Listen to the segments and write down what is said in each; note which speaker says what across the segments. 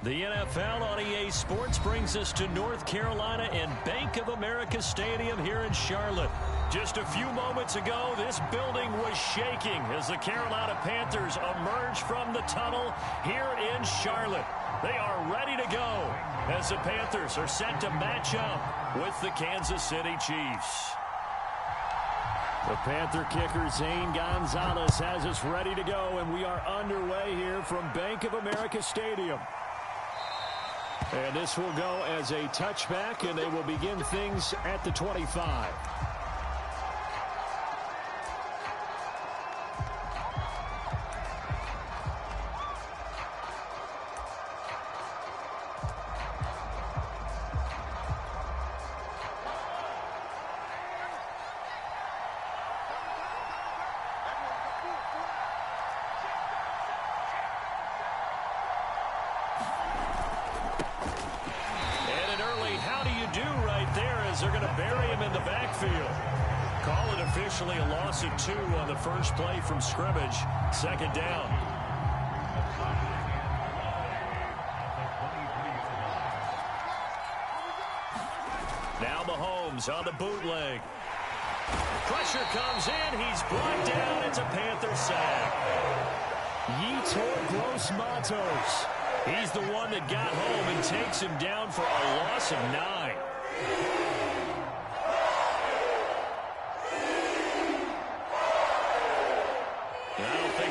Speaker 1: The NFL on EA Sports brings us to North Carolina and Bank of America Stadium here in Charlotte. Just a few moments ago, this building was shaking as the Carolina Panthers emerged from the tunnel here in Charlotte. They are ready to go as the Panthers are set to match up with the Kansas City Chiefs. The Panther kicker, Zane Gonzalez, has us ready to go, and we are underway here from Bank of America Stadium. And this will go as a touchback, and they will begin things at the 25. They're going to bury him in the backfield. Call it officially a loss of 2 on the first play from scrimmage. Second down. Now Mahomes on the bootleg. Pressure comes in. He's brought down. It's a Panther sack. Yetur Gross-Matos. He's the one that got home and takes him down for a loss of 9.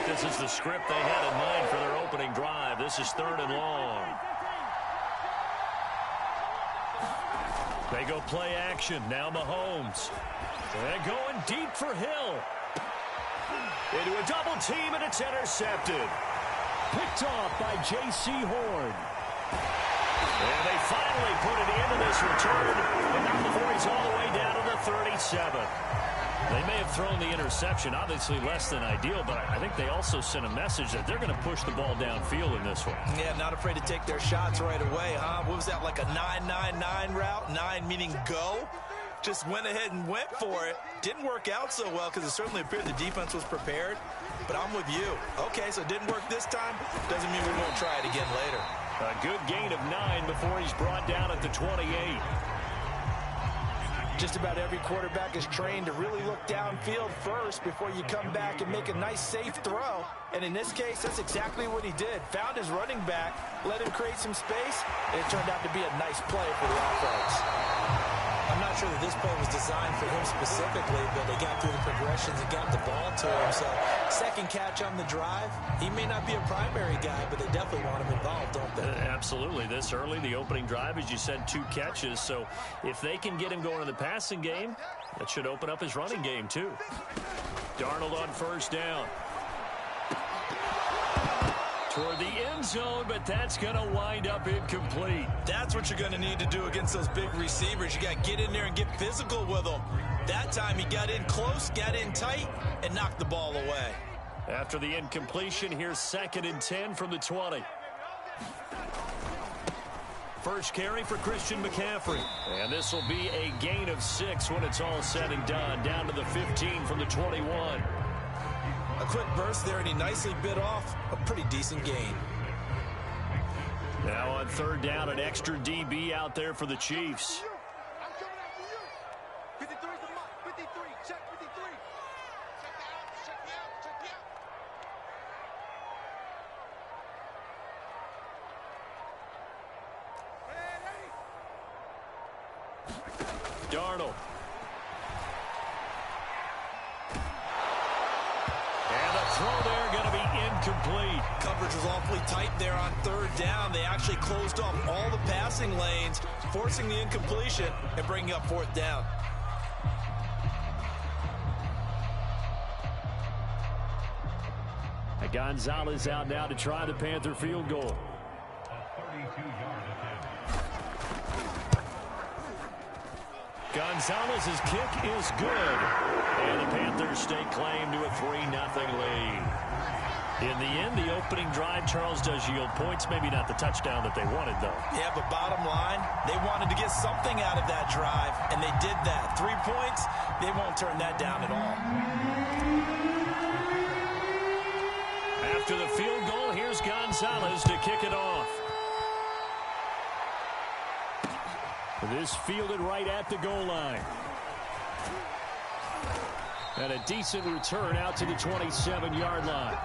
Speaker 1: This is the script they had in mind for their opening drive. This is 3rd and long. They go play action. Now Mahomes. They're going deep for Hill. Into a double team, and it's intercepted. Picked off by J.C. Horn. And they finally put it into this return. And now before he's all the way down to the 37. They may have thrown the interception, obviously less than ideal, but I think they also sent a message that they're going to push the ball downfield in this one. Yeah, not afraid to take their shots right away, huh? What was that, like a 9-9-9 route? 9 meaning go? Just went ahead and went for it. Didn't work out so well because it certainly appeared the defense was prepared, but I'm with you. Okay, so it didn't work this time. Doesn't mean we won't try it again later. A good gain of 9 before he's brought down at the 28. Just about every quarterback is trained to really look downfield first before you come back and make a nice, safe throw. And in this case, that's exactly what he did. Found his running back, let him create some space, and it turned out to be a nice play for the offense. I'm not sure that this play was designed for him specifically, but they got through the progressions and got the ball to him. So, second catch on the drive. He may not be a primary guy, but they definitely want him involved, don't they? Absolutely. This early, the opening drive, as you said, 2 catches. So, if they can get him going in the passing game, that should open up his running game, too. Darnold on first down. Toward the end zone, but that's going to wind up incomplete. That's what you're going to need to do against those big receivers. You got to get in there and get physical with them. That time he got in close, got in tight, and knocked the ball away. After the incompletion, here's 2nd and 10 from the 20. First carry for Christian McCaffrey. And this will be a gain of 6 when it's all said and done. Down to the 15 from the 21. A quick burst there, and he nicely bit off a pretty decent gain. Now on 3rd down, an extra DB out there for the Chiefs. Darnold. Throw there going to be incomplete. Coverage was awfully tight there on 3rd down. They actually closed off all the passing lanes, forcing the incompletion and bringing up 4th down. Gonzalez out now to try the Panther field goal. Gonzalez's kick is good. And the Panthers stake claim to a 3-0 lead. In the end, the opening drive, Charles, does yield points. Maybe not the touchdown that they wanted, though. Yeah, but bottom line, they wanted to get something out of that drive, and they did that. 3 points, they won't turn that down at all. After the field goal, here's Gonzalez to kick it off. This fielded right at the goal line. And a decent return out to the 27-yard line.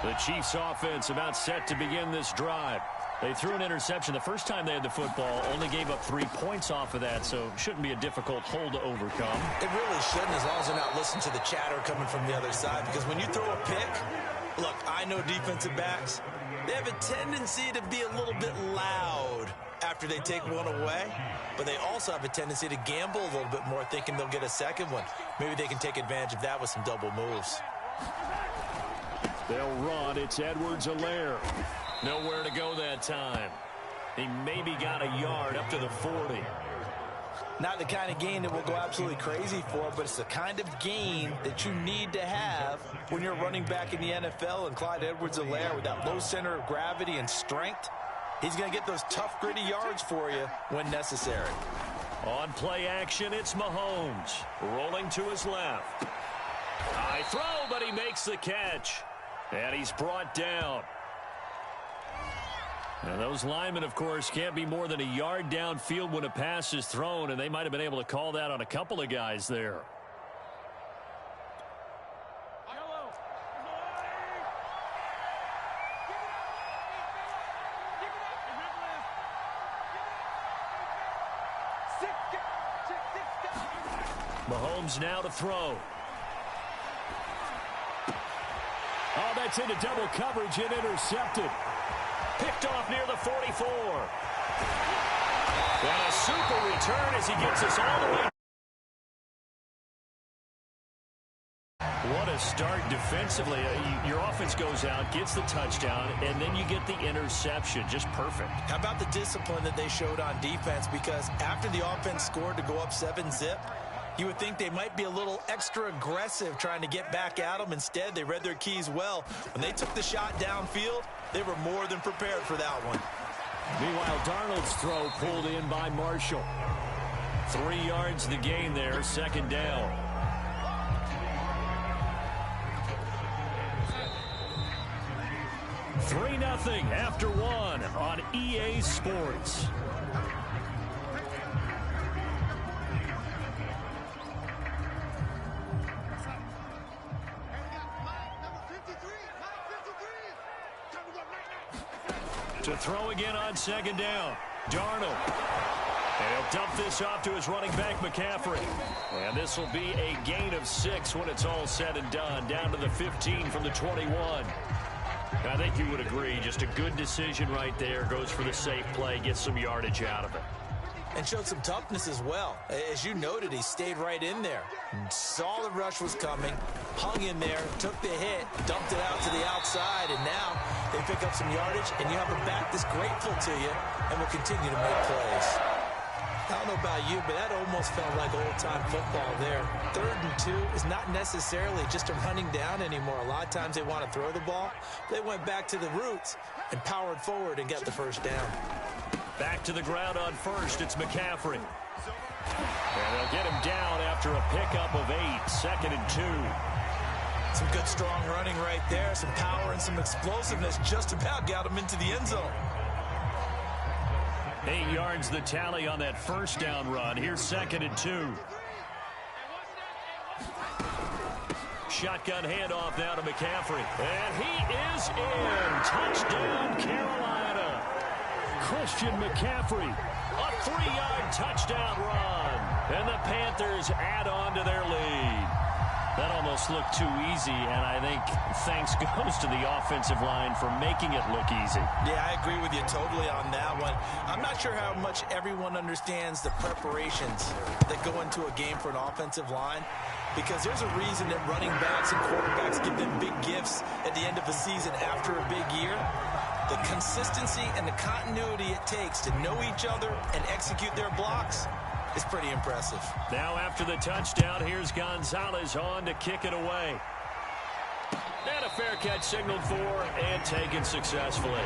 Speaker 1: The Chiefs offense about set to begin this drive. They threw an interception the first time they had the football, only gave up 3 points off of that, so shouldn't be a difficult hole to overcome.
Speaker 2: It really shouldn't, as long as they're not listening to the chatter coming from the other side, because when you throw a pick, look, I know defensive backs, they have a tendency to be a little bit loud after they take one away, but they also have a tendency to gamble a little bit more, thinking they'll get a second one. Maybe they can take advantage of that with some double moves.
Speaker 1: They'll run. It's Edwards-Helaire. Nowhere to go that time. He maybe got a yard up to the 40.
Speaker 2: Not the kind of gain that we'll go absolutely crazy for, but it's the kind of gain that you need to have when you're running back in the NFL. And Clyde Edwards-Helaire, with that low center of gravity and strength, he's going to get those tough, gritty yards for you when necessary.
Speaker 1: On play action, it's Mahomes. Rolling to his left. High throw, but he makes the catch. And he's brought down. And those linemen, of course, can't be more than a yard downfield when a pass is thrown, and they might have been able to call that on a couple of guys there. Mahomes now to throw. Oh, that's into double coverage and intercepted. Picked off near the 44. And a super return as he gets us all the way. What a start defensively. Your offense goes out, gets the touchdown, and then you get the interception. Just perfect.
Speaker 2: How about the discipline that they showed on defense? Because after the offense scored to go up 7-zip, you would think they might be a little extra aggressive trying to get back at them. Instead, they read their keys well. When they took the shot downfield, they were more than prepared for that one.
Speaker 1: Meanwhile, Darnold's throw pulled in by Marshall. 3 yards the gain there, second down. Three 3-0 after one on EA Sports. To throw again on second down. Darnold. And he'll dump this off to his running back, McCaffrey. And this will be a gain of 6 when it's all said and done. Down to the 15 from the 21. I think you would agree. Just a good decision right there. Goes for the safe play. Gets some yardage out of it.
Speaker 2: And showed some toughness as well. As you noted, he stayed right in there. Saw the rush was coming, hung in there, took the hit, dumped it out to the outside, and now they pick up some yardage, and you have a back that's grateful to you and will continue to make plays. I don't know about you, but that almost felt like old-time football there. 3rd and 2 is not necessarily just a running down anymore. A lot of times they want to throw the ball. They went back to the roots and powered forward and got the first down.
Speaker 1: Back to the ground on first. It's McCaffrey. And they'll get him down after a pickup of 8. 2nd and 2.
Speaker 2: Some good, strong running right there. Some power and some explosiveness. Just about got him into the end zone.
Speaker 1: 8 yards the tally on that first down run. Here's 2nd and 2. Shotgun handoff now to McCaffrey. And he is in. Touchdown, Carolina. Christian McCaffrey, a 3-yard touchdown run. And the Panthers add on to their lead. That almost looked too easy, and I think thanks goes to the offensive line for making it look easy.
Speaker 2: Yeah, I agree with you totally on that one. I'm not sure how much everyone understands the preparations that go into a game for an offensive line, because there's a reason that running backs and quarterbacks give them big gifts at the end of the season after a big year. The consistency and the continuity it takes to know each other and execute their blocks is pretty impressive.
Speaker 1: Now after the touchdown, here's Gonzalez on to kick it away. And a fair catch signaled for and taken successfully.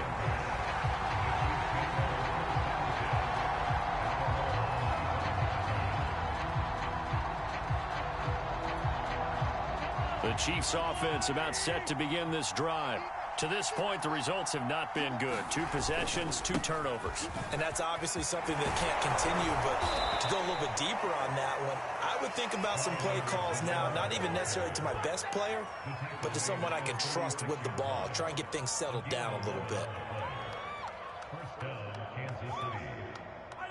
Speaker 1: The Chiefs offense about set to begin this drive. To this point, the results have not been good. 2 possessions, 2 turnovers.
Speaker 2: And that's obviously something that can't continue, but to go a little bit deeper on that one, I would think about some play calls now, not even necessarily to my best player, but to someone I can trust with the ball. Try and get things settled down a little bit.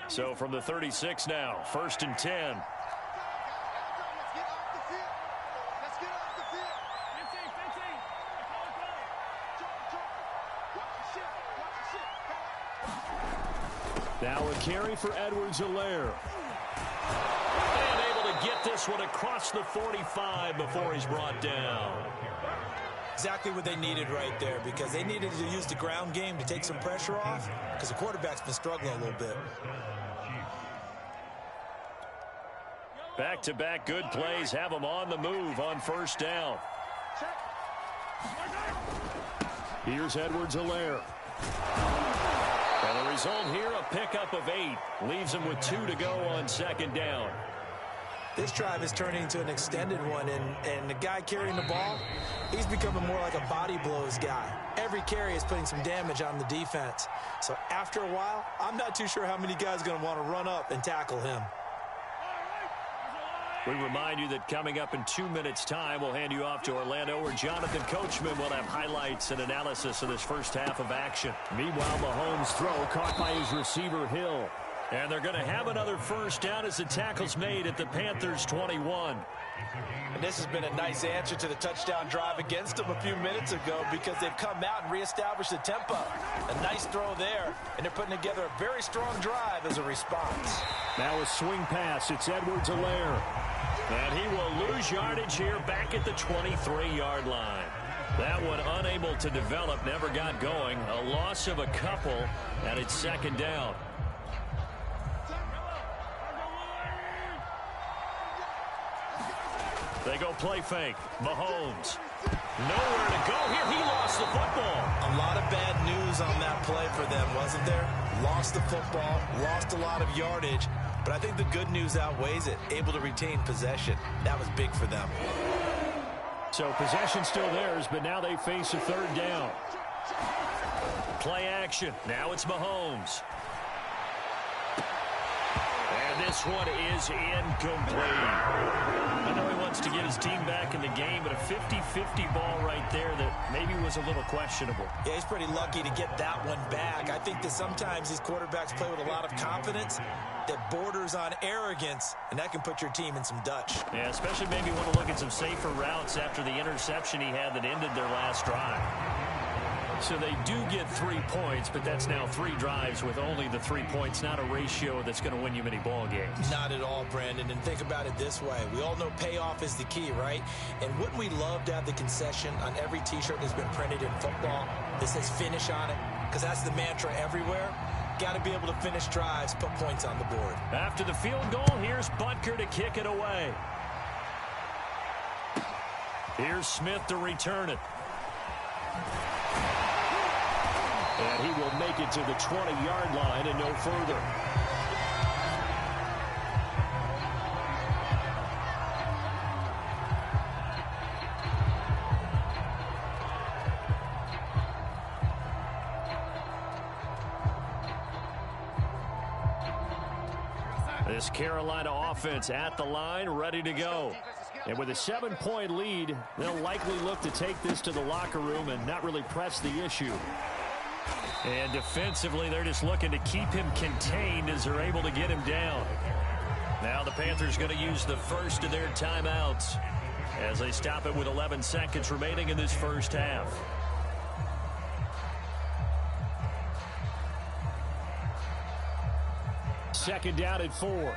Speaker 1: So from the 36 now, 1st and 10. Now a carry for Edwards-Helaire. And able to get this one across the 45 before he's brought down.
Speaker 2: Exactly what they needed right there, because they needed to use the ground game to take some pressure off, because the quarterback's been struggling a little bit.
Speaker 1: Back-to-back good plays have him on the move on 1st down. Here's Edwards-Helaire. And the result here, a pickup of 8. Leaves him with 2 to go on 2nd down.
Speaker 2: This drive is turning into an extended one, and the guy carrying the ball, he's becoming more like a body blows guy. Every carry is putting some damage on the defense. So after a while, I'm not too sure how many guys are going to want to run up and tackle him.
Speaker 1: We remind you that coming up in 2 minutes' time, we'll hand you off to Orlando, where Jonathan Coachman will have highlights and analysis of this first half of action. Meanwhile, Mahomes' throw caught by his receiver, Hill. And they're going to have another 1st down as the tackle's made at the Panthers' 21.
Speaker 2: And this has been a nice answer to the touchdown drive against them a few minutes ago, because they've come out and reestablished the tempo. A nice throw there, and they're putting together a very strong drive as a response.
Speaker 1: Now a swing pass. It's Edwards-Helaire. And he will lose yardage here back at the 23-yard line. That one unable to develop, never got going. A loss of a couple, and it's 2nd down. They go play fake. Mahomes. Nowhere to go here. He lost the football.
Speaker 2: A lot of bad news on that play for them, wasn't there? Lost the football, lost a lot of yardage. But I think the good news outweighs it. Able to retain possession. That was big for them.
Speaker 1: So possession still theirs, but now they face a 3rd down. Play action. Now it's Mahomes. And this one is incomplete. I know he wants to get his team back in the game, but a 50-50 ball right there that maybe was a little questionable.
Speaker 2: Yeah, he's pretty lucky to get that one back. I think that sometimes these quarterbacks play with a lot of confidence that borders on arrogance, and that can put your team in some Dutch.
Speaker 1: Yeah, especially maybe want to look at some safer routes after the interception he had that ended their last drive. So they do get 3 points, but that's now 3 drives with only the 3 points, not a ratio that's going to win you many ball games.
Speaker 2: Not at all, Brandon. And think about it this way. We all know payoff is the key, right? And wouldn't we love to have the concession on every T-shirt that's been printed in football that says finish on it? Because that's the mantra everywhere. Got to be able to finish drives, put points on the board.
Speaker 1: After the field goal, here's Butker to kick it away. Here's Smith to return it. And he will make it to the 20-yard line and no further. This Carolina offense at the line, ready to go. And with a 7-point lead, they'll likely look to take this to the locker room and not really press the issue. And defensively, they're just looking to keep him contained as they're able to get him down. Now the Panthers going to use the first of their timeouts as they stop it with 11 seconds remaining in this first half. Second down at 4.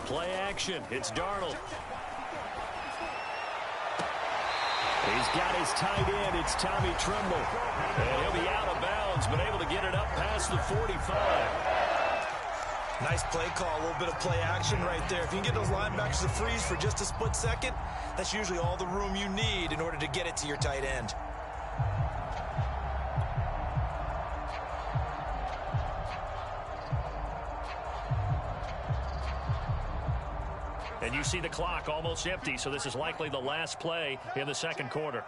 Speaker 1: Play action. It's Darnold. He's got his tight end. It's Tommy Tremble. And he'll be out of bounds, but able to get it up past the 45.
Speaker 2: Nice play call. A little bit of play action right there. If you can get those linebackers to freeze for just a split second, that's usually all the room you need in order to get it to your tight end.
Speaker 1: And you see the clock almost empty, so this is likely the last play in the second quarter.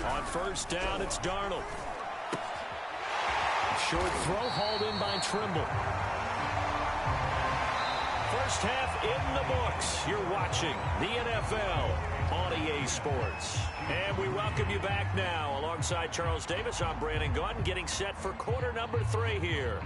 Speaker 1: On first down, it's Darnold. Short throw hauled in by Trimble. First half in the books. You're watching the NFL on EA Sports. And we welcome you back now. Alongside Charles Davis, I'm Brandon Gunn, getting set for quarter number 3 here.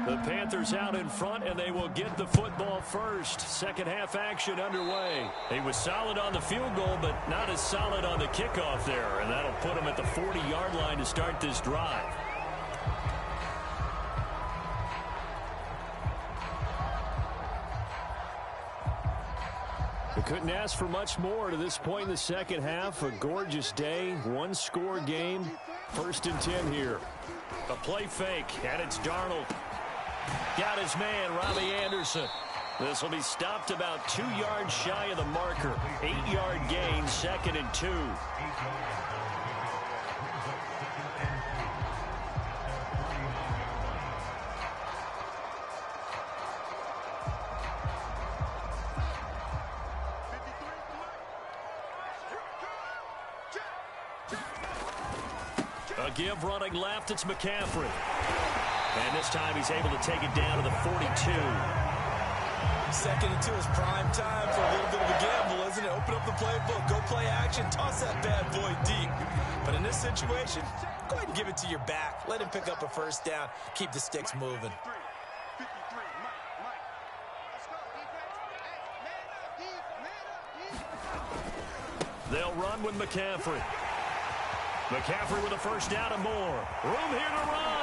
Speaker 1: The Panthers out in front, and they will get the football first. Second half action underway. He was solid on the field goal, but not as solid on the kickoff there, and that'll put him at the 40-yard line to start this drive. We couldn't ask for much more to this point in the second half. A gorgeous day, one-score game. First and 10 here. A play fake, and it's Darnold. Got his man, Robbie Anderson. This will be stopped about 2 yards shy of the marker. 8-yard gain, second and 2. A give running left, it's McCaffrey. And this time he's able to take it down to the 42.
Speaker 2: Second and 2 is prime time for a little bit of a gamble, isn't it? Open up the playbook, go play action, toss that bad boy deep. But in this situation, go ahead and give it to your back. Let him pick up a first down. Keep the sticks moving.
Speaker 1: They'll run with McCaffrey. McCaffrey with a first down and more. Room here to run.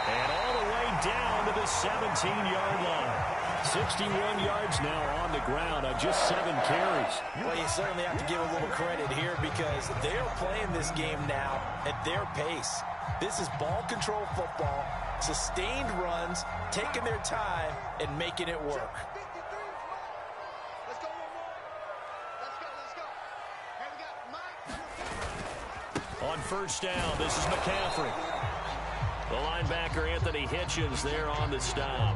Speaker 1: And all the way down to the 17-yard line. 61 yards now on the ground on just 7 carries.
Speaker 2: Well, you certainly have to give a little credit here because they're playing this game now at their pace. This is ball control football, sustained runs, taking their time, and making it work.
Speaker 1: On first down, this is McCaffrey. The linebacker, Anthony Hitchens, there on the stop.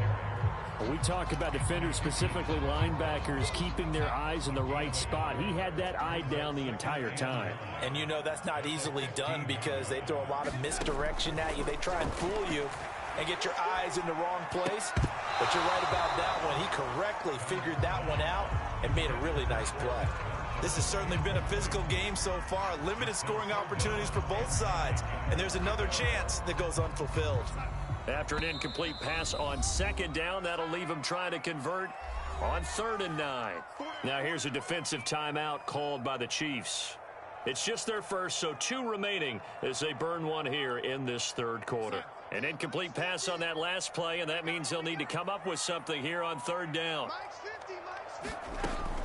Speaker 3: When we talk about defenders, specifically linebackers, keeping their eyes in the right spot. He had that eye down the entire time.
Speaker 2: And you know that's not easily done because they throw a lot of misdirection at you. They try and fool you and get your eyes in the wrong place. But you're right about that one. He correctly figured that one out and made a really nice play. This has certainly been a physical game so far. Limited scoring opportunities for both sides. And there's another chance that goes unfulfilled.
Speaker 1: After an incomplete pass on second down, that'll leave him trying to convert on 3rd and 9. Now here's a defensive timeout called by the Chiefs. It's just their first, so 2 remaining as they burn one here in this 3rd quarter. An incomplete pass on that last play, and that means they'll need to come up with something here on 3rd down.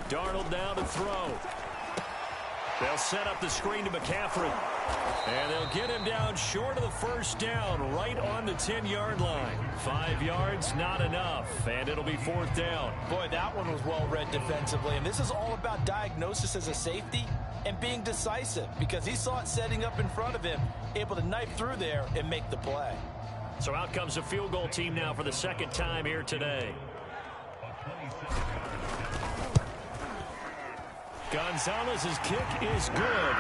Speaker 1: Darnold down to throw. They'll set up the screen to McCaffrey. And they'll get him down short of the first down, right on the 10-yard line. 5 yards, not enough, and it'll be 4th down.
Speaker 2: Boy, that one was well read defensively, and this is all about diagnosis as a safety and being decisive because he saw it setting up in front of him, able to knife through there and make the play.
Speaker 1: So out comes the field goal team now for the 2nd time here today. Gonzalez's kick is good.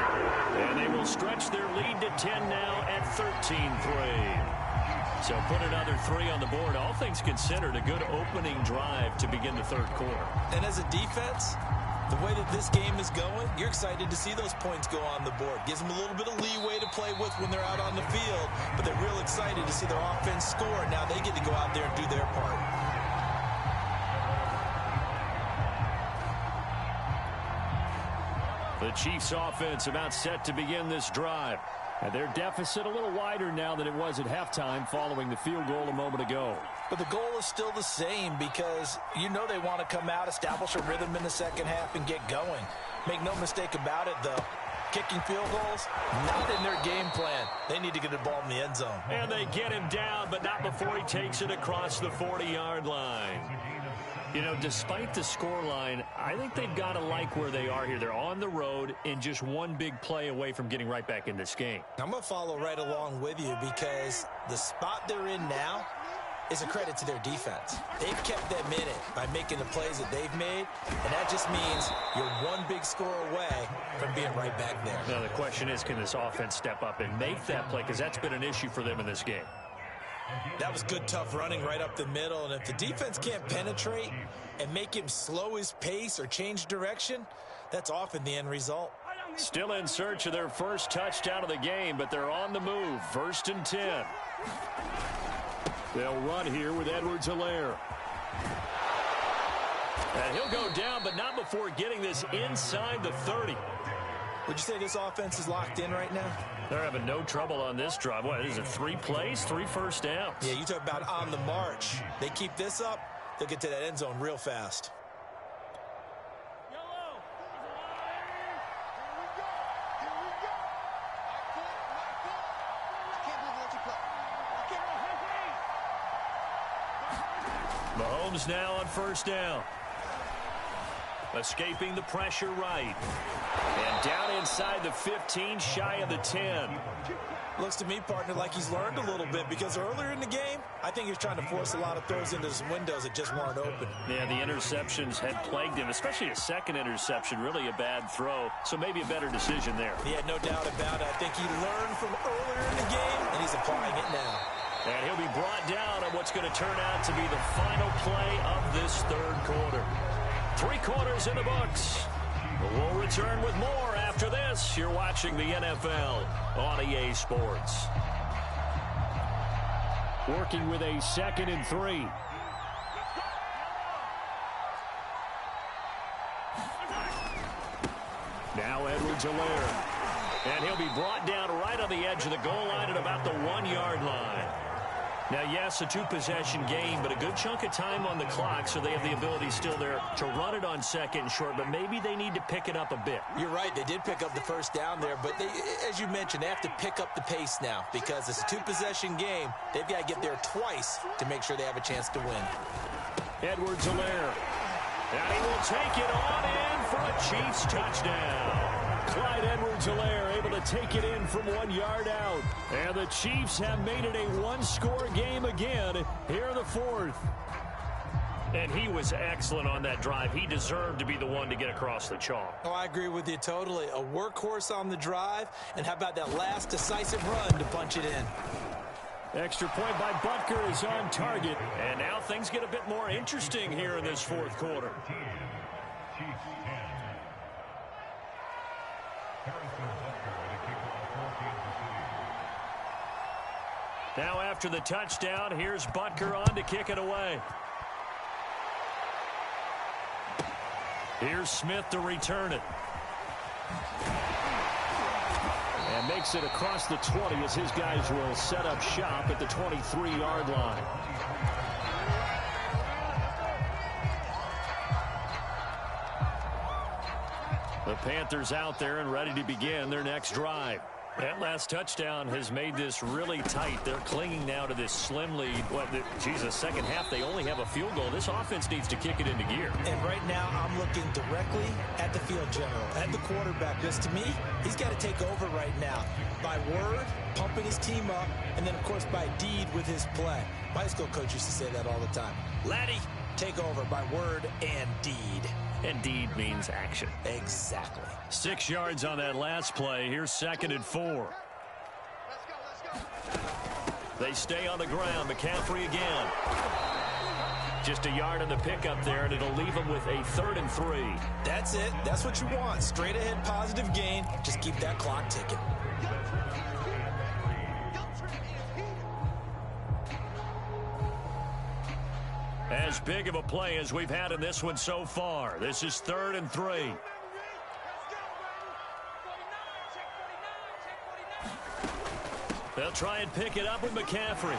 Speaker 1: And they will stretch their lead to 10 now at 13-3. So put another 3 on the board. All things considered, a good opening drive to begin the 3rd quarter.
Speaker 2: And as a defense, the way that this game is going, you're excited to see those points go on the board. Gives them a little bit of leeway to play with when they're out on the field. But they're real excited to see their offense score. Now they get to go out there and do their part.
Speaker 1: The Chiefs offense about set to begin this drive.
Speaker 3: And their deficit a little wider now than it was at halftime following the field goal a moment ago.
Speaker 2: But the goal is still the same because you know they want to come out, establish a rhythm in the second half, and get going. Make no mistake about it, though. kicking field goals, not in their game plan. They need to get the ball in the end zone.
Speaker 1: And they get him down, but not before he takes it across the 40-yard line. You know, despite the scoreline, I think they've got to like where they are here. They're on the road and just one big play away from getting right back in this game.
Speaker 2: I'm going to follow right along with you because the spot they're in now is a credit to their defense. They've kept them in it by making the plays that they've made, and that just means you're one big score away from being right back there.
Speaker 1: Now, the question is, can this offense step up and make that play? Because that's been an issue for them in this game.
Speaker 2: That was good, tough running right up the middle, and if the defense can't penetrate and make him slow his pace or change direction, that's often the end result.
Speaker 1: Still in search of their first touchdown of the game, but they're on the move. 1st and 10. They'll run here with Edwards-Helaire. And he'll go down, but not before getting this inside the 30.
Speaker 2: Would you say this offense is locked in right now?
Speaker 1: They're having no trouble on this drive. What is it, 3 plays, 3 first downs?
Speaker 2: Yeah, you talk about on the march. They keep this up, they'll get to that end zone real fast.
Speaker 1: Mahomes now on 1st down. Escaping the pressure right. And down inside the 15, shy of the 10.
Speaker 2: Looks to me, partner, like he's learned a little bit because earlier in the game, I think he was trying to force a lot of throws into some windows that just weren't open.
Speaker 1: Yeah, the interceptions had plagued him, especially a second interception, really a bad throw. So maybe a better decision there.
Speaker 2: Yeah, no doubt about it. I think he learned from earlier in the game, and he's applying it now.
Speaker 1: And he'll be brought down on what's going to turn out to be the final play of this 3rd quarter. 3 quarters in the books. We'll return with more after this. You're watching the NFL on EA Sports.
Speaker 3: Working with a 2nd and 3. Now Edwards-Helaire.
Speaker 1: And he'll be brought down right on the edge of the goal line at about the 1-yard line. Now, yes, a 2-possession game, but a good chunk of time on the clock, so they have the ability still there to run it on 2nd and short, but maybe they need to pick it up a bit.
Speaker 2: You're right. They did pick up the 1st down there, but they, as you mentioned, they have to pick up the pace now because it's a 2-possession game. They've got to get there twice to make sure they have a chance to win.
Speaker 3: Edwards-Helaire.
Speaker 1: And he will take it on in for a Chiefs touchdown.
Speaker 3: Clyde Edwards-Helaire able to take it in from 1 yard out. And the Chiefs have made it a 1-score game again here in the 4th.
Speaker 1: And he was excellent on that drive. He deserved to be the one to get across the chalk.
Speaker 2: Oh, I agree with you totally. A workhorse on the drive. And how about that last decisive run to punch it in?
Speaker 3: Extra point by Butker is on target.
Speaker 1: And now things get a bit more interesting here in this 4th quarter. Now after the touchdown, here's Butker on to kick it away. Here's Smith to return it.
Speaker 3: And makes it across the 20 as his guys will set up shop at the 23-yard line.
Speaker 1: The Panthers out there and ready to begin their next drive. That last touchdown has made this really tight. They're clinging now to this slim lead. Well, Jesus, second half, they only have a field goal. This offense needs to kick it into gear.
Speaker 2: And right now, I'm looking directly at the field general, at the quarterback. Because to me, he's got to take over right now. By word, pumping his team up, and then, of course, by deed with his play. My high school coach used to say that all the time. Laddie, take over by word and deed.
Speaker 1: And deed means action.
Speaker 2: Exactly.
Speaker 1: 6 yards on that last play. Here's 2nd and 4. They stay on the ground. McCaffrey again. Just a yard on the pickup there, and it'll leave them with a 3rd and 3.
Speaker 2: That's it. That's what you want. Straight ahead positive gain. Just keep that clock ticking.
Speaker 1: As big of a play as we've had in this one so far. This is 3rd and 3. They'll try and pick it up with McCaffrey.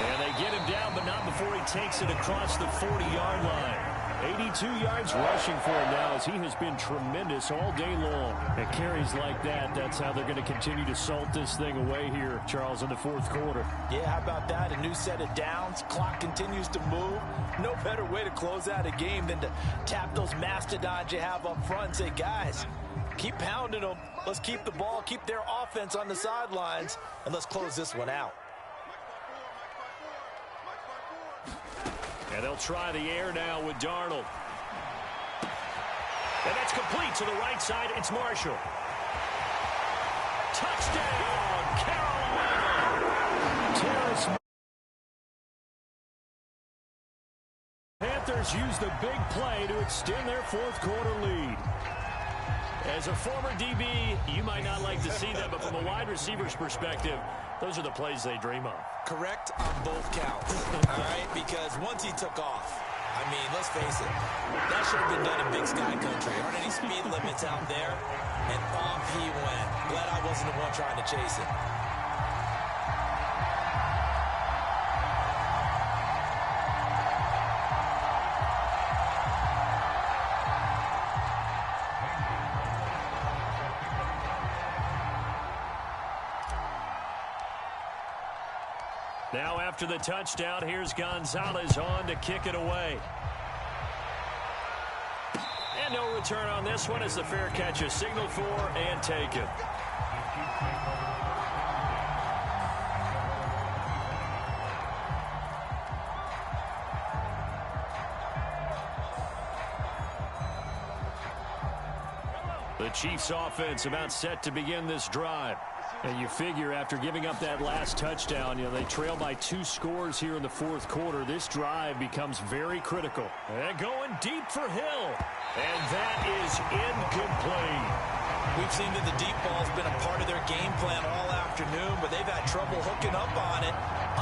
Speaker 1: And they get him down, but not before he takes it across the 40-yard line.
Speaker 3: 82 yards rushing for him now as he has been tremendous all day long. And carries like that, that's how they're going to continue to salt this thing away here, Charles, in the fourth quarter.
Speaker 2: Yeah, how about that? A new set of downs. Clock continues to move. No better way to close out a game than to tap those mastodons you have up front and say, guys, keep pounding them. Let's keep the ball, keep their offense on the sidelines, and let's close this one out.
Speaker 3: And they'll try the air now with Darnold. And that's complete to the right side. It's Marshall. Touchdown, Carolina. Terrace. Panthers use the big play to extend their fourth quarter lead. As a former DB, you might not like to see that, but from a wide receiver's perspective, those are the plays they dream of.
Speaker 2: Correct on both counts, all right? Because once he took off, I mean, let's face it, that should have been done in Big Sky Country. Aren't any speed limits out there? And off he went. Glad I wasn't the one trying to chase it.
Speaker 3: Now after the touchdown, here's Gonzalez on to kick it away. And no return on this one as the fair catch is signaled for and taken. The Chiefs offense about set to begin this drive. And you figure after giving up that last touchdown, they trail by 2 scores here in the fourth quarter. This drive becomes very critical. And going deep for Hill. And that is incomplete.
Speaker 2: We've seen that the deep ball's been a part of their game plan all afternoon, but they've had trouble hooking up on it,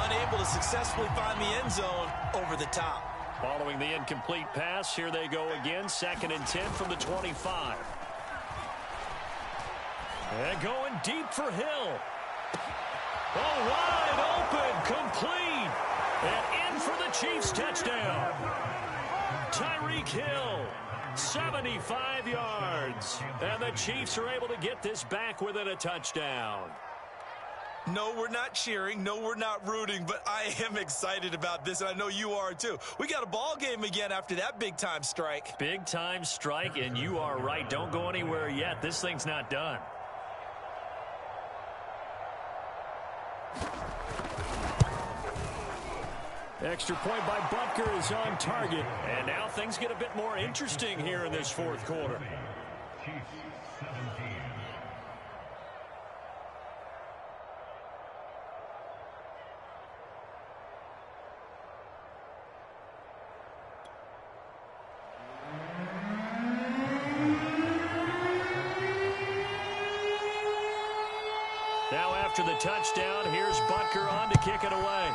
Speaker 2: unable to successfully find the end zone over the top.
Speaker 3: Following the incomplete pass, here they go again, 2nd and 10 from the 25. And going deep for Hill. Oh, wide open, complete. And in for the Chiefs touchdown. Tyreek Hill, 75 yards. And the Chiefs are able to get this back within a touchdown.
Speaker 2: No, we're not cheering. No, we're not rooting. But I am excited about this, and I know you are too. We got a ball game again after that big-time strike.
Speaker 3: Big-time strike, and you are right. Don't go anywhere yet. This thing's not done. Extra point by Butker is on target. And now things get a bit more interesting here in this fourth quarter. Now after the touchdown, here's Butker on to kick it away.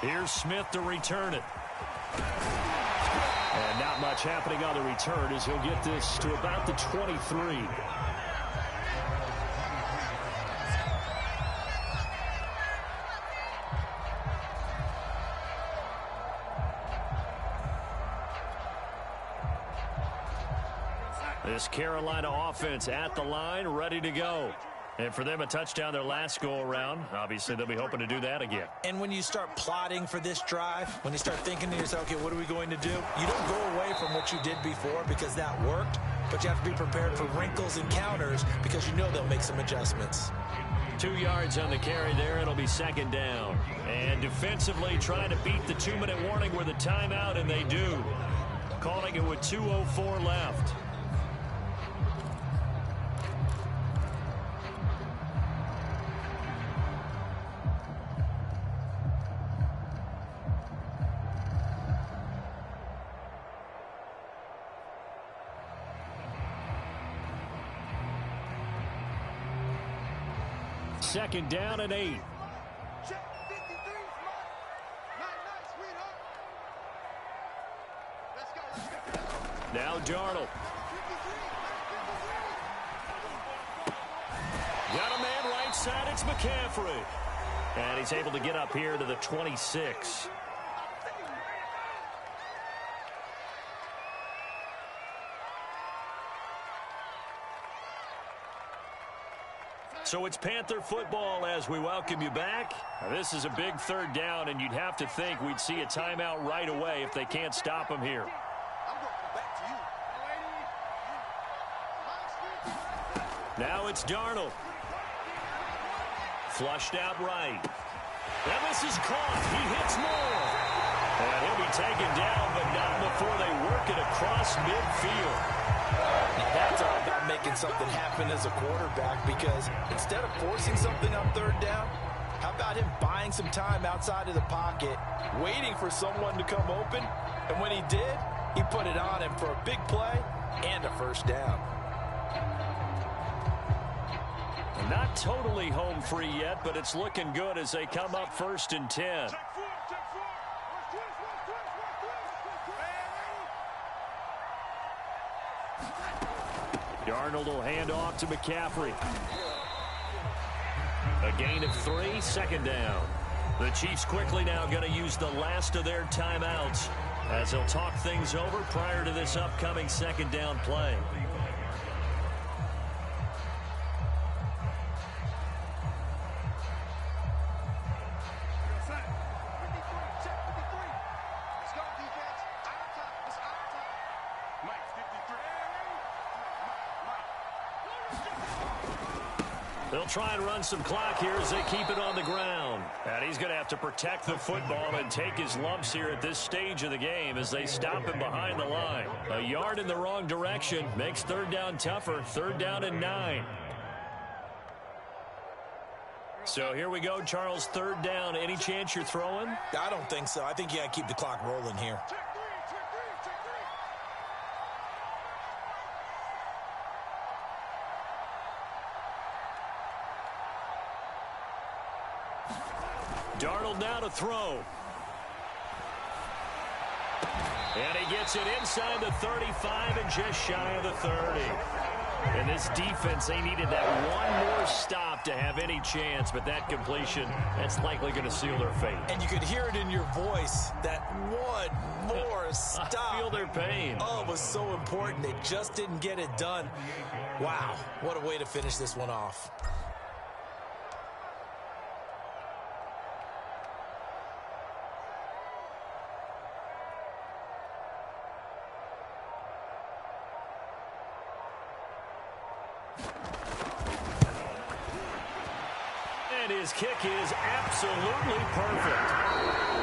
Speaker 3: Here's Smith to return it. And not much happening on the return as he'll get this to about the 23. This Carolina offense at the line, ready to go. And for them, a touchdown their last go-around. Obviously, they'll be hoping to do that again.
Speaker 2: And when you start plotting for this drive, when you start thinking to yourself, okay, what are we going to do? You don't go away from what you did before because that worked, but you have to be prepared for wrinkles and counters because you know they'll make some adjustments.
Speaker 3: 2 yards on the carry there. It'll be 2nd down. And defensively trying to beat the 2-minute warning with a timeout, and they do. Calling it with 2:04 left. Second down and 8. Now Darnold. Got a man right side. It's McCaffrey. And he's able to get up here to the 26.
Speaker 1: So it's Panther football as we welcome you back. Now, this is a big third down, and you'd have to think we'd see a timeout right away if they can't stop him here. Now it's Darnold. Flushed out right. And this is caught. He hits more. And he'll be taken down, but not before they work it across midfield.
Speaker 2: Now that's all about making something happen as a quarterback, because instead of forcing something on third down, how about him buying some time outside of the pocket, waiting for someone to come open, and when he did, he put it on him for a big play and a first down.
Speaker 1: Not totally home free yet, but it's looking good as they come up 1st and 10. Darnold will hand off to McCaffrey. A gain of 3, 2nd down. The Chiefs quickly now going to use the last of their timeouts as they'll talk things over prior to this upcoming 2nd down play. They'll try and run some clock here as they keep it on the ground. And he's going to have to protect the football and take his lumps here at this stage of the game as they stop him behind the line. A yard in the wrong direction makes 3rd down tougher. 3rd down and 9. So here we go, Charles. 3rd down. Any chance you're throwing?
Speaker 2: I don't think so. I think you got to keep the clock rolling here.
Speaker 1: Darnold now to throw. And he gets it inside the 35 and just shy of the 30. And this defense, they needed that one more stop to have any chance, but that completion, that's likely going to seal their fate.
Speaker 2: And you could hear it in your voice, that one more stop.
Speaker 1: I feel their pain.
Speaker 2: Oh, it was so important. They just didn't get it done. Wow, what a way to finish this one off.
Speaker 1: And his kick is absolutely perfect.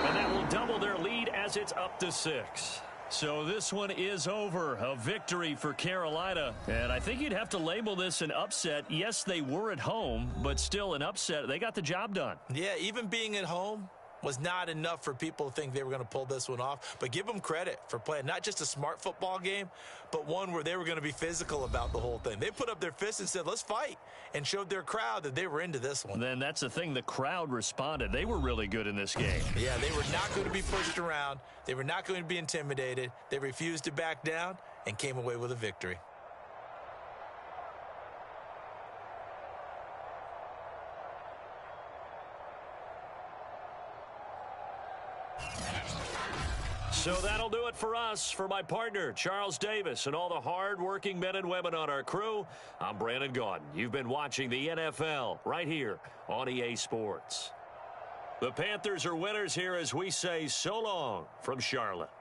Speaker 1: And that will double their lead as it's up to 6. So this one is over. A victory for Carolina. And I think you'd have to label this an upset. Yes, they were at home, but still an upset. They got the job done.
Speaker 2: Yeah, even being at home was not enough for people to think they were going to pull this one off. But give them credit for playing not just a smart football game, but one where they were going to be physical about the whole thing. They put up their fists and said, let's fight, and showed their crowd that they were into this one.
Speaker 1: Then that's the thing. The crowd responded. They were really good in this game.
Speaker 2: Yeah, they were not going to be pushed around. They were not going to be intimidated. They refused to back down and came away with a victory.
Speaker 1: So that'll do it for us. For my partner, Charles Davis, and all the hard-working men and women on our crew, I'm Brandon Gaudin. You've been watching the NFL right here on EA Sports. The Panthers are winners here as we say so long from Charlotte.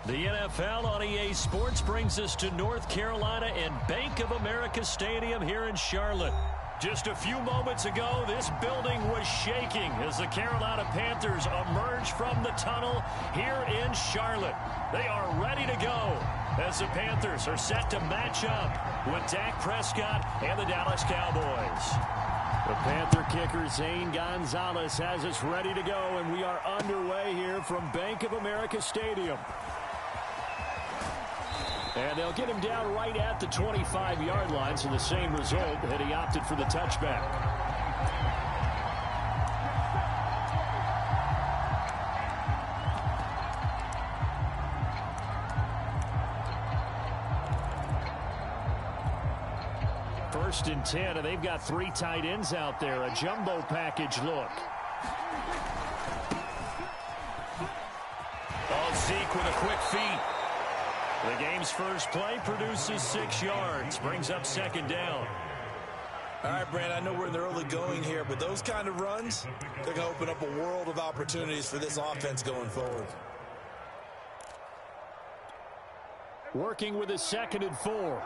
Speaker 3: The NFL on EA Sports brings us to North Carolina and Bank of America Stadium here in Charlotte. Just a few moments ago, this building was shaking as the Carolina Panthers emerged from the tunnel here in Charlotte. They are ready to go as the Panthers are set to match up with Dak Prescott and the Dallas Cowboys. The Panther kicker, Zane Gonzalez, has us ready to go, and we are underway here from Bank of America Stadium. And they'll get him down right at the 25-yard line, so the same result had he opted for the touchback. First and 10, and they've got 3 tight ends out there. A jumbo package look. Oh, Zeke with a quick feed. The game's first play produces 6 yards, brings up second down.
Speaker 2: All right, Brand, I know we're in the early going here, but those kind of runs, they're going to open up a world of opportunities for this offense going forward.
Speaker 3: Working with a 2nd and 4.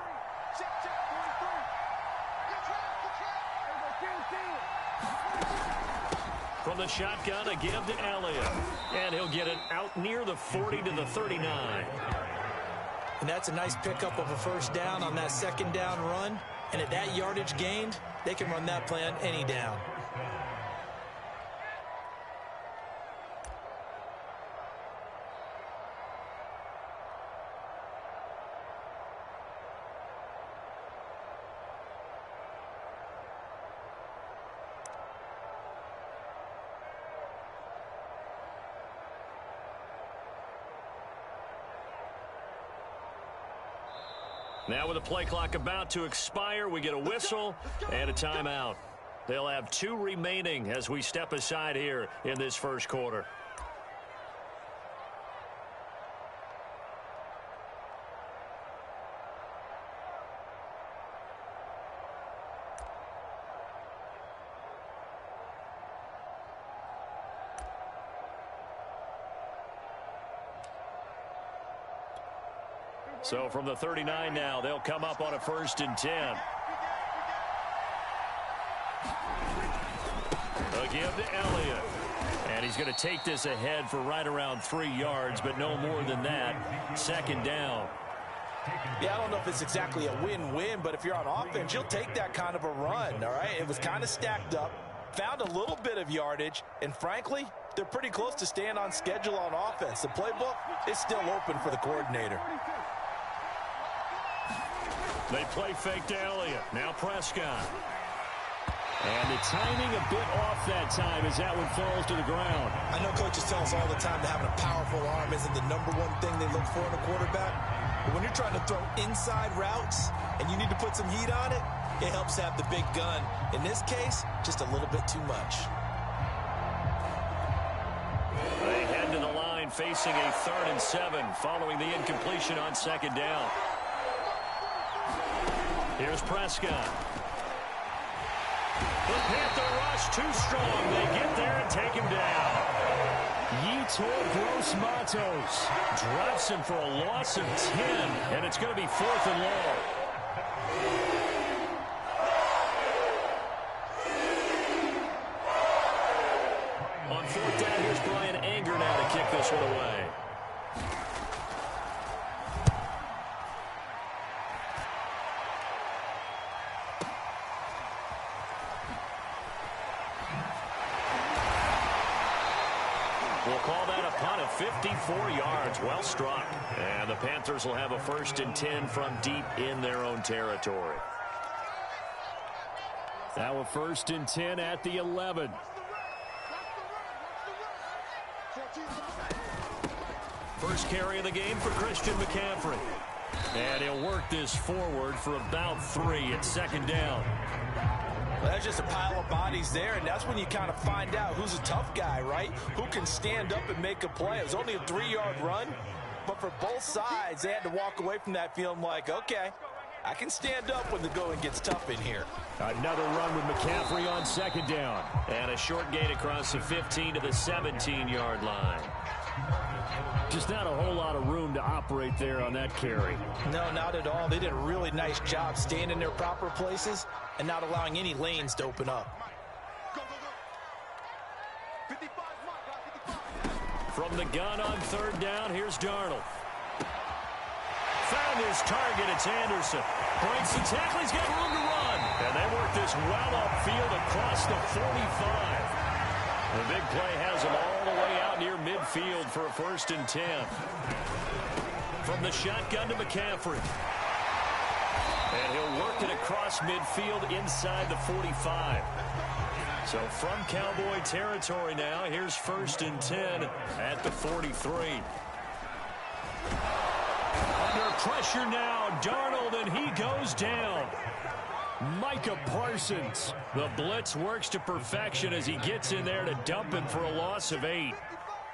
Speaker 3: From the shotgun, a give to Elliott. And he'll get it out near the 40 to the 39.
Speaker 2: And that's a nice pickup of a first down on that second down run. And at that yardage gained, they can run that play on any down.
Speaker 3: Now with the play clock about to expire, we get a whistle and a timeout. They'll have 2 remaining as we step aside here in this first quarter. So from the 39 now, they'll come up on a 1st and 10. A give to Elliott. And he's going to take this ahead for right around 3 yards, but no more than that. Second down.
Speaker 2: Yeah, I don't know if it's exactly a win-win, but if you're on offense, you'll take that kind of a run, all right? It was kind of stacked up, found a little bit of yardage, and frankly, they're pretty close to staying on schedule on offense. The playbook is still open for the coordinator.
Speaker 3: They play fake to Elliott. Now Prescott. And the timing a bit off that time as that one falls to the ground.
Speaker 2: I know coaches tell us all the time that having a powerful arm isn't the #1 thing they look for in a quarterback. But when you're trying to throw inside routes and you need to put some heat on it, it helps have the big gun. In this case, just a little bit too much.
Speaker 3: They head to the line facing a 3rd and 7 following the incompletion on second down. Here's Prescott. The Panther rush too strong. They get there and take him down. Yetur Gross-Matos drops him for a loss of 10, and it's going to be 4th and long. On 4th down, here's Brian Anger now to kick this one away. We'll call that a punt of 54 yards. Well struck. And the Panthers will have a 1st and 10 from deep in their own territory. Now a 1st and 10 at the 11. First carry of the game for Christian McCaffrey. And he'll work this forward for about 3 at second down.
Speaker 2: Well, that's just a pile of bodies there, and that's when you kind of find out who's a tough guy, right? Who can stand up and make a play. It was only a 3-yard run, but for both sides, they had to walk away from that feeling like, okay, I can stand up when the going gets tough in here.
Speaker 3: Another run with McCaffrey on second down. And a short gain across the 15 to the 17-yard line. Just not a whole lot of room to operate there on that carry.
Speaker 2: No, not at all. They did a really nice job staying in their proper places and not allowing any lanes to open up.
Speaker 3: From the gun on third down, here's Darnold. Found his target, it's Anderson. Breaks the tackle, he's got room to run. And they work this well upfield across the 45. The big play has him all the way out near midfield for a 1st and 10. From the shotgun to McCaffrey. And he'll work it across midfield inside the 45. So from Cowboy territory now, here's 1st and 10 at the 43. Under pressure now, Darnold, and he goes down. Micah Parsons. The blitz works to perfection as he gets in there to dump him for a loss of 8.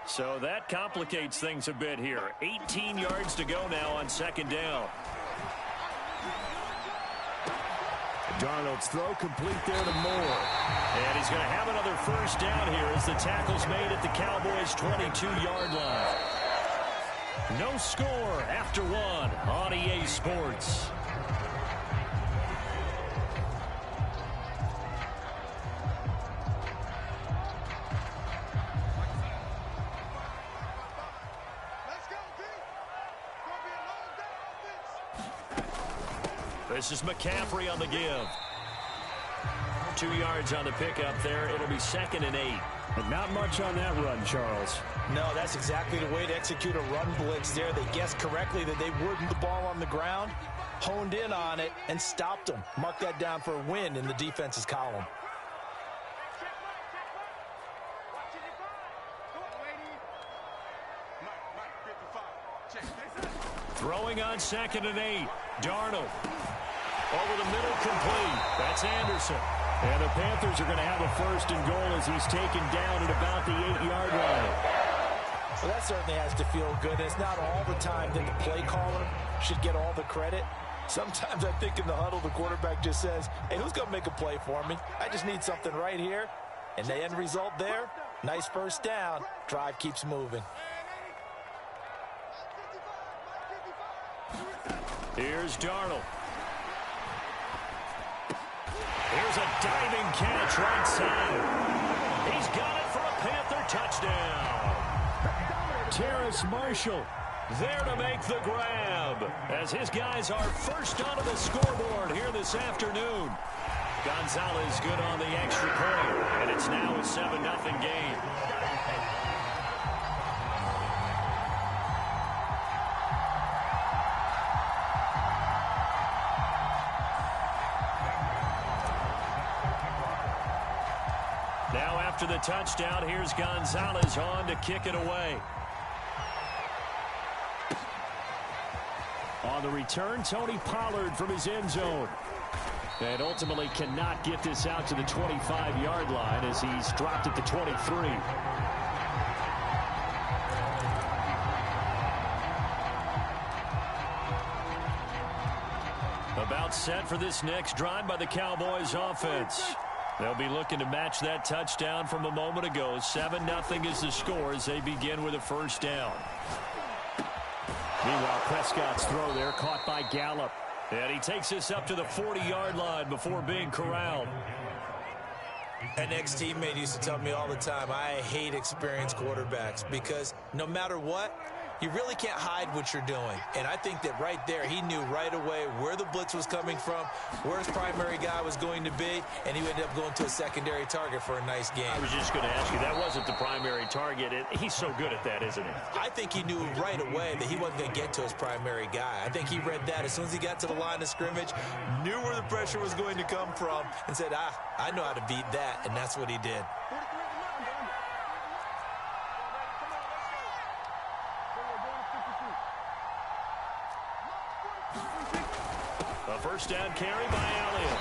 Speaker 3: So that complicates things a bit here. 18 yards to go now on 2nd down.
Speaker 1: Darnold's throw complete there to Moore.
Speaker 3: And he's going to have another 1st down here as the tackle's made at the Cowboys' 22-yard line. No score after 1 on EA Sports. This is McCaffrey on the give. 2 yards on the pickup there. It'll be 2nd and 8.
Speaker 1: But not much on that run, Charles.
Speaker 2: No, that's exactly the way to execute a run blitz there. They guessed correctly that they wouldn't the ball on the ground, honed in on it, and stopped them. Mark that down for a win in the defense's column.
Speaker 3: Throwing on 2nd and 8. Darnold. Over the middle, complete. That's Anderson.
Speaker 1: And the Panthers are going to have a 1st and goal as he's taken down at about the 8-yard line.
Speaker 2: Well, that certainly has to feel good. It's not all the time that the play caller should get all the credit. Sometimes I think in the huddle, the quarterback just says, hey, who's going to make a play for me? I just need something right here. And the end result there, nice 1st down. Drive keeps moving.
Speaker 3: Here's Darnold. Here's a diving catch right side. He's got it for a Panther touchdown. Terrace Marshall there to make the grab as his guys are first onto the scoreboard here this afternoon. Gonzalez good on the extra point, and it's now a 7-0 game. Now after the touchdown, here's Gonzalez on to kick it away. On the return, Tony Pollard from his end zone. And ultimately cannot get this out to the 25-yard line as he's dropped at the 23. About set for this next drive by the Cowboys offense. They'll be looking to match that touchdown from a moment ago. 7-0 is the score as they begin with a 1st down. Meanwhile, Prescott's throw there caught by Gallup. And he takes this up to the 40-yard line before being corralled.
Speaker 2: An ex-teammate used to tell me all the time, I hate experienced quarterbacks because no matter what, you really can't hide what you're doing. And I think that right there, he knew right away where the blitz was coming from, where his primary guy was going to be, and he ended up going to a secondary target for a nice game.
Speaker 3: I was just going to ask you, that wasn't the primary target. He's so good at that, isn't he?
Speaker 2: I think he knew right away that he wasn't going to get to his primary guy. I think he read that as soon as he got to the line of scrimmage, knew where the pressure was going to come from, and said, I know how to beat that, and that's what he did.
Speaker 3: A 1st down carry by Elliott.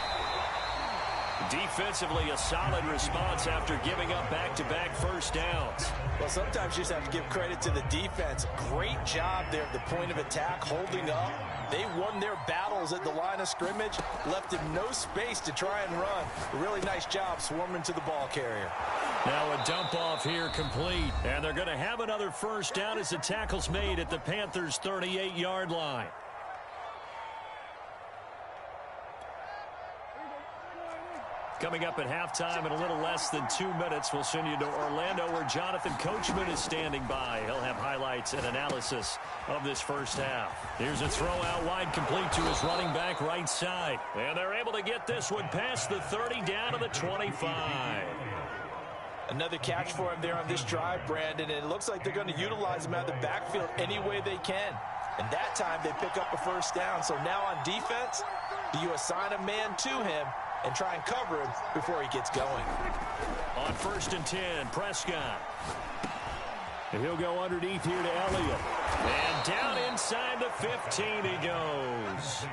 Speaker 3: Defensively, a solid response after giving up back-to-back 1st downs.
Speaker 2: Well, sometimes you just have to give credit to the defense. Great job there at the point of attack, holding up. They won their battles at the line of scrimmage, left him no space to try and run. A really nice job swarming to the ball carrier.
Speaker 1: Now a dump off here complete. And they're going to have another first down as the tackle's made at the Panthers' 38-yard line. Coming up at halftime in a little less than 2 minutes, we'll send you to Orlando where Jonathan Coachman is standing by. He'll have highlights and analysis of this first half. Here's a throw out wide complete to his running back right side. And they're able to get this one past the 30 down to the 25.
Speaker 2: Another catch for him there on this drive, Brandon, and it looks like they're going to utilize him out of the backfield any way they can. And that time they pick up a first down. So now on defense, do you assign a man to him and try and cover him before he gets going?
Speaker 1: On 1st and 10, Prescott. And he'll go underneath here to Elliott. And down inside the 15 he goes.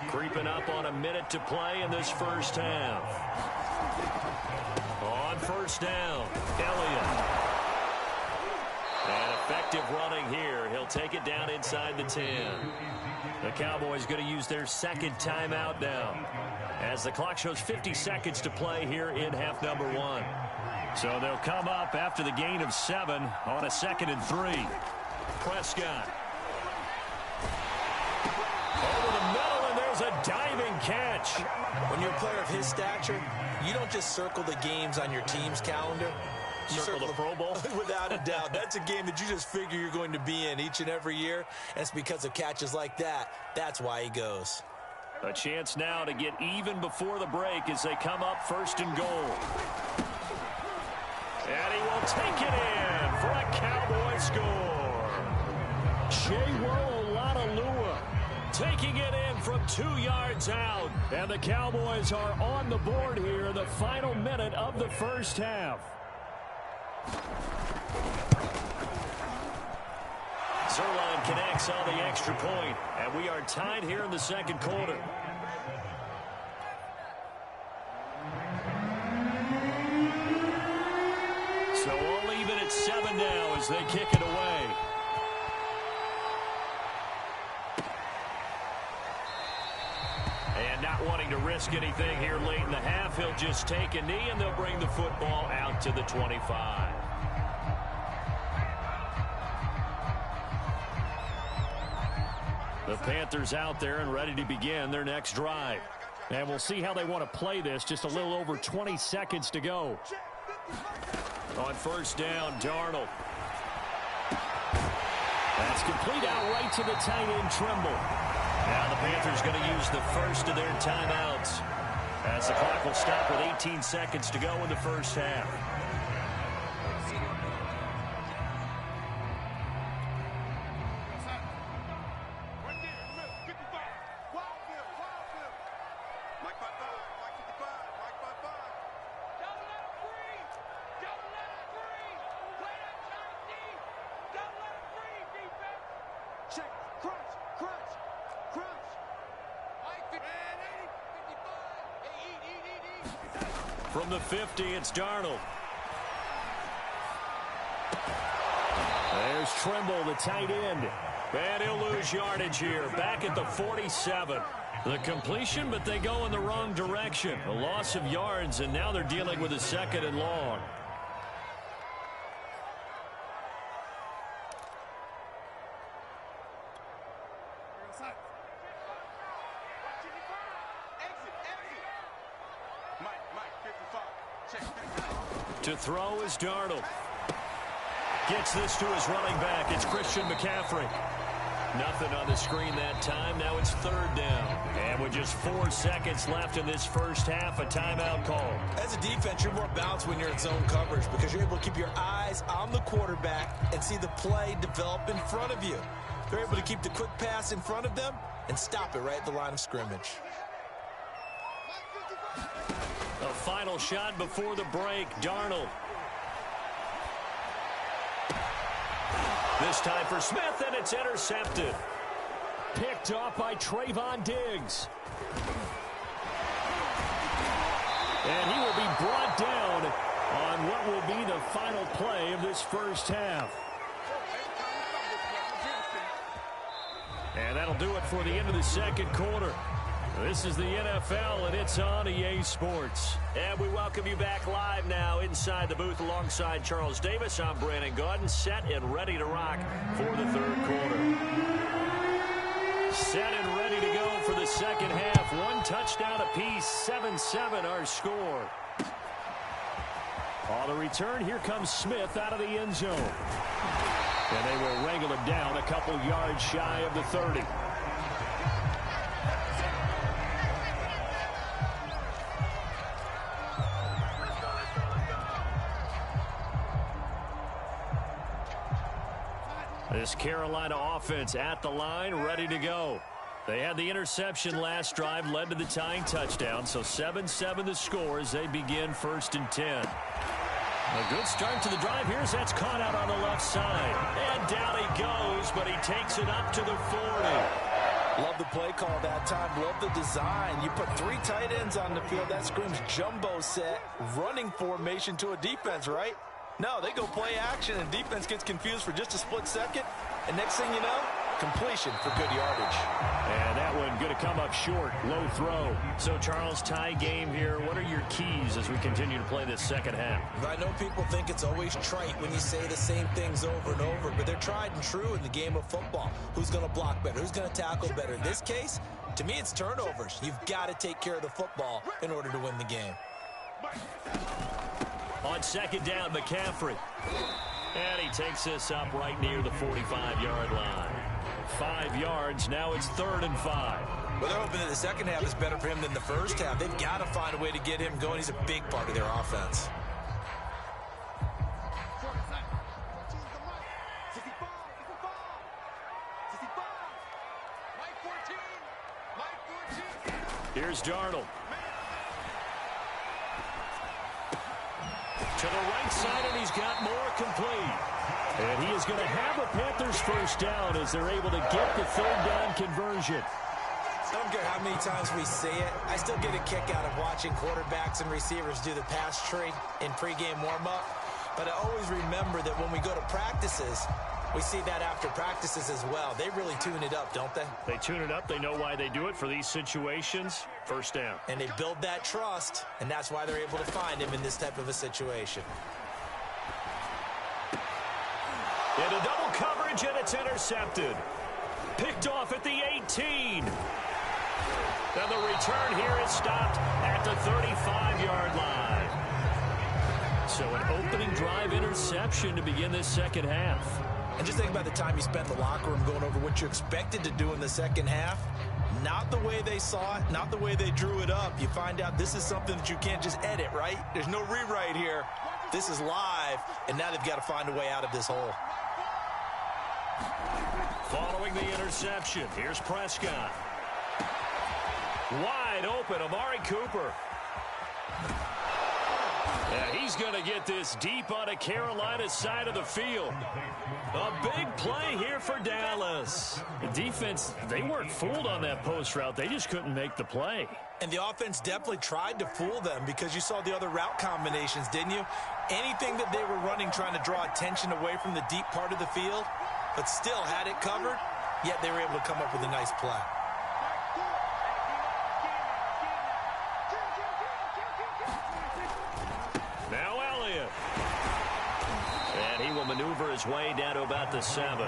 Speaker 1: Creeping up on a minute to play in this first half. On 1st down, Elliott. And effective running here. He'll take it down inside the 10. The Cowboys going to use their second timeout now, as the clock shows 50 seconds to play here in half number 1. So they'll come up after the gain of 7 on a 2nd and 3. Prescott. Over the middle, and there's a diving catch.
Speaker 2: When you're a player of his stature, you don't just circle the games on your team's calendar. You
Speaker 1: circle the Pro Bowl?
Speaker 2: Without a doubt. That's a game that you just figure you're going to be in each and every year. And it's because of catches like that. That's why he goes.
Speaker 1: A chance now to get even before the break as they come up 1st and goal. And he will take it in for a Cowboy score. Olonilua taking it in from 2 yards out. And the Cowboys are on the board here in the final minute of the first half. Zerline connects on the extra point, and we are tied here in the second quarter. So all even at 7 now as they kick it away. And not wanting to risk anything here late in the half, he'll just take a knee, and they'll bring the football out to the 25. The Panthers out there and ready to begin their next drive. And we'll see how they want to play this. Just a little over 20 seconds to go. On 1st down, Darnold. That's complete out right to the tight end, Trimble. Now the Panthers going to use the first of their timeouts, as the clock will stop with 18 seconds to go in the first half. From the 50, it's Darnold. There's Trimble, the tight end. And he'll lose yardage here, back at the 47. The completion, but they go in the wrong direction. A loss of yards, and now they're dealing with a 2nd and long. To throw is Darnold. Gets this to his running back. It's Christian McCaffrey. Nothing on the screen that time. Now it's 3rd down. And with just 4 seconds left in this first half, a timeout call.
Speaker 2: As a defense, you're more balanced when you're in zone coverage because you're able to keep your eyes on the quarterback and see the play develop in front of you. They're able to keep the quick pass in front of them and stop it right at the line of scrimmage.
Speaker 1: A final shot before the break, Darnold. This time for Smith, and it's intercepted. Picked off by Trayvon Diggs. And he will be brought down on what will be the final play of this first half. And that'll do it for the end of the second quarter.
Speaker 3: This is the NFL, and it's on EA Sports.
Speaker 1: And we welcome you back live now inside the booth alongside Charles Davis. I'm Brandon Gaudin, set and ready to rock for the third quarter. Set and ready to go for the second half. One touchdown apiece, 7-7 our score. On the return, here comes Smith out of the end zone. And they will wrangle him down a couple yards shy of the 30. This Carolina offense at the line, ready to go. They had the interception last drive, led to the tying touchdown, so 7-7 the score as they begin 1st and 10. A good start to the drive. Here's that's caught out on the left side. And down he goes, but he takes it up to the 40.
Speaker 2: Love the play call that time. Love the design. You put 3 tight ends on the field. That screams jumbo set, running formation to a defense, right? No, they go play action, and defense gets confused for just a split second. And next thing you know, completion for good yardage.
Speaker 3: And that one going to come up short. Low throw. So, Charles, tie game here. What are your keys as we continue to play this second half?
Speaker 2: I know people think it's always trite when you say the same things over and over, but they're tried and true in the game of football. Who's going to block better? Who's going to tackle better? In this case, to me, it's turnovers. You've got to take care of the football in order to win the game.
Speaker 3: On second down, McCaffrey. And he takes this up right near the 45-yard line. 5 yards. Now it's 3rd and 5.
Speaker 2: Well, they're hoping that the second half is better for him than the first half. They've got to find a way to get him going. He's a big part of their offense.
Speaker 3: Here's Darnold. To the right side, and he's got more complete. And he is going to have a Panthers first down as they're able to get the 3rd down conversion.
Speaker 2: I don't care how many times we say it. I still get a kick out of watching quarterbacks and receivers do the pass tree in pregame warm-up. But I always remember that when we go to practices, we see that after practices as well. They really tune it up, don't they?
Speaker 3: They tune it up. They know why they do it for these situations. First down.
Speaker 2: And they build that trust, and that's why they're able to find him in this type of a situation.
Speaker 3: Into double coverage, and it's intercepted. Picked off at the 18. And the return here is stopped at the 35-yard line. So an opening drive interception to begin this second half.
Speaker 2: And just think about the time you spent in the locker room going over what you expected to do in the second half. Not the way they saw it, not the way they drew it up. You find out this is something that you can't just edit, right? There's no rewrite here. This is live, and now they've got to find a way out of this hole.
Speaker 3: Following the interception, here's Prescott. Wide open, Amari Cooper. Yeah, he's going to get this deep on a Carolina side of the field. A big play here for Dallas. The defense, they weren't fooled on that post route. They just couldn't make the play.
Speaker 2: And the offense definitely tried to fool them because you saw the other route combinations, didn't you? Anything that they were running trying to draw attention away from the deep part of the field, but still had it covered, yet they were able to come up with a nice play.
Speaker 3: Now Elliott. And he will maneuver his way down to about the 7.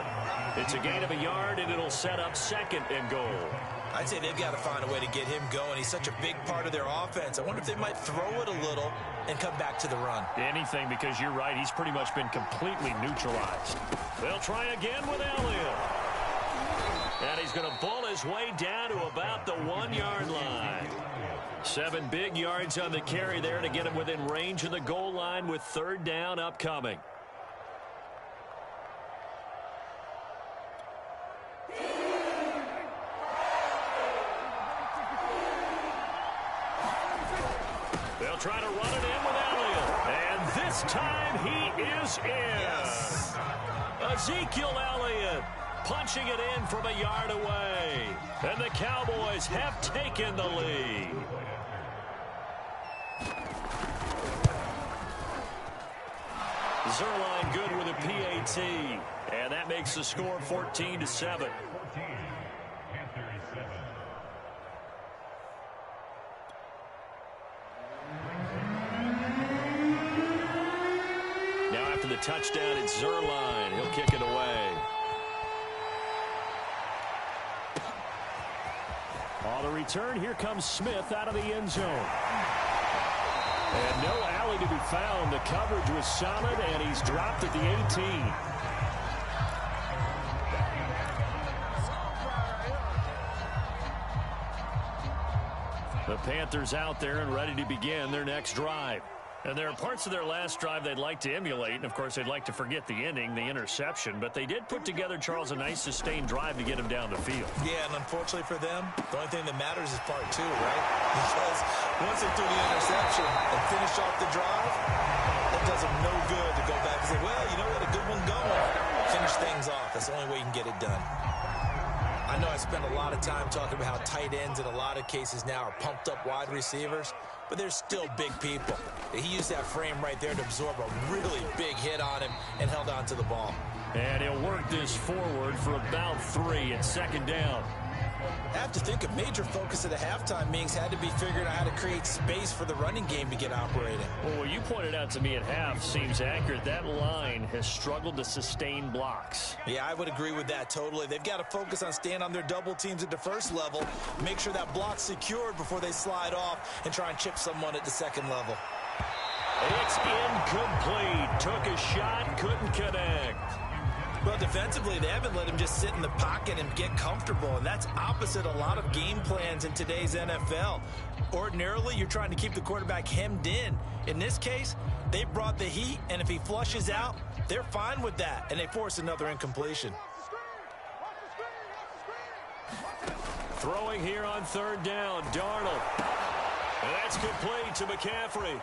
Speaker 3: It's a gain of a yard, and it'll set up 2nd and goal.
Speaker 2: I'd say they've got to find a way to get him going. He's such a big part of their offense. I wonder if they might throw it a little and come back to the run.
Speaker 3: Anything, because you're right. He's pretty much been completely neutralized. They'll try again with Elliott. And he's going to bull his way down to about the 1-yard line. 7 big yards on the carry there to get him within range of the goal line with 3rd down upcoming. They'll try to run it in with Elliott. And this time he is in.
Speaker 2: Yes.
Speaker 3: Ezekiel Elliott punching it in from a yard away. And the Cowboys have taken the lead. Zerline good with a PAT. And that makes the score 14-7.
Speaker 1: touchdown. It's Zerline. He'll kick it away. On the return, here comes Smith out of the end zone. And no alley to be found. The coverage was solid, and he's dropped at the 18. The Panthers out there and ready to begin their next drive. And there are parts of their last drive they'd like to emulate. And, of course, they'd like to forget the ending, the interception. But they did put together, Charles, a nice sustained drive to get him down the field.
Speaker 2: Yeah, and unfortunately for them, the only thing that matters is part two, right? Because once they threw the interception and finished off the drive, it does them no good to go back and say, well, you know what, a good one going. Finish things off. That's the only way you can get it done. I know I spend a lot of time talking about how tight ends in a lot of cases now are pumped up wide receivers, but they're still big people. He used that frame right there to absorb a really big hit on him and held on to the ball.
Speaker 1: And he'll work this forward for about 3 at second down.
Speaker 2: I have to think a major focus of the halftime meetings had to be figuring out how to create space for the running game to get operating.
Speaker 1: Well, what you pointed out to me at half seems accurate. That line has struggled to sustain blocks.
Speaker 2: Yeah, I would agree with that totally. They've got to focus on staying on their double teams at the first level, make sure that block's secured before they slide off and try and chip someone at the second level.
Speaker 1: It's incomplete. Took a shot, couldn't connect.
Speaker 2: Well, defensively, they haven't let him just sit in the pocket and get comfortable, and that's opposite a lot of game plans in today's NFL. Ordinarily, you're trying to keep the quarterback hemmed in. In this case, they brought the heat, and if he flushes out, they're fine with that, and they force another incompletion.
Speaker 1: Throwing here on third down, Darnold. And that's complete to McCaffrey.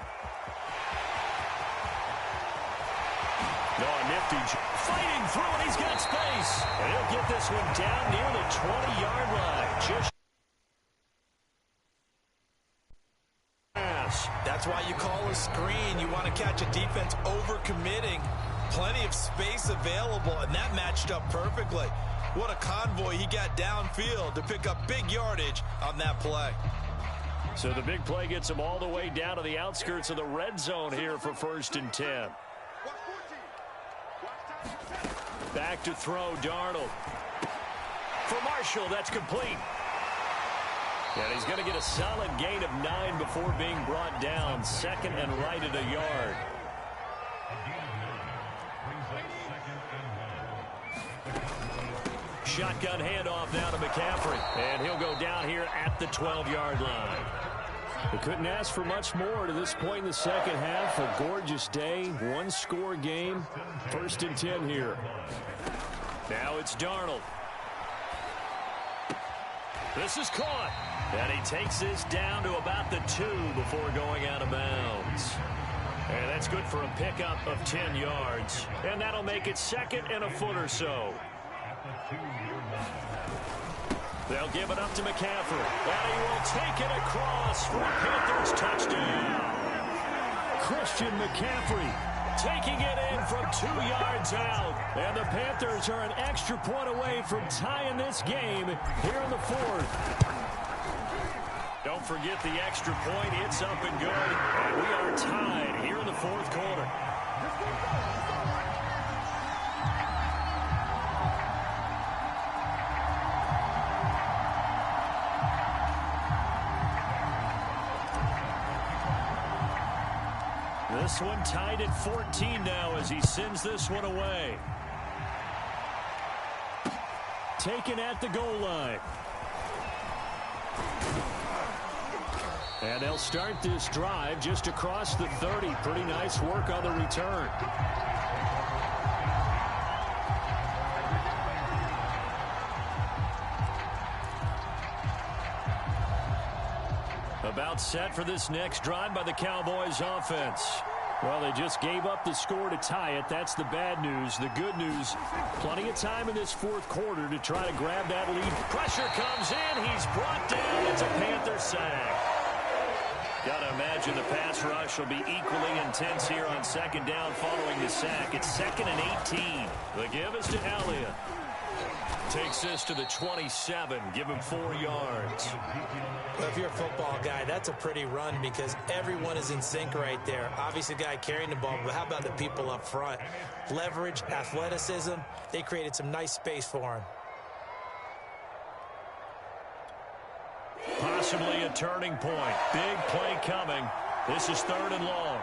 Speaker 1: No, nifty. Fighting through it. He's got space. And he'll get this one down near the 20-yard line. Just pass.
Speaker 2: That's why you call a screen. You want to catch a defense overcommitting. Plenty of space available, and that matched up perfectly. What a convoy he got downfield to pick up big yardage on that play.
Speaker 1: So the big play gets him all the way down to the outskirts of the red zone here for 1st and 10. Back to throw, Darnold. For Marshall, that's complete. And he's going to get a solid gain of 9 before being brought down. 2nd and right at a yard. Shotgun handoff now to McCaffrey. And he'll go down here at the 12-yard line. They couldn't ask for much more to this point in the second half. A gorgeous day, one-score game. 1st and 10 here. Now it's Darnold. This is caught. And he takes this down to about the 2 before going out of bounds. And that's good for a pickup of 10 yards. And that'll make it 2nd and a foot or so. They'll give it up to McCaffrey. And he will take it across for a Panthers touchdown. Christian McCaffrey taking it in from 2 yards out. And the Panthers are an extra point away from tying this game here in the 4th. Don't forget the extra point. It's up and good. And we are tied here in the 4th quarter. This one tied at 14 now as he sends this one away. Taken at the goal line. And they'll start this drive just across the 30. Pretty nice work on the return. About set for this next drive by the Cowboys offense. Well, they just gave up the score to tie it. That's the bad news. The good news, plenty of time in this 4th quarter to try to grab that lead. Pressure comes in. He's brought down. It's a Panther sack. Got to imagine the pass rush will be equally intense here on 2nd down following the sack. It's 2nd and 18. The give is to Elliott. Takes this to the 27. Give him 4 yards.
Speaker 2: Well, if you're a football guy, that's a pretty run because everyone is in sync right there. Obviously, the guy carrying the ball, but how about the people up front? Leverage, athleticism, they created some nice space for him.
Speaker 1: Possibly a turning point. Big play coming. This is 3rd and long.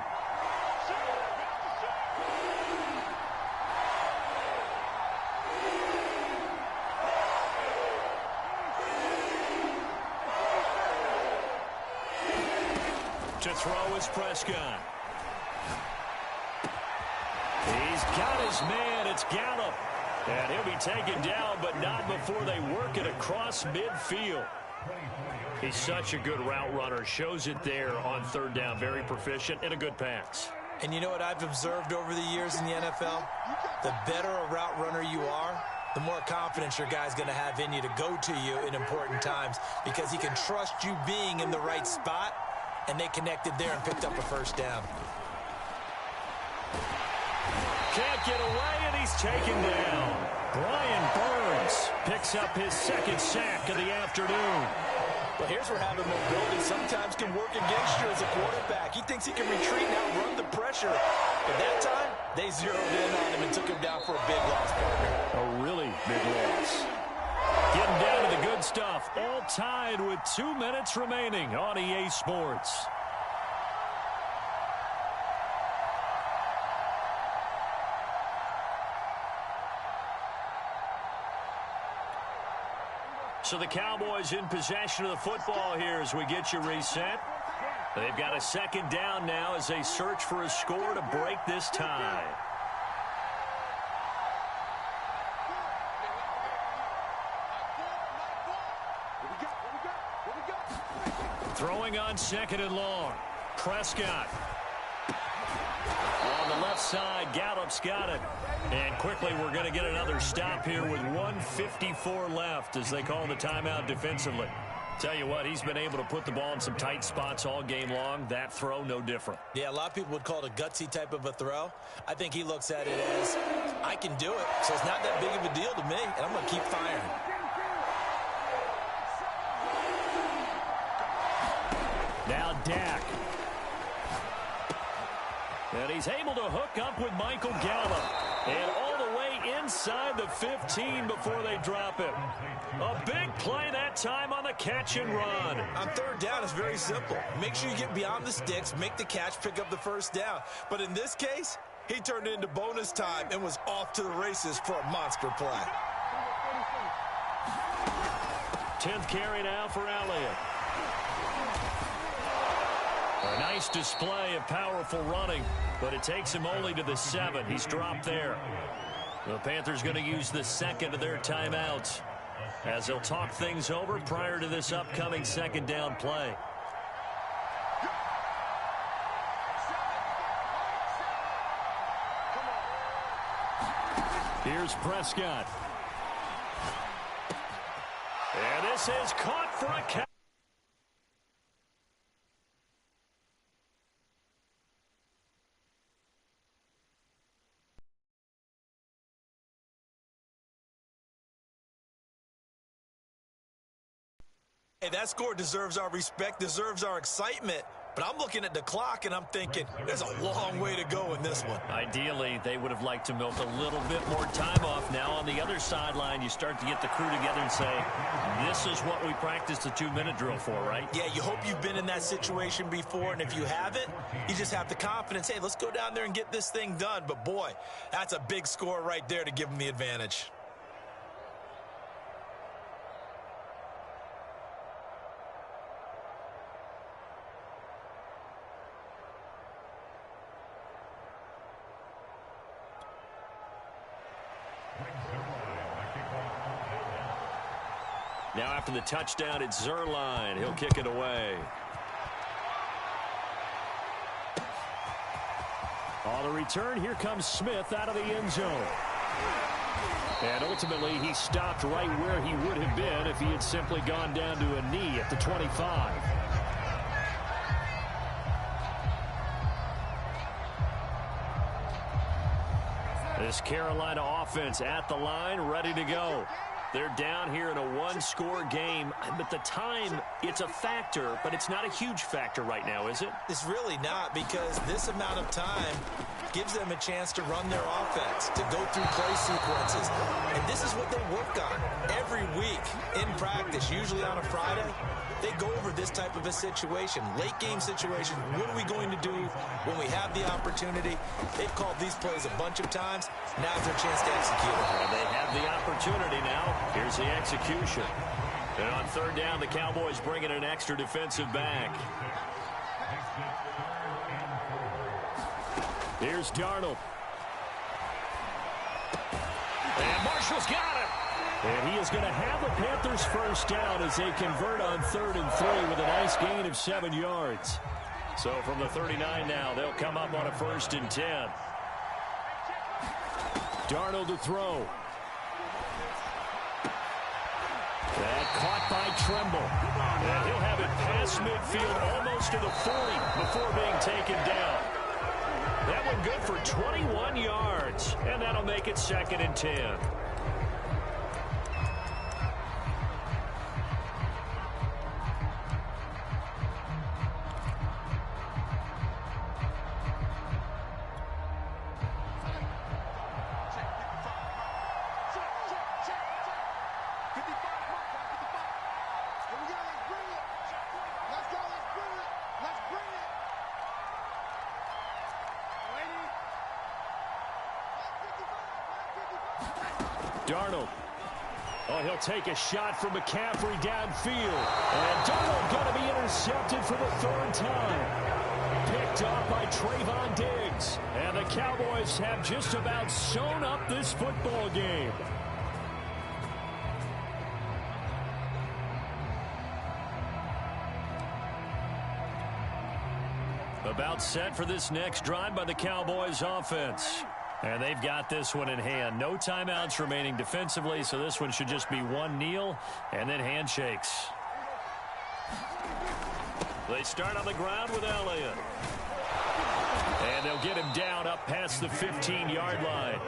Speaker 1: To throw is Prescott. He's got his man. It's Gallup. And he'll be taken down, but not before they work it across midfield. He's such a good route runner. Shows it there on 3rd down. Very proficient and a good pass.
Speaker 2: And you know what I've observed over the years in the NFL? The better a route runner you are, the more confidence your guy's going to have in you to go to you in important times because he can trust you being in the right spot. And they connected there and picked up a 1st down.
Speaker 1: Can't get away, and he's taken down. Brian Burns picks up his 2nd sack of the afternoon.
Speaker 2: But here's where having mobility sometimes can work against you as a quarterback. He thinks he can retreat and outrun the pressure. But that time, they zeroed in on him and took him down for a big loss, partner.
Speaker 1: A really big loss. Getting down to the good stuff. All tied with 2 minutes remaining on EA Sports. So the Cowboys in possession of the football here as we get you reset. They've got a 2nd down now as they search for a score to break this tie. Throwing on 2nd and long. Prescott. On the left side, Gallup's got it. And quickly we're going to get another stop here with 1:54 left as they call the timeout defensively. Tell you what, he's been able to put the ball in some tight spots all game long. That throw, no different.
Speaker 2: Yeah, a lot of people would call it a gutsy type of a throw. I think he looks at it as, I can do it, so it's not that big of a deal to me, and I'm going to keep firing.
Speaker 1: Now Dak. And he's able to hook up with Michael Gallup. And all the way inside the 15 before they drop him. A big play that time on the catch and run.
Speaker 2: On 3rd down, it's very simple. Make sure you get beyond the sticks, make the catch, pick up the 1st down. But in this case, he turned it into bonus time and was off to the races for a monster play.
Speaker 1: 10th carry now for Elliott. A nice display of powerful running, but it takes him only to the 7. He's dropped there. The Panthers going to use the 2nd of their timeouts as they'll talk things over prior to this upcoming 2nd down play. Here's Prescott. And this is caught for a catch.
Speaker 2: Hey, that score deserves our respect, deserves our excitement. But I'm looking at the clock, and I'm thinking, there's a long way to go in this one.
Speaker 1: Ideally, they would have liked to milk a little bit more time off. Now, on the other sideline, you start to get the crew together and say, this is what we practiced the 2-minute drill for, right?
Speaker 2: Yeah, you hope you've been in that situation before, and if you haven't, you just have the confidence, hey, let's go down there and get this thing done. But, boy, that's a big score right there to give them the advantage.
Speaker 1: Now after the touchdown, it's Zerline. He'll kick it away. On the return, here comes Smith out of the end zone. And ultimately, he stopped right where he would have been if he had simply gone down to a knee at the 25. This Carolina offense at the line, ready to go. They're down here in a one-score game, but the time, it's a factor, but it's not a huge factor right now, is it?
Speaker 2: It's really not, because this amount of time gives them a chance to run their offense, to go through play sequences. And this is what they work on every week in practice, usually on a Friday. They go over this type of a situation, late-game situation. What are we going to do when we have the opportunity? They've called these plays a bunch of times. Now's their chance to execute it.
Speaker 1: And they have the opportunity now. Here's the execution. And on third down, the Cowboys bring in an extra defensive back. Here's Darnold. And Marshall's got it. And he is going to have the Panthers first down as they convert on 3rd and 3 with a nice gain of 7 yards. So from the 39 now, they'll come up on a 1st and 10. Darnold to throw. That caught by Tremble. And he'll have it past midfield almost to the 40 before being taken down. That one good for 21 yards. And that'll make it 2nd and 10. Darnold. Oh, he'll take a shot from McCaffrey downfield. And Darnold going to be intercepted for the 3rd time. Picked off by Trayvon Diggs. And the Cowboys have just about sewn up this football game. About set for this next drive by the Cowboys offense. And they've got this one in hand. No timeouts remaining defensively, so this one should just be one kneel and then handshakes. They start on the ground with Elliott. And they'll get him down up past the 15-yard line.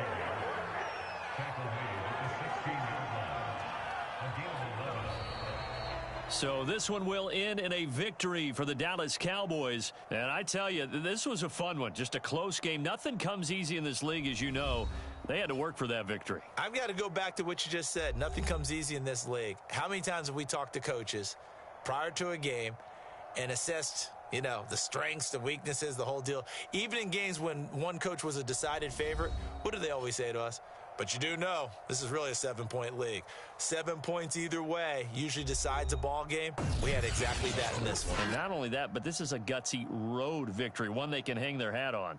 Speaker 1: So this one will end in a victory for the Dallas Cowboys. And I tell you, this was a fun one. Just a close game. Nothing comes easy in this league, as you know. They had to work for that victory.
Speaker 2: I've got to go back to what you just said. Nothing comes easy in this league. How many times have we talked to coaches prior to a game and assessed, you know, the strengths, the weaknesses, the whole deal? Even in games when one coach was a decided favorite, what do they always say to us? But you do know this is really a 7-point league. 7 points either way usually decides a ball game. We had exactly that in this one.
Speaker 1: And not only that, but this is a gutsy road victory, one they can hang their hat on.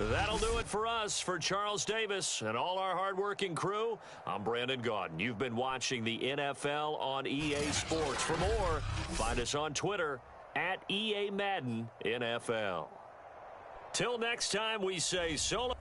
Speaker 1: That'll do it for us. For Charles Davis and all our hardworking crew, I'm Brandon Gaudin. You've been watching the NFL on EA Sports. For more, find us on Twitter at EA Madden NFL. Till next time, we say so long.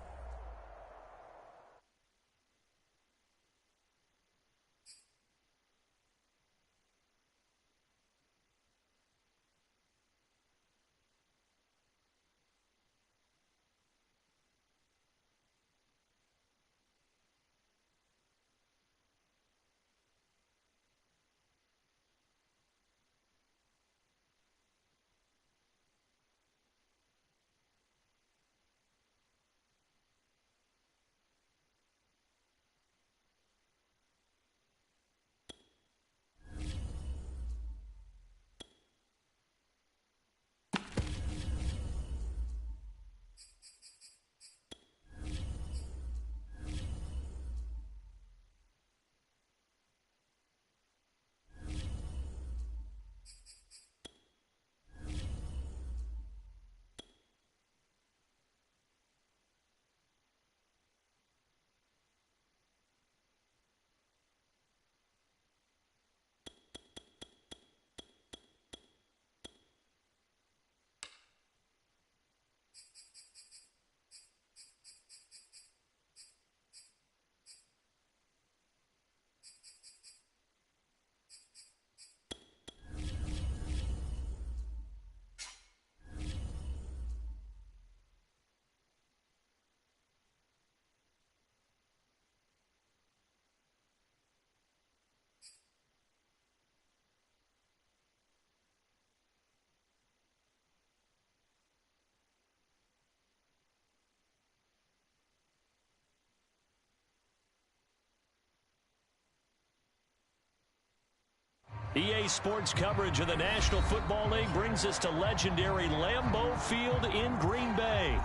Speaker 1: EA Sports coverage of the National Football League brings us to legendary Lambeau Field in Green Bay.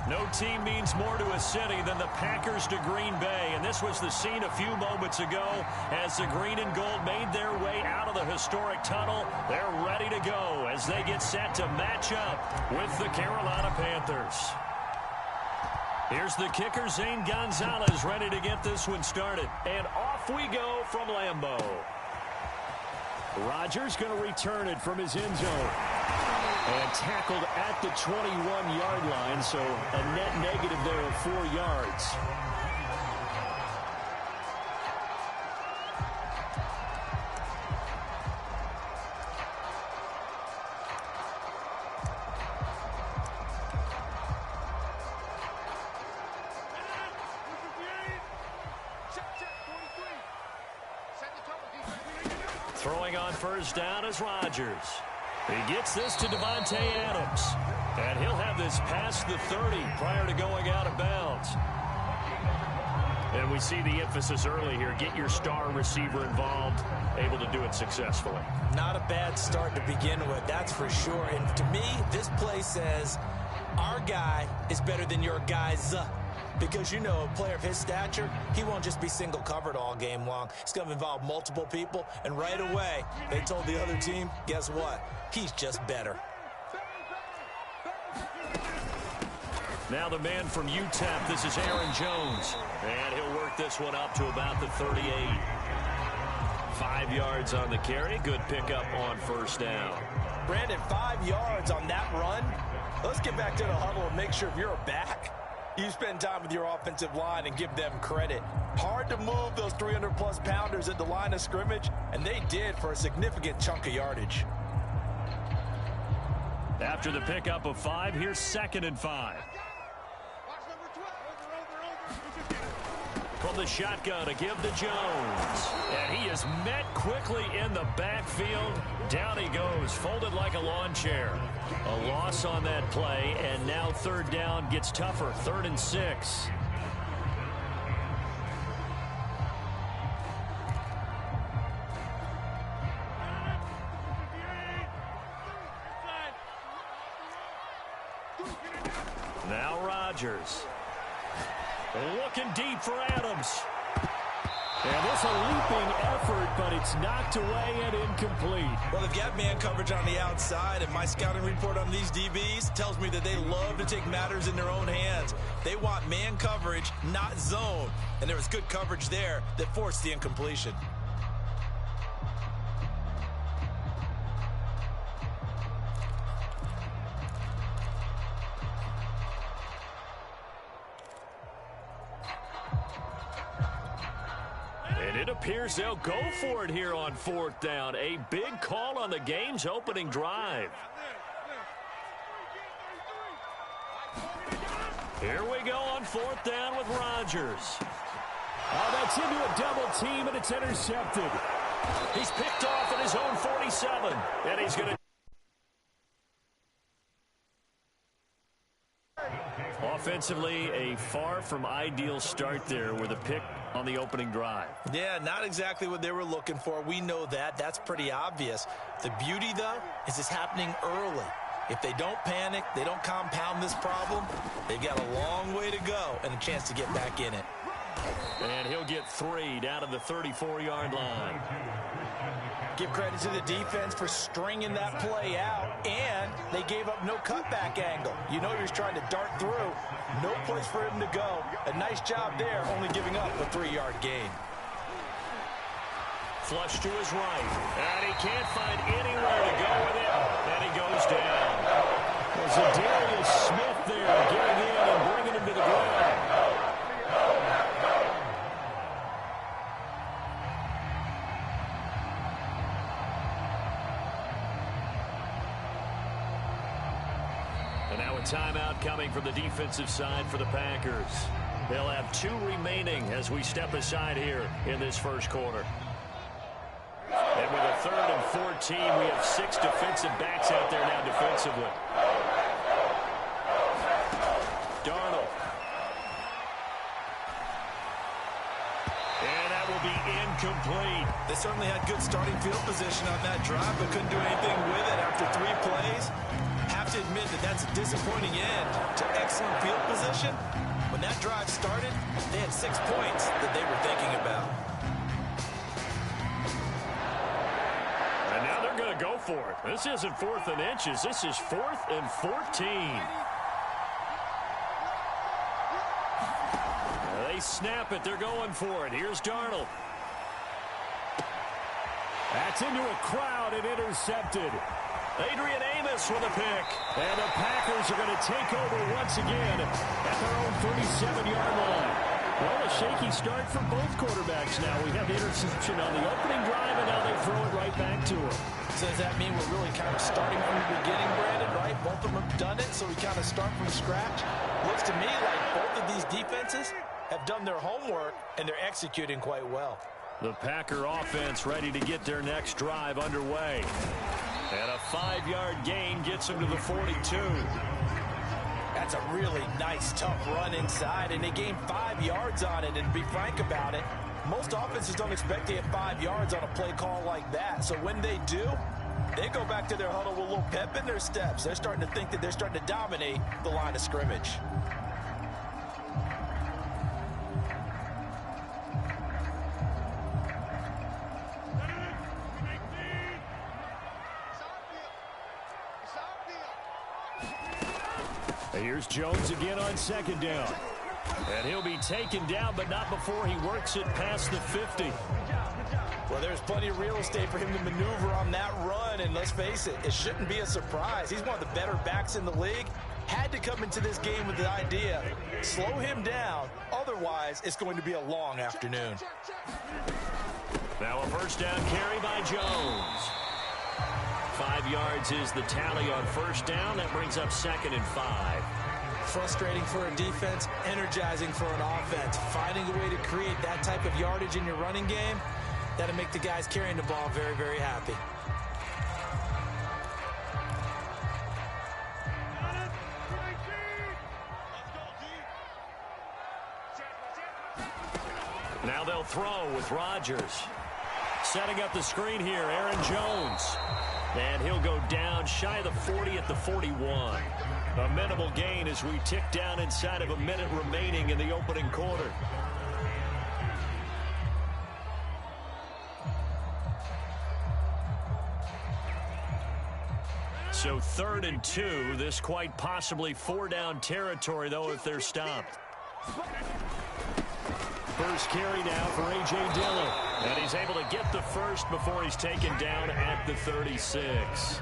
Speaker 1: No team means more to a city than the Packers to Green Bay, and this was the scene a few moments ago as the green and gold made their way out of the historic tunnel. They're ready to go as they get set to match up with the Carolina Panthers. Here's the kicker, Zane Gonzalez, ready to get this one started. And off we go from Lambeau. Rodgers going to return it from his end zone. And tackled at the 21-yard line, so a net negative there of 4 yards. Throwing on first down is Rodgers. He gets this to Devontae Adams. And he'll have this past the 30 prior to going out of bounds. And we see the emphasis early here. Get your star receiver involved, able to do it successfully.
Speaker 2: Not a bad start to begin with, that's for sure. And to me, this play says our guy is better than your guys. Because, you know, a player of his stature, he won't just be single covered all game long. It's going to involve multiple people. And right away, they told the other team, guess what? He's just better.
Speaker 1: Now the man from UTEP, this is Aaron Jones. And he'll work this one up to about the 38. 5 yards on the carry. Good pickup on first down.
Speaker 2: Brandon, 5 yards on that run. Let's get back to the huddle and make sure if you're a back, you spend time with your offensive line and give them credit. Hard to move those 300-plus pounders at the line of scrimmage, and they did for a significant chunk of yardage.
Speaker 1: After the pickup of 5, here's 2nd and 5. From the shotgun to give to Jones. And he is met quickly in the backfield. Down he goes, folded like a lawn chair. A loss on that play, and now 3rd down gets tougher. 3rd and 6. Now Rodgers. Looking deep for Adams. And this a leaping effort, but it's knocked away and incomplete.
Speaker 2: Well, they've got man coverage on the outside, and my scouting report on these DBs tells me that they love to take matters in their own hands. They want man coverage, not zone. And there was good coverage there that forced the incompletion.
Speaker 1: It appears they'll go for it here on 4th down. A big call on the game's opening drive. Here we go on 4th down with Rodgers. Oh, that's into a double team, and it's intercepted. He's picked off at his own 47, and he's going to... Offensively, a far from ideal start there with a pick on the opening drive.
Speaker 2: Yeah, not exactly what they were looking for. We know that. That's pretty obvious. The beauty, though, is it's happening early. If they don't panic, they don't compound this problem, they've got a long way to go and a chance to get back in it.
Speaker 1: And he'll get 3 down to the 34-yard line.
Speaker 2: Give credit to the defense for stringing that play out, and they gave up no cutback angle. You know he was trying to dart through. No place for him to go. A nice job there, only giving up a 3-yard gain.
Speaker 1: Flush to his right, and he can't find anywhere to go with it, and he goes down. There's a Darius Smith there getting in and bringing him to the ground. And now a timeout coming from the defensive side for the Packers. They'll have 2 remaining as we step aside here in this first quarter. And with a 3rd and 14, we have 6 defensive backs out there now defensively. Darnold. And that will be incomplete.
Speaker 2: They certainly had good starting field position on that drive, but couldn't do anything with it after 3 plays. Have to admit that that's a disappointing end to excellent field position. When that drive started, they had 6 points that they were thinking about.
Speaker 1: And now they're going to go for it. This isn't 4th and inches. This is 4th and 14. They snap it. They're going for it. Here's Darnold. That's into a crowd and intercepted. Adrian Amos with a pick. And the Packers are going to take over once again at their own 37-yard line. Well, a shaky start for both quarterbacks now. We have the interception on the opening drive, and now they throw it right back to him.
Speaker 2: So does that mean we're really kind of starting from the beginning, Brandon, right? Both of them have done it, so we kind of start from scratch. Looks to me like both of these defenses have done their homework, and they're executing quite well.
Speaker 1: The Packer offense ready to get their next drive underway. And a 5-yard gain gets them to the 42.
Speaker 2: That's a really nice, tough run inside, and they gained 5 yards on it. And to be frank about it, most offenses don't expect to get 5 yards on a play call like that. So when they do, they go back to their huddle with a little pep in their steps. They're starting to think that they're starting to dominate the line of scrimmage.
Speaker 1: Here's Jones again on 2nd down. And he'll be taken down, but not before he works it past the 50.
Speaker 2: Well, there's plenty of real estate for him to maneuver on that run, and let's face it, it shouldn't be a surprise. He's one of the better backs in the league. Had to come into this game with the idea, slow him down, otherwise it's going to be a long afternoon.
Speaker 1: Now a first down carry by Jones. 5 yards is the tally on first down. That brings up 2nd and 5.
Speaker 2: Frustrating for a defense, energizing for an offense. Finding a way to create that type of yardage in your running game, that'll make the guys carrying the ball very, very happy.
Speaker 1: Now they'll throw with Rodgers. Setting up the screen here, Aaron Jones. And he'll go down shy of the 40 at the 41. A minimal gain as we tick down inside of a minute remaining in the opening quarter. So 3rd and 2. This quite possibly 4-down territory, though, if they're stopped. First carry now for A.J. Dillon. And he's able to get the first before he's taken down at the 36.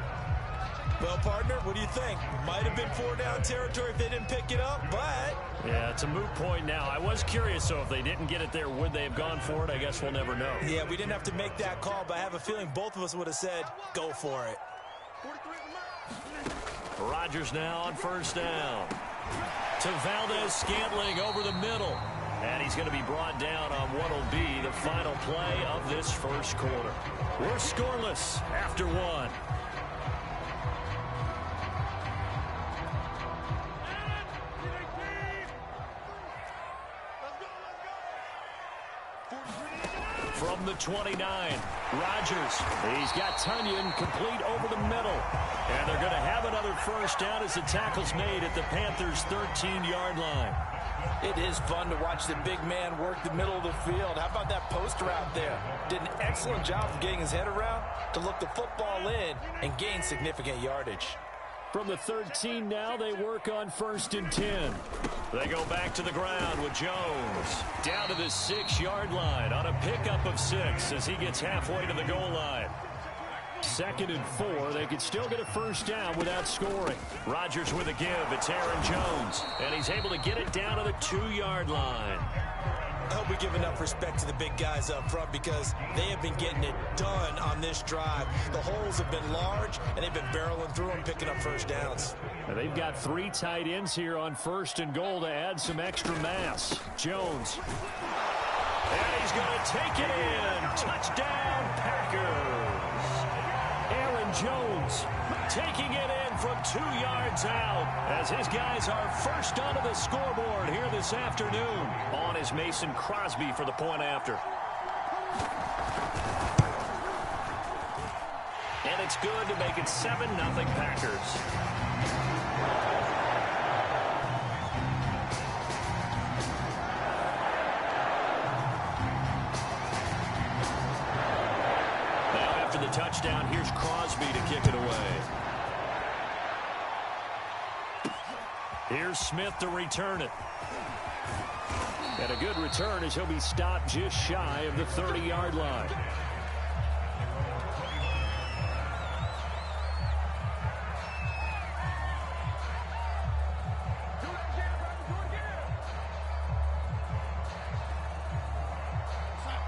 Speaker 2: Well, partner, what do you think? Might have been 4-down territory if they didn't pick it up, but...
Speaker 1: Yeah, it's a moot point now. I was curious, so if they didn't get it there, would they have gone for it? I guess we'll never know.
Speaker 2: Yeah, we didn't have to make that call, but I have a feeling both of us would have said, go for it.
Speaker 1: Rodgers now on first down. To Valdez-Scantling over the middle. And he's going to be brought down on what will be the final play of this first quarter. We're scoreless after 1. From the 29, Rodgers. He's got Tunyon complete over the middle. And they're going to have another first down as the tackle's made at the Panthers' 13-yard line.
Speaker 2: It is fun to watch the big man work the middle of the field. How about that post route there? Did an excellent job of getting his head around to look the football in and gain significant yardage.
Speaker 1: From the 13 now, they work on 1st and 10. They go back to the ground with Jones. Down to the 6-yard line on a pickup of 6 as he gets halfway to the goal line. 2nd and 4. They could still get a first down without scoring. Rodgers with a give. It's Aaron Jones. And he's able to get it down to the 2-yard line.
Speaker 2: I hope we give enough respect to the big guys up front because they have been getting it done on this drive. The holes have been large, and they've been barreling through them, picking up first downs.
Speaker 1: And they've got 3 tight ends here on 1st and goal to add some extra mass. Jones. And he's going to take it in. Touchdown, Packers. Aaron Jones taking it in from 2 yards out as his guys are first onto the scoreboard here this afternoon. On is Mason Crosby for the point after. And it's good to make it 7-0 Packers. The touchdown, here's Crosby to kick it away. Here's Smith to return it. And a good return as he'll be stopped just shy of the 30-yard line.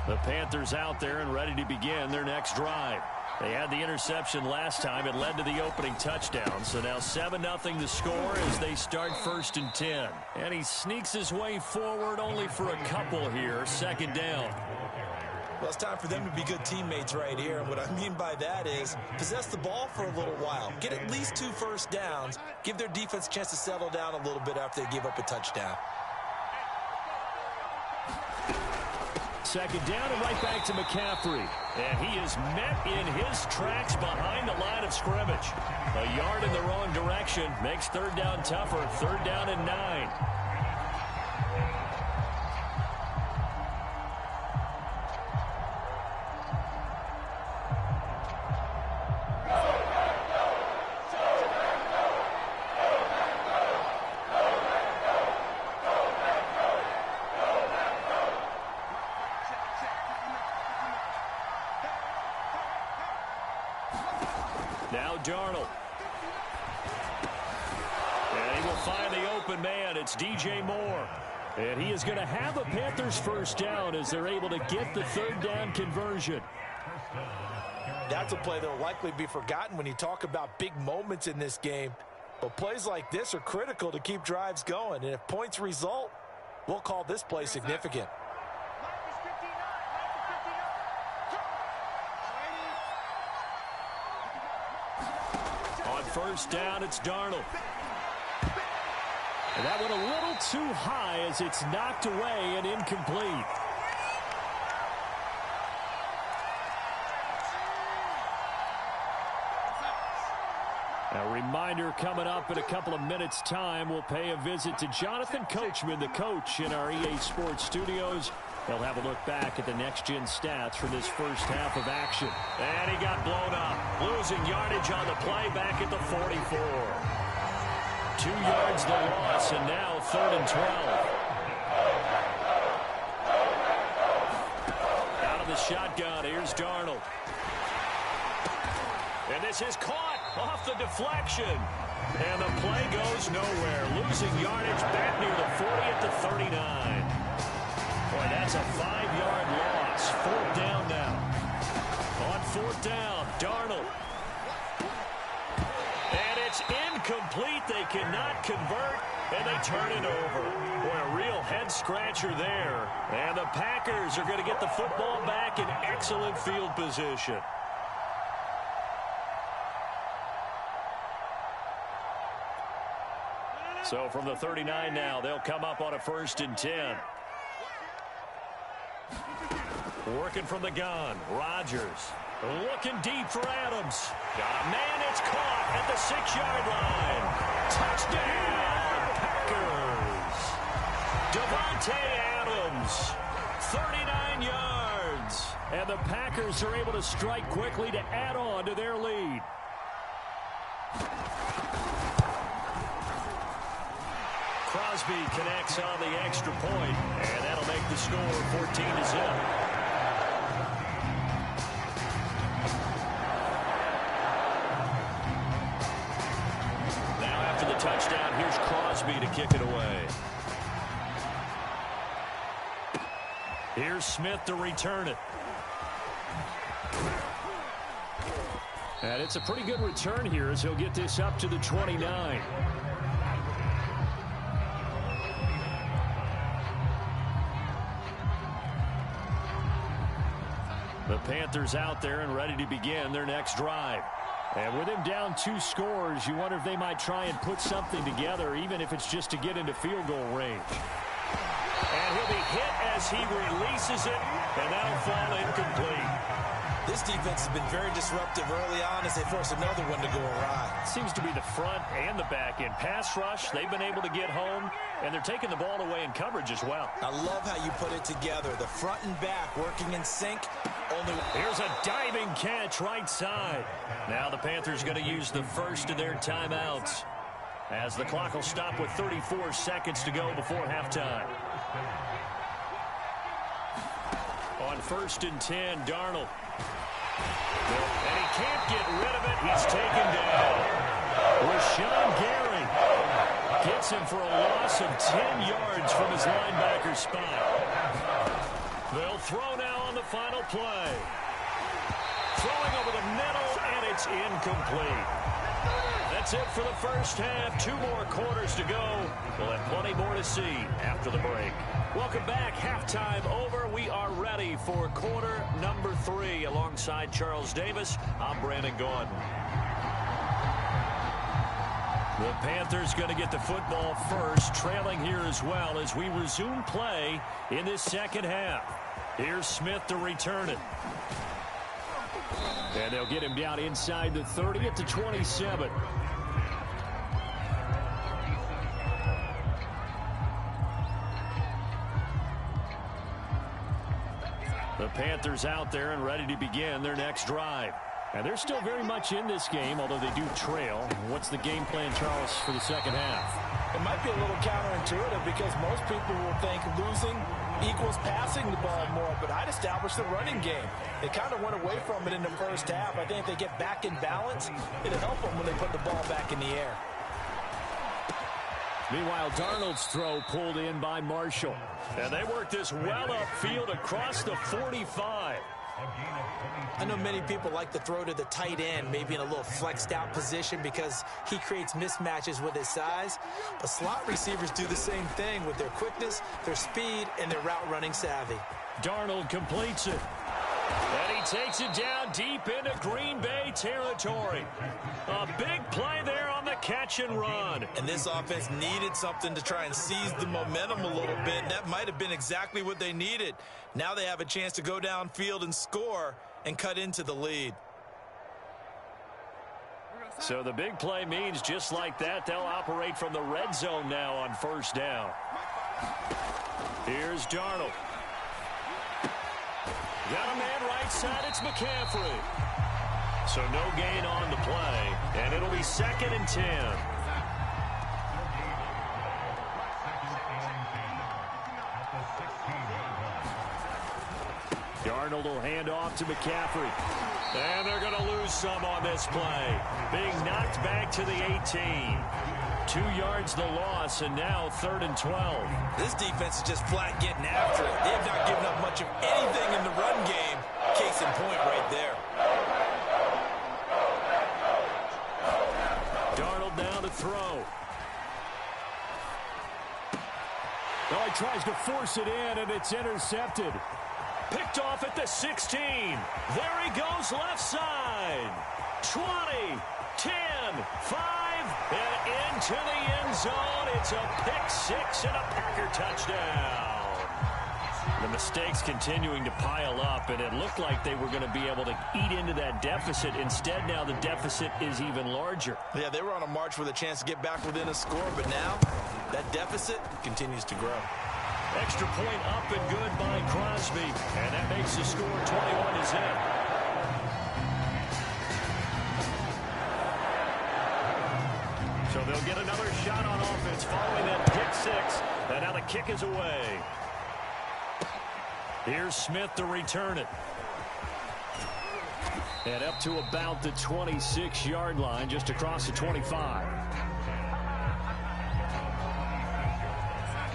Speaker 1: The Panthers out there and ready to begin their next drive. They had the interception last time. It led to the opening touchdown. So now 7-0 the score as they start 1st and 10. And he sneaks his way forward only for a couple here. 2nd down.
Speaker 2: Well, it's time for them to be good teammates right here. And what I mean by that is possess the ball for a little while. Get at least 2 first downs. Give their defense a chance to settle down a little bit after they give up a touchdown.
Speaker 1: 2nd down and right back to McCaffrey. And he is met in his tracks behind the line of scrimmage. A yard in the wrong direction makes 3rd down tougher. 3rd down and 9. Now Darnold. And he will find the open man. It's DJ Moore. And he is going to have a Panthers 1st down as they're able to get the 3rd down conversion.
Speaker 2: That's a play that will likely be forgotten when you talk about big moments in this game. But plays like this are critical to keep drives going. And if points result, we'll call this play significant.
Speaker 1: On 1st down, it's Darnold. And that went a little too high as it's knocked away and incomplete. A reminder coming up in a couple of minutes' time. We'll pay a visit to Jonathan Coachman, the coach in our EA Sports studios. They'll have a look back at the next-gen stats from this first half of action. And he got blown up, losing yardage on the play back at the 44. 2 yards the loss, and now 3rd and 12. Out of the shotgun, here's Darnold. And this is caught off the deflection. And the play goes nowhere, losing yardage back near the 40 at the 39. Boy, that's a 5-yard loss. 4th down now. On 4th down, Darnold. And it's incomplete. They cannot convert, and they turn it over. Boy, a real head-scratcher there. And the Packers are going to get the football back in excellent field position. So from the 39 now, they'll come up on a 1st and 10. Working from the gun, Rodgers. Looking deep for Adams. Got a man, it's caught at the 6-yard line. Touchdown, Packers. Devontae Adams, 39 yards. And the Packers are able to strike quickly to add on to their lead. Crosby connects on the extra point, and that'll make the score 14-0. Touchdown. Here's Crosby to kick it away. Here's Smith to return it. And it's a pretty good return here as he'll get this up to the 29. The Panthers out there and ready to begin their next drive. And with him down 2 scores, you wonder if they might try and put something together, even if it's just to get into field goal range. And he'll be hit as he releases it, and that'll fall incomplete.
Speaker 2: This defense has been very disruptive early on as they force another one to go awry.
Speaker 3: Seems to be the front and the back end. Pass rush, they've been able to get home, and they're taking the ball away in coverage as well.
Speaker 2: I love how you put it together. The front and back working in sync.
Speaker 3: Here's a diving catch right side. Now the Panthers going to use the first of their timeouts, as the clock will stop with 34 seconds to go before halftime. On 1st and 10, Darnold. And he can't get rid of it. He's taken down. Rashawn Gary gets him for a loss of 10 yards from his linebacker spot. They'll throw now on the final play. Throwing over the middle, and it's incomplete. That's it for the first half. 2 more quarters to go. We'll have plenty more to see after the break. Welcome back. Halftime over. We are ready for quarter number 3. Alongside Charles Davis, I'm Brandon Gordon. The Panthers going to get the football first, trailing here as well as we resume play in this second half. Here's Smith to return it. And they'll get him down inside the 30 at the 27. The Panthers out there and ready to begin their next drive. And they're still very much in this game, although they do trail. What's the game plan, Charles, for the second half?
Speaker 4: It might be a little counterintuitive because most people will think losing equals passing the ball more, but I'd establish the running game. They kind of went away from it in the first half. I think if they get back in balance, it'll help them when they put the ball back in the air.
Speaker 3: Meanwhile, Darnold's throw pulled in by Marshall. And they work this well upfield across the 45.
Speaker 2: I know many people like to throw to the tight end, maybe in a little flexed out position because he creates mismatches with his size. But slot receivers do the same thing with their quickness, their speed, and their route running savvy.
Speaker 3: Darnold completes it. And he takes it down deep into Green Bay territory. A big play there on the catch and run.
Speaker 2: And this offense needed something to try and seize the momentum a little bit. And that might have been exactly what they needed. Now they have a chance to go downfield and score and cut into the lead.
Speaker 3: So the big play means just like that, they'll operate from the red zone now on first down. Here's Darnold. Got a man right side, it's McCaffrey. So no gain on the play, and it'll be 2nd and 10. Darnold will hand off to McCaffrey. And they're going to lose some on this play. Being knocked back to the 18. 2 yards the loss, and now 3rd and 12.
Speaker 2: This defense is just flat getting after it. They have not given up much of anything in the run game. Case in point right there.
Speaker 3: Darnold now to throw. Oh, he tries to force it in, and it's intercepted. Picked off at the 16. There he goes left side. 20, 10, 5, and into the end zone. It's a pick 6 and a Packer touchdown. The mistakes continuing to pile up, and it looked like they were going to be able to eat into that deficit. Instead, now the deficit is even larger.
Speaker 2: Yeah, they were on a march with a chance to get back within a score, but now that deficit continues to grow.
Speaker 3: Extra point up and good by Crosby, and that makes the score 21 to zip. So they'll get another shot on offense following that pick 6, and now the kick is away. Here's Smith to return it. And up to about the 26-yard line, just across the 25.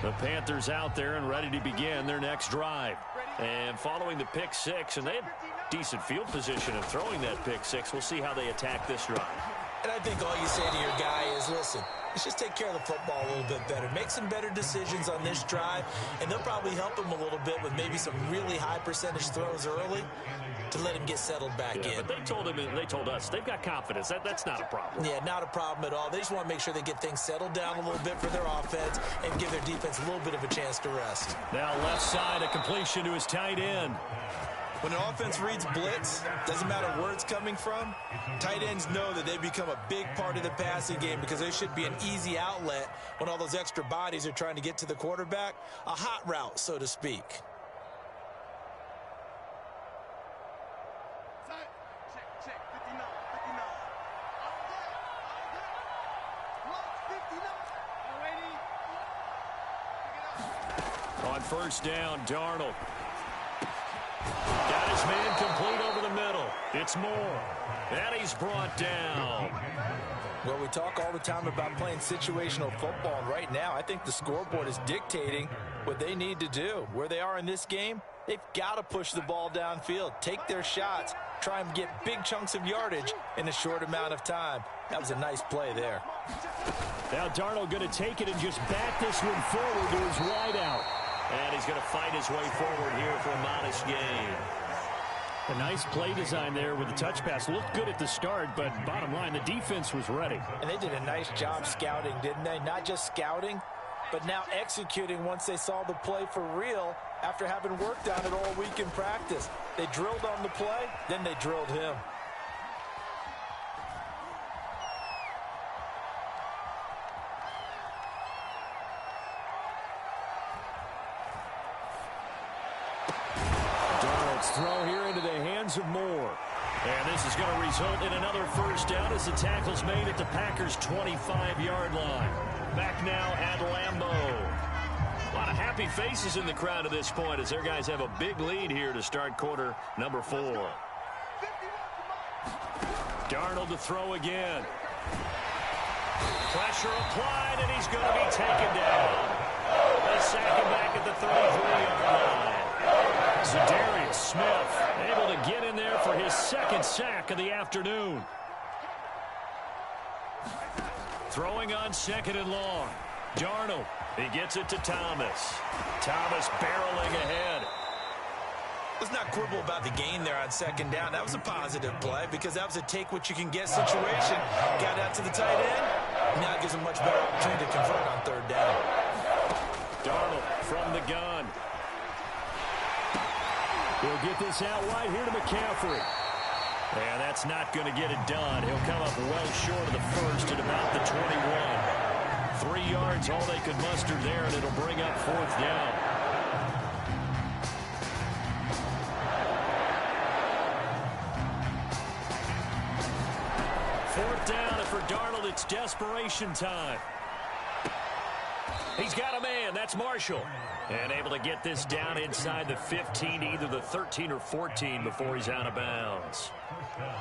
Speaker 3: The Panthers out there and ready to begin their next drive. And following the pick 6, and they had decent field position in throwing that pick 6. We'll see how they attack this drive.
Speaker 2: And I think all you say to your guy is, listen, let's just take care of the football a little bit better. Make some better decisions on this drive, and they'll probably help him a little bit with maybe some really high percentage throws early to let him get settled back in.
Speaker 3: But they told him, they told us, they've got confidence. That's not a problem.
Speaker 2: Yeah, not a problem at all. They just want to make sure they get things settled down a little bit for their offense and give their defense a little bit of a chance to rest.
Speaker 3: Now left side, a completion to his tight end.
Speaker 2: When an offense reads blitz, doesn't matter where it's coming from, tight ends know that they become a big part of the passing game because they should be an easy outlet when all those extra bodies are trying to get to the quarterback. A hot route, so to speak.
Speaker 1: On first down, Darnold. Got his man complete over the middle. It's Moore. And he's brought down.
Speaker 4: Well, we talk all the time about playing situational football. And right now, I think the scoreboard is dictating what they need to do. Where they are in this game, they've got to push the ball downfield, take their shots, try and get big chunks of yardage in a short amount of time. That was a nice play there.
Speaker 1: Now Darnold going to take it and just bat this one forward to his wideout. And he's going to fight his way forward here for a modest gain.
Speaker 3: A nice play design there with the touch pass. Looked good at the start, but bottom line, the defense was ready.
Speaker 4: And they did a nice job scouting, didn't they? Not just scouting, but now executing once they saw the play for real after having worked on it all week in practice. They drilled on the play, then they drilled him.
Speaker 1: Throw here into the hands of Moore. And this is going to result in another first down as the tackle's made at the Packers' 25-yard line. Back now at Lambeau. A lot of happy faces in the crowd at this point as their guys have a big lead here to start quarter number 4. Darnold to throw again. Pressure applied, and he's going to be taken down. They sack him back at the 33-yard line. Zadarius Smith able to get in there for his second sack of the afternoon. Throwing on second and long. Darnold, he gets it to Thomas. Thomas barreling ahead.
Speaker 2: Let's not quibble about the gain there on second down. That was a positive play because that was a take-what-you-can-get situation. Got out to the tight end. Now it gives him much better opportunity to convert on third down.
Speaker 1: Darnold from the gun. He'll get this out wide here to McCaffrey. And that's not going to get it done. He'll come up well short of the first at about the 21. 3 yards, all they could muster there, and it'll bring up fourth down. Fourth down, and for Darnold, it's desperation time. He's got a man. That's Marshall. And able to get this down inside the 15, either the 13 or 14 before he's out of bounds.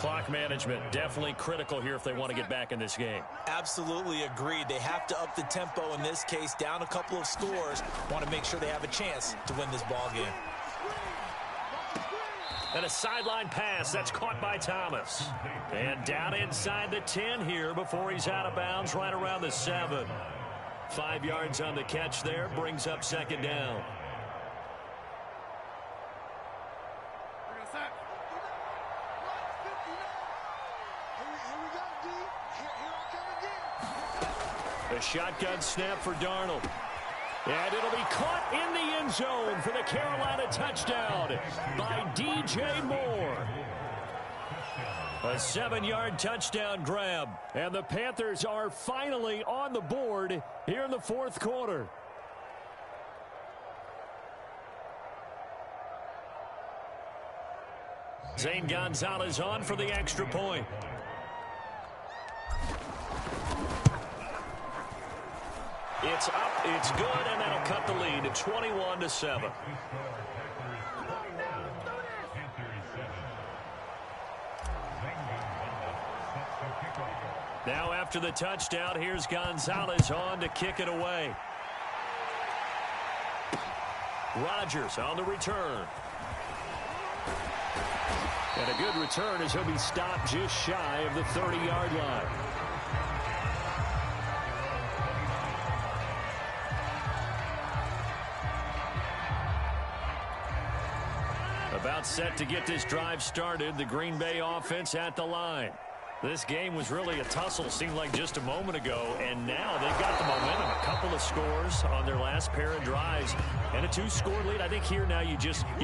Speaker 1: Clock management definitely critical here if they want to get back in this game.
Speaker 2: Absolutely agreed. They have to up the tempo in this case, down a couple of scores. Want to make sure they have a chance to win this ball game.
Speaker 1: And a sideline pass. That's caught by Thomas. And down inside the 10 here before he's out of bounds, right around the 7. 5 yards on the catch there, brings up second down. A shotgun snap for Darnold. And it'll be caught in the end zone for the Carolina touchdown by DJ Moore. A 7-yard touchdown grab. And the Panthers are finally on the board here in the fourth quarter. Zane Gonzalez on for the extra point. It's up, it's good, and that'll cut the lead to 21-7. Now after the touchdown, here's Gonzalez on to kick it away. Rodgers on the return. And a good return as he'll be stopped just shy of the 30-yard line. About set to get this drive started. The Green Bay offense at the line. This game was really a tussle, seemed like just a moment ago, and now they've got the momentum. A couple of scores on their last pair of drives and a 2-score lead. I think here now you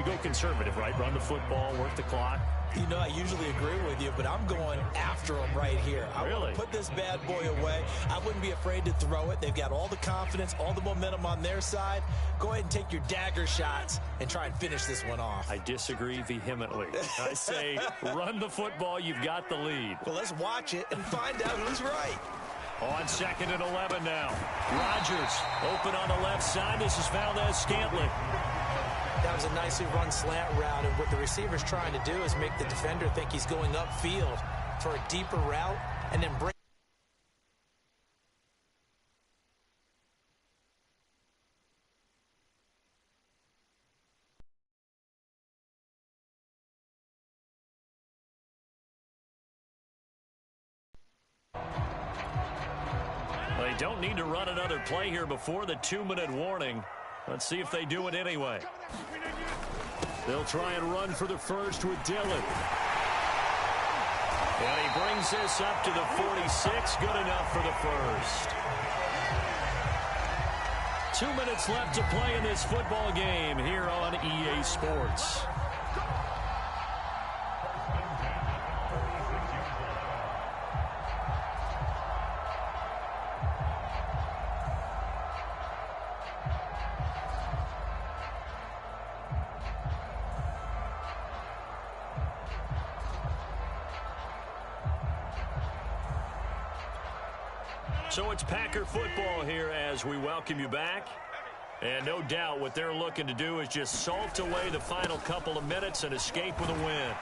Speaker 1: go conservative, right? Run the football, work the clock.
Speaker 2: You know, I usually agree with you, but I'm going after them right here. I
Speaker 1: really
Speaker 2: want to put this bad boy away. I wouldn't be afraid to throw it. They've got all the confidence, all the momentum on their side. Go ahead and take your dagger shots and try and finish this one off.
Speaker 1: I disagree vehemently. I say run the football. You've got the lead.
Speaker 2: Well, let's watch it and find out who's right.
Speaker 1: On 2nd and 11 now. Rodgers open on the left side. This is Valdez-Scantling.
Speaker 2: That was a nicely run slant route, and what the receiver's trying to do is make the defender think he's going upfield for a deeper route and then break.
Speaker 1: They don't need to run another play here before the 2-minute warning. Let's see if they do it anyway. They'll try and run for the first with Dillon. And he brings this up to the 46. Good enough for the first. 2 minutes left to play in this football game here on EA Sports. So it's Packer football here as we welcome you back. And no doubt what they're looking to do is just salt away the final couple of minutes and escape with a win.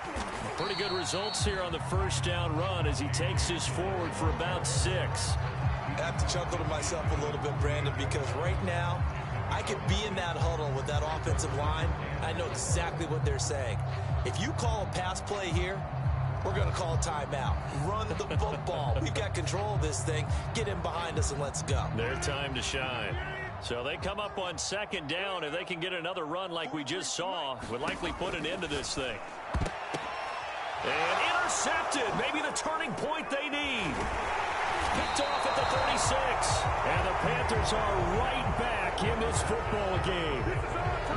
Speaker 1: Pretty good results here on the first down run as he takes this forward for about 6.
Speaker 2: I have to chuckle to myself a little bit, Brandon, because right now I could be in that huddle with that offensive line. I know exactly what they're saying. If you call a pass play here, we're going to call a timeout. Run the football. We've got control of this thing. Get in behind us and let's go.
Speaker 1: Their time to shine. So they come up on 2nd down. If they can get another run like we just saw, would likely put an end to this thing. And intercepted. Maybe the turning point they need. Picked off at the 36. And the Panthers are right back in this football game.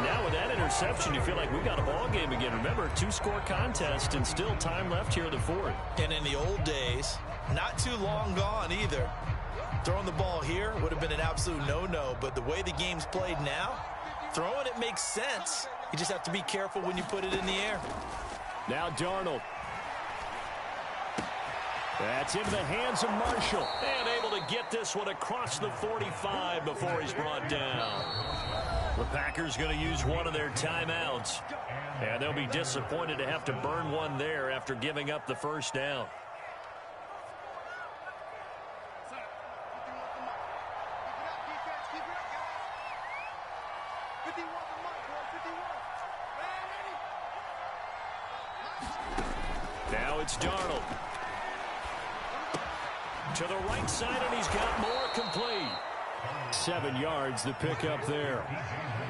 Speaker 1: Now with that interception, you feel like we got a ball game again. Remember, 2-score contest and still time left here in the 4th.
Speaker 2: And in the old days, not too long gone either, throwing the ball here would have been an absolute no-no. But the way the game's played now, throwing it makes sense. You just have to be careful when you put it in the air.
Speaker 1: Now Darnold. That's into the hands of Marshall. And able to get this one across the 45 before he's brought down. The Packers going to use one of their timeouts. And they'll be disappointed to have to burn one there after giving up the first down. Now it's Darnold. To the right side, and he's got more complete. 7 yards, the pickup there.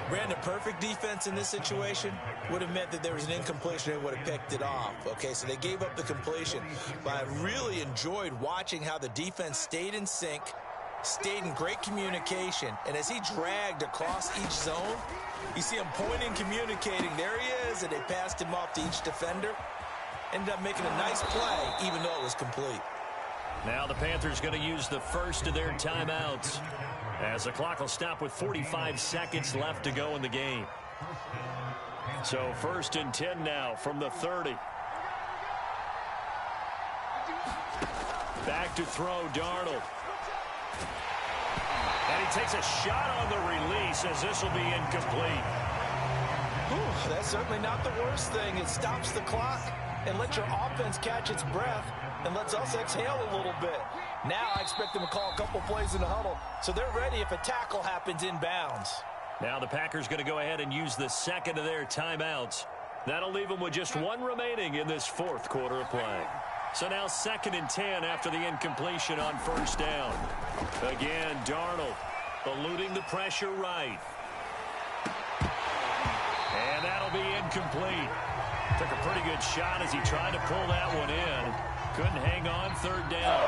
Speaker 2: Brandon, perfect defense in this situation would have meant that there was an incompletion and would have picked it off. Okay, so they gave up the completion. But I really enjoyed watching how the defense stayed in sync, stayed in great communication. And as he dragged across each zone, you see him pointing, communicating. There he is, and they passed him off to each defender. Ended up making a nice play, even though it was complete.
Speaker 1: Now the Panthers going to use the first of their timeouts as the clock will stop with 45 seconds left to go in the game. So 1st and 10 now from the 30. Back to throw, Darnold. And he takes a shot on the release as this will be incomplete.
Speaker 4: Whew, that's certainly not the worst thing. It stops the clock and lets your offense catch its breath and lets us exhale a little bit. Now I expect them to call a couple plays in the huddle, so they're ready if a tackle happens inbounds.
Speaker 1: Now the Packers going to go ahead and use the second of their timeouts. That'll leave them with just one remaining in this 4th quarter of play. So now 2nd and 10 after the incompletion on 1st down. Again, Darnold eluding the pressure right. And that'll be incomplete. Took a pretty good shot as he tried to pull that one in.
Speaker 3: Couldn't hang on, third down.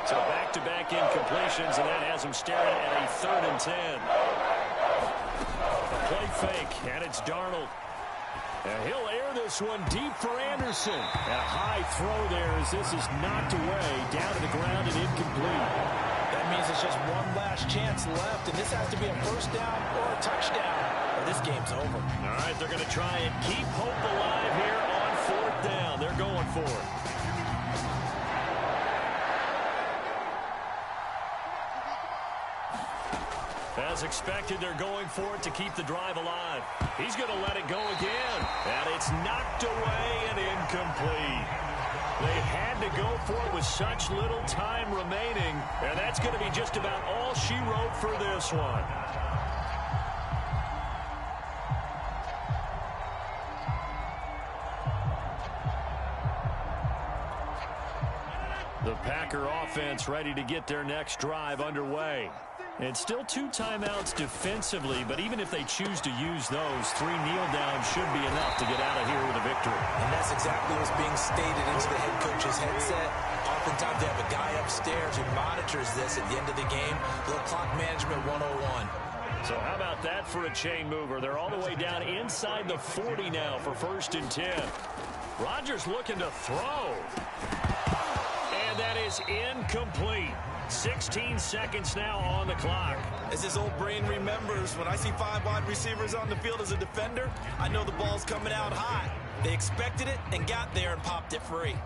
Speaker 3: So back-to-back incompletions, and that has him staring at a 3rd and 10. A play fake, and it's Darnold. And he'll air this one deep for Anderson. And a high throw there as this is knocked away, down to the ground and incomplete.
Speaker 4: That means it's just one last chance left, and this has to be a first down or a touchdown, or this game's over.
Speaker 3: All right, they're going to try and keep hope alive here on 4th down. They're going for it. As expected, they're going for it to keep the drive alive. He's going to let it go again. And it's knocked away and incomplete. They had to go for it with such little time remaining. And that's going to be just about all she wrote for this one. The Packer offense ready to get their next drive underway. And still 2 timeouts defensively, but even if they choose to use those, 3 kneel downs should be enough to get out of here with a victory.
Speaker 2: And that's exactly what's being stated into the head coach's headset. Oftentimes they have a guy upstairs who monitors this at the end of the game. A little clock management 101.
Speaker 3: So how about that for a chain mover? They're all the way down inside the 40 now for 1st and 10. Rodgers looking to throw. And that is incomplete. 16 seconds now on the clock.
Speaker 2: As his old brain remembers, when I see 5 wide receivers on the field as a defender, I know the ball's coming out hot. They expected it and got there and popped it free.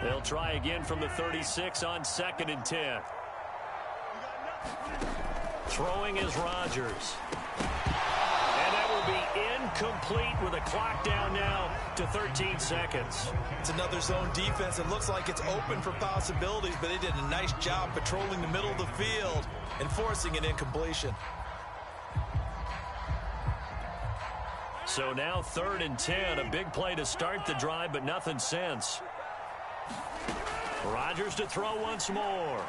Speaker 3: They'll try again from the 36 on 2nd and 10. Throwing is Rodgers. And that will be incomplete with a clock down now to 13 seconds.
Speaker 2: It's another zone defense. It looks like it's open for possibilities, but they did a nice job patrolling the middle of the field and forcing an incompletion.
Speaker 3: So now 3rd and 10, a big play to start the drive, but nothing since. Rodgers to throw once more.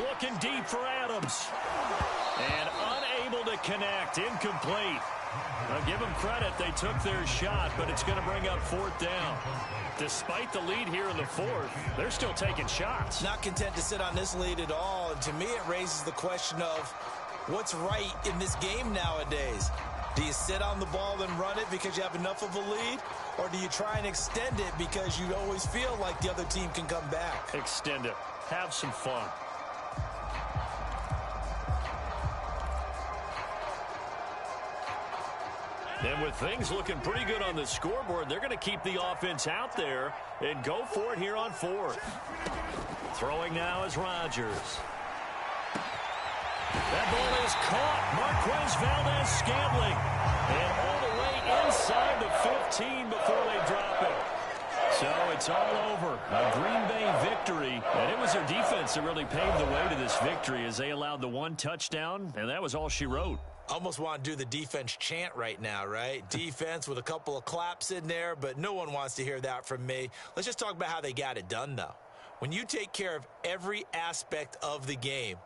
Speaker 3: Looking deep for Adams. And unable to connect, incomplete. I'll give them credit, they took their shot, but it's going to bring up 4th down. Despite the lead here in the 4th, they're still taking shots.
Speaker 2: Not content to sit on this lead at all, and to me it raises the question of what's right in this game nowadays. Do you sit on the ball and run it because you have enough of a lead, or do you try and extend it because you always feel like the other team can come back?
Speaker 3: Extend it. Have some fun. And with things looking pretty good on the scoreboard, they're going to keep the offense out there and go for it here on 4th. Throwing now is Rodgers. That ball is caught. Marquez Valdez-Scantling. And all the way inside the 15 before they drop it. So it's all over. A Green Bay victory. And it was their defense that really paved the way to this victory as they allowed the 1 touchdown, and that was all she wrote.
Speaker 2: Almost want to do the defense chant right now, right? Defense with a couple of claps in there, but no one wants to hear that from me. Let's just talk about how they got it done, though. When you take care of every aspect of the game,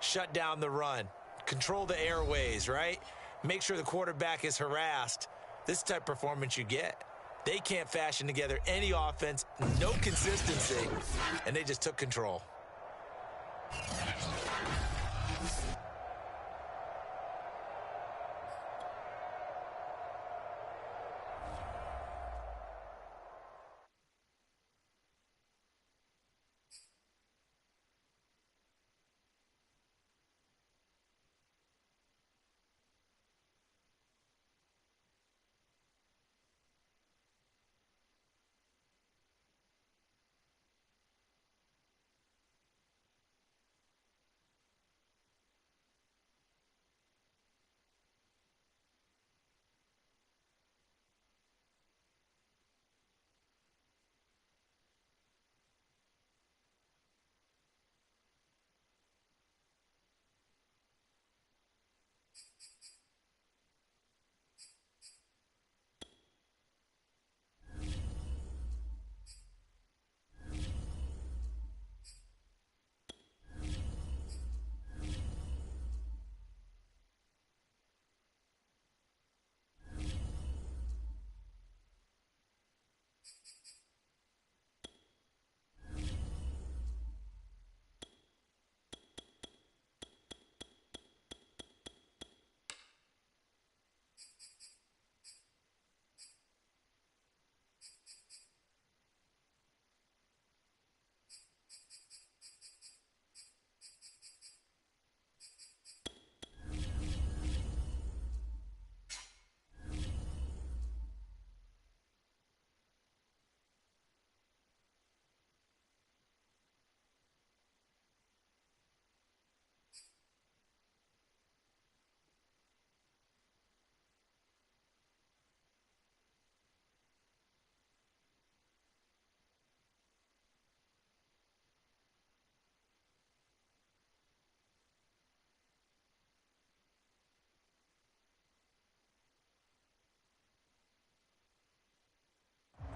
Speaker 2: shut down the run, control the airways, right? Make sure the quarterback is harassed. This is the type of performance you get. They can't fashion together any offense, no consistency, and they just took control.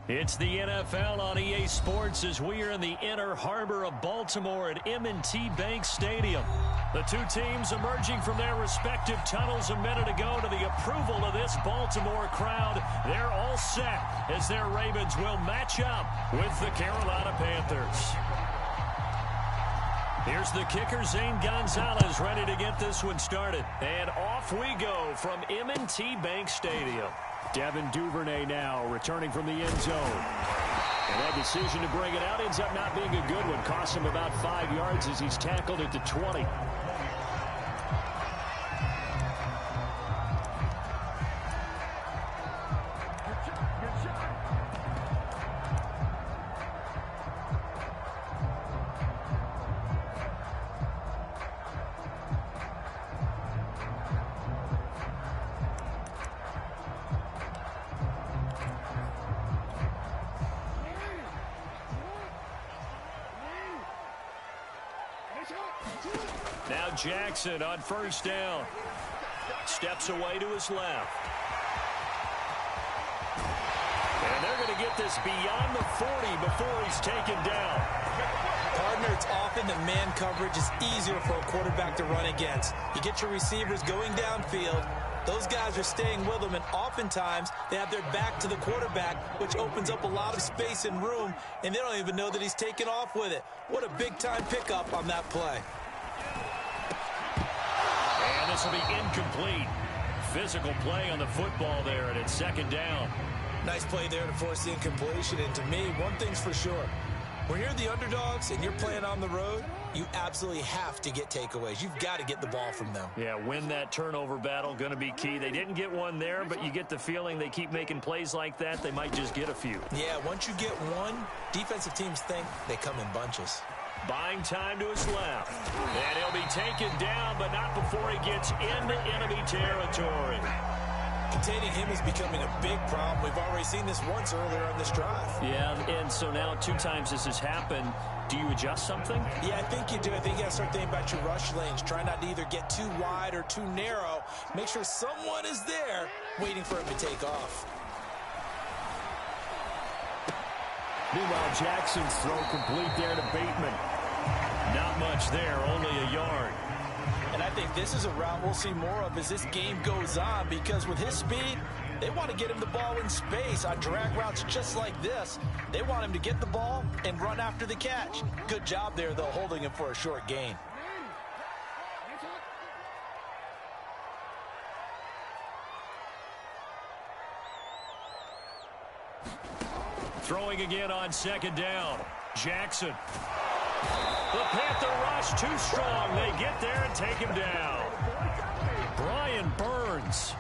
Speaker 3: It's the NFL on EA Sports as we are in the inner harbor of Baltimore at M&T Bank Stadium. The two teams emerging from their respective tunnels a minute ago to the approval of this Baltimore crowd. They're all set as their Ravens will match up with the Carolina Panthers. Here's the kicker, Zane Gonzalez, ready to get this one started. And off we go from M&T Bank Stadium. Devin Duvernay now returning from the end zone. And that decision to bring it out ends up not being a good one. Cost him about 5 yards as he's tackled at the 20. Now Jackson on first down. Steps away to his left. And they're going to get this beyond the 40 before he's taken down.
Speaker 2: Partner, it's often that man coverage is easier for a quarterback to run against. You get your receivers going downfield. Those guys are staying with them, and oftentimes they have their back to the quarterback, which opens up a lot of space and room, and they don't even know that he's taken off with it. What a big-time pickup on that play.
Speaker 3: And this will be incomplete. Physical play on the football there, and it's second down.
Speaker 2: Nice play there to force the incompletion, and to me, one thing's for sure. When you're the underdogs and you're playing on the road, you absolutely have to get takeaways. You've got to get the ball from them.
Speaker 3: Yeah, win that turnover battle, going to be key. They didn't get one there, but you get the feeling they keep making plays like that, they might just get a few.
Speaker 2: Yeah, once you get one, defensive teams think they come in bunches.
Speaker 3: Buying time to his left. And he'll be taken down, but not before he gets into enemy territory.
Speaker 2: Containing him is becoming a big problem. We've already seen this once earlier on this drive.
Speaker 3: Yeah, and so now 2 times this has happened. Do you adjust something?
Speaker 2: Yeah, I think you do. I think you got to start thinking about your rush lanes. Try not to either get too wide or too narrow. Make sure someone is there waiting for him to take off.
Speaker 3: Meanwhile, Jackson's throw complete there to Bateman. Not much there, only a yard.
Speaker 4: And I think this is a route we'll see more of as this game goes on, because with his speed, they want to get him the ball in space on drag routes just like this. They want him to get the ball and run after the catch. Good job there, though, holding him for a short gain.
Speaker 3: Throwing again on second down. Jackson. The Panther rush too strong. They get there and take him down. Brian Burns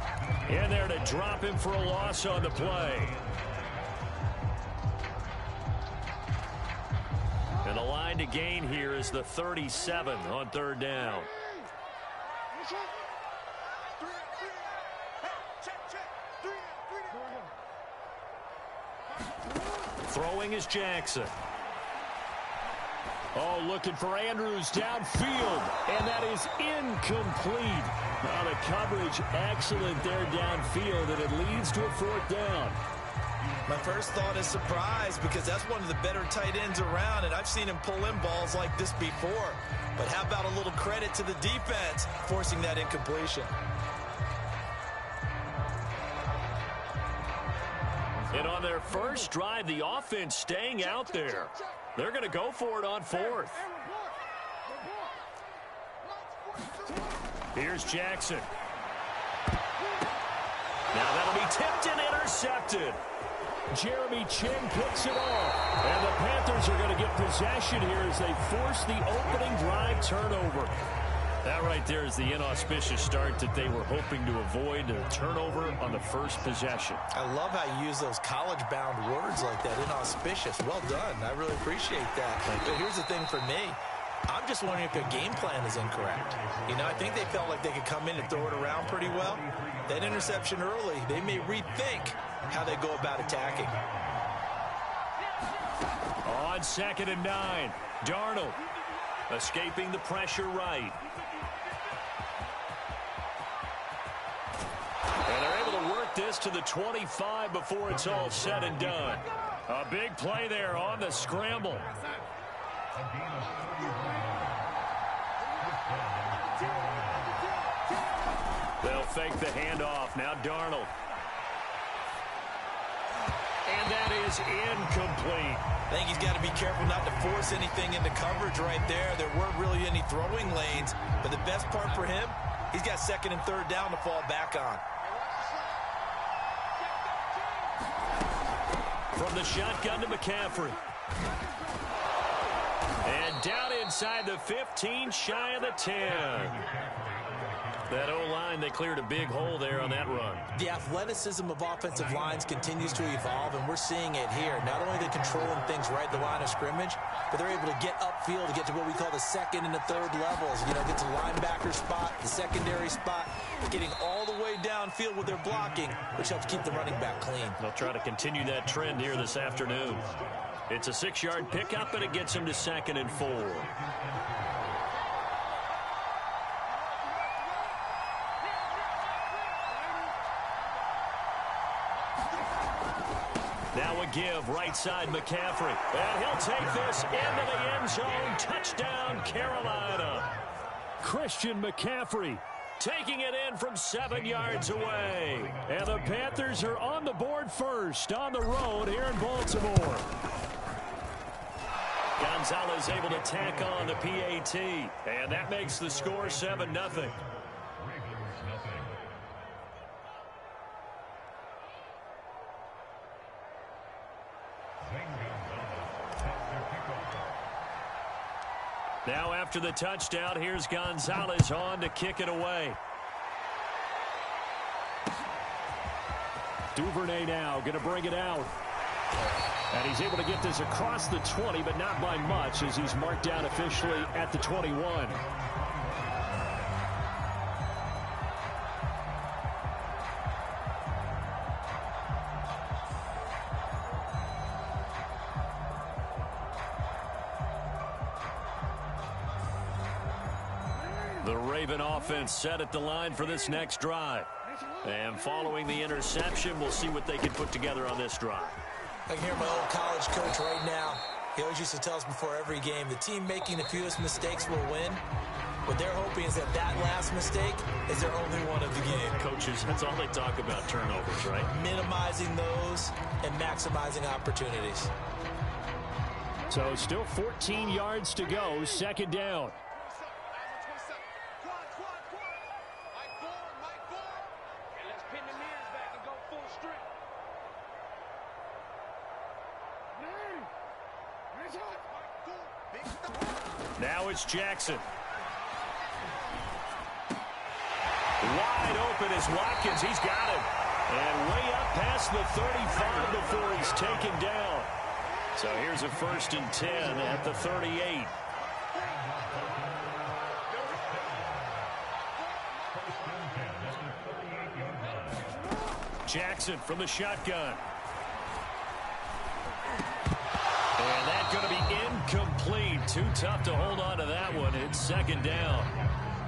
Speaker 3: in there to drop him for a loss on the play. And the line to gain here is the 37 on third down. Throwing is Jackson. Oh, looking for Andrews downfield, and that is incomplete. Now the coverage excellent there downfield, and it leads to a fourth down.
Speaker 2: My first thought is surprise, because that's one of the better tight ends around, and I've seen him pull in balls like this before. But how about a little credit to the defense forcing that incompletion?
Speaker 3: And on their first drive, the offense staying out there. They're going to go for it on fourth. Here's Jackson. Now that'll be tipped and intercepted. Jeremy Chin picks it off. And the Panthers are going to get possession here as they force the opening drive turnover. That right there is the inauspicious start that they were hoping to avoid, a turnover on the first possession.
Speaker 2: I love how you use those college-bound words like that, inauspicious. Well done. I really appreciate that. But here's the thing for me. I'm just wondering if their game plan is incorrect. You know, I think they felt like they could come in and throw it around pretty well. That interception early, they may rethink how they go about attacking.
Speaker 3: On 2nd and 9, Darnold escaping the pressure right. And they're able to work this to the 25 before it's all said and done. A big play there on the scramble. They'll fake the handoff. Now Darnold. And that is incomplete.
Speaker 2: I think he's got to be careful not to force anything into coverage right there. There weren't really any throwing lanes. But the best part for him, he's got second and third down to fall back on.
Speaker 3: From the shotgun to McCaffrey. And down inside the 15, shy of the 10. That O-line, they cleared a big hole there on that run.
Speaker 2: The athleticism of offensive lines continues to evolve, and we're seeing it here. Not only are they controlling things right at the line of scrimmage, but they're able to get upfield to get to what we call the second and the third levels. You know, get to the linebacker spot, the secondary spot, getting all the way downfield with their blocking, which helps keep the running back clean.
Speaker 3: They'll try to continue that trend here this afternoon. It's a 6-yard pickup, and it gets them to 2nd and 4. Now a give, right side McCaffrey. And he'll take this into the end zone. Touchdown, Carolina. Christian McCaffrey taking it in from 7 yards away. And the Panthers are on the board first on the road here in Baltimore. Gonzalez able to tack on the PAT. And that makes the score 7-0. Now after the touchdown, here's Gonzalez on to kick it away. Duvernay now going to bring it out. And he's able to get this across the 20, but not by much as he's marked down officially at the 21. The Raven offense set at the line for this next drive. And following the interception, we'll see what they can put together on this drive.
Speaker 2: I can hear my old college coach right now. He always used to tell us before every game, the team making the fewest mistakes will win. What they're hoping is that that last mistake is their only one of the game.
Speaker 3: Coaches, that's all they talk about, turnovers, right?
Speaker 2: Minimizing those and maximizing opportunities.
Speaker 3: So still 14 yards to go, 2nd down. Now it's Jackson. Wide open is Watkins. He's got him. And way up past the 35 before he's taken down. So here's a 1st and 10 at the 38. Jackson from the shotgun. And that's going to be incomplete. Too tough to hold on to that one. It's 2nd down.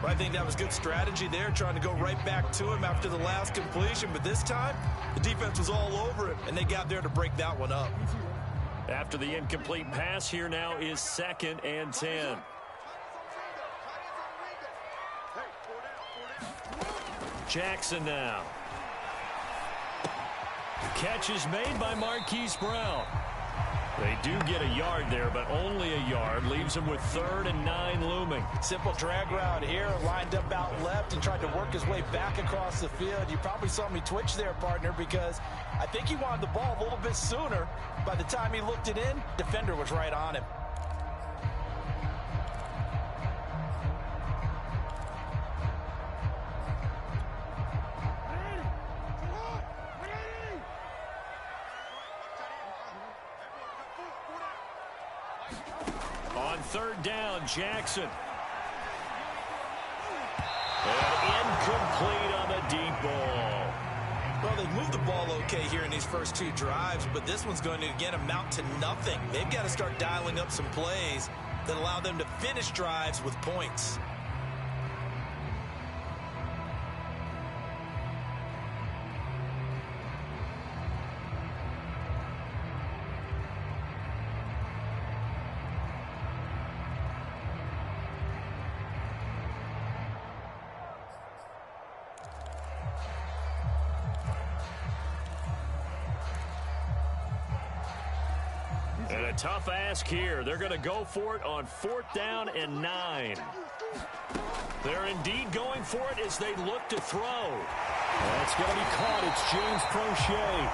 Speaker 2: Well, I think that was good strategy there, trying to go right back to him after the last completion. But this time, the defense was all over him, and they got there to break that one up.
Speaker 3: After the incomplete pass, here now is 2nd and 10. Jackson now. Catch is made by Marquise Brown. They do get a yard there, but only a yard. Leaves them with 3rd and 9 looming.
Speaker 4: Simple drag route here, lined up out left and tried to work his way back across the field. You probably saw me twitch there, partner, because I think he wanted the ball a little bit sooner. By the time he looked it in, defender was right on him.
Speaker 3: On 3rd down, Jackson. And incomplete on the deep ball.
Speaker 2: Well, they've moved the ball okay here in these first 2 drives, but this one's going to, again, amount to nothing. They've got to start dialing up some plays that allow them to finish drives with points.
Speaker 1: And a tough ask here. They're going to go for it on 4th down and 9. They're indeed going for it as they look to throw.
Speaker 3: That's going to be caught. It's James Prochet.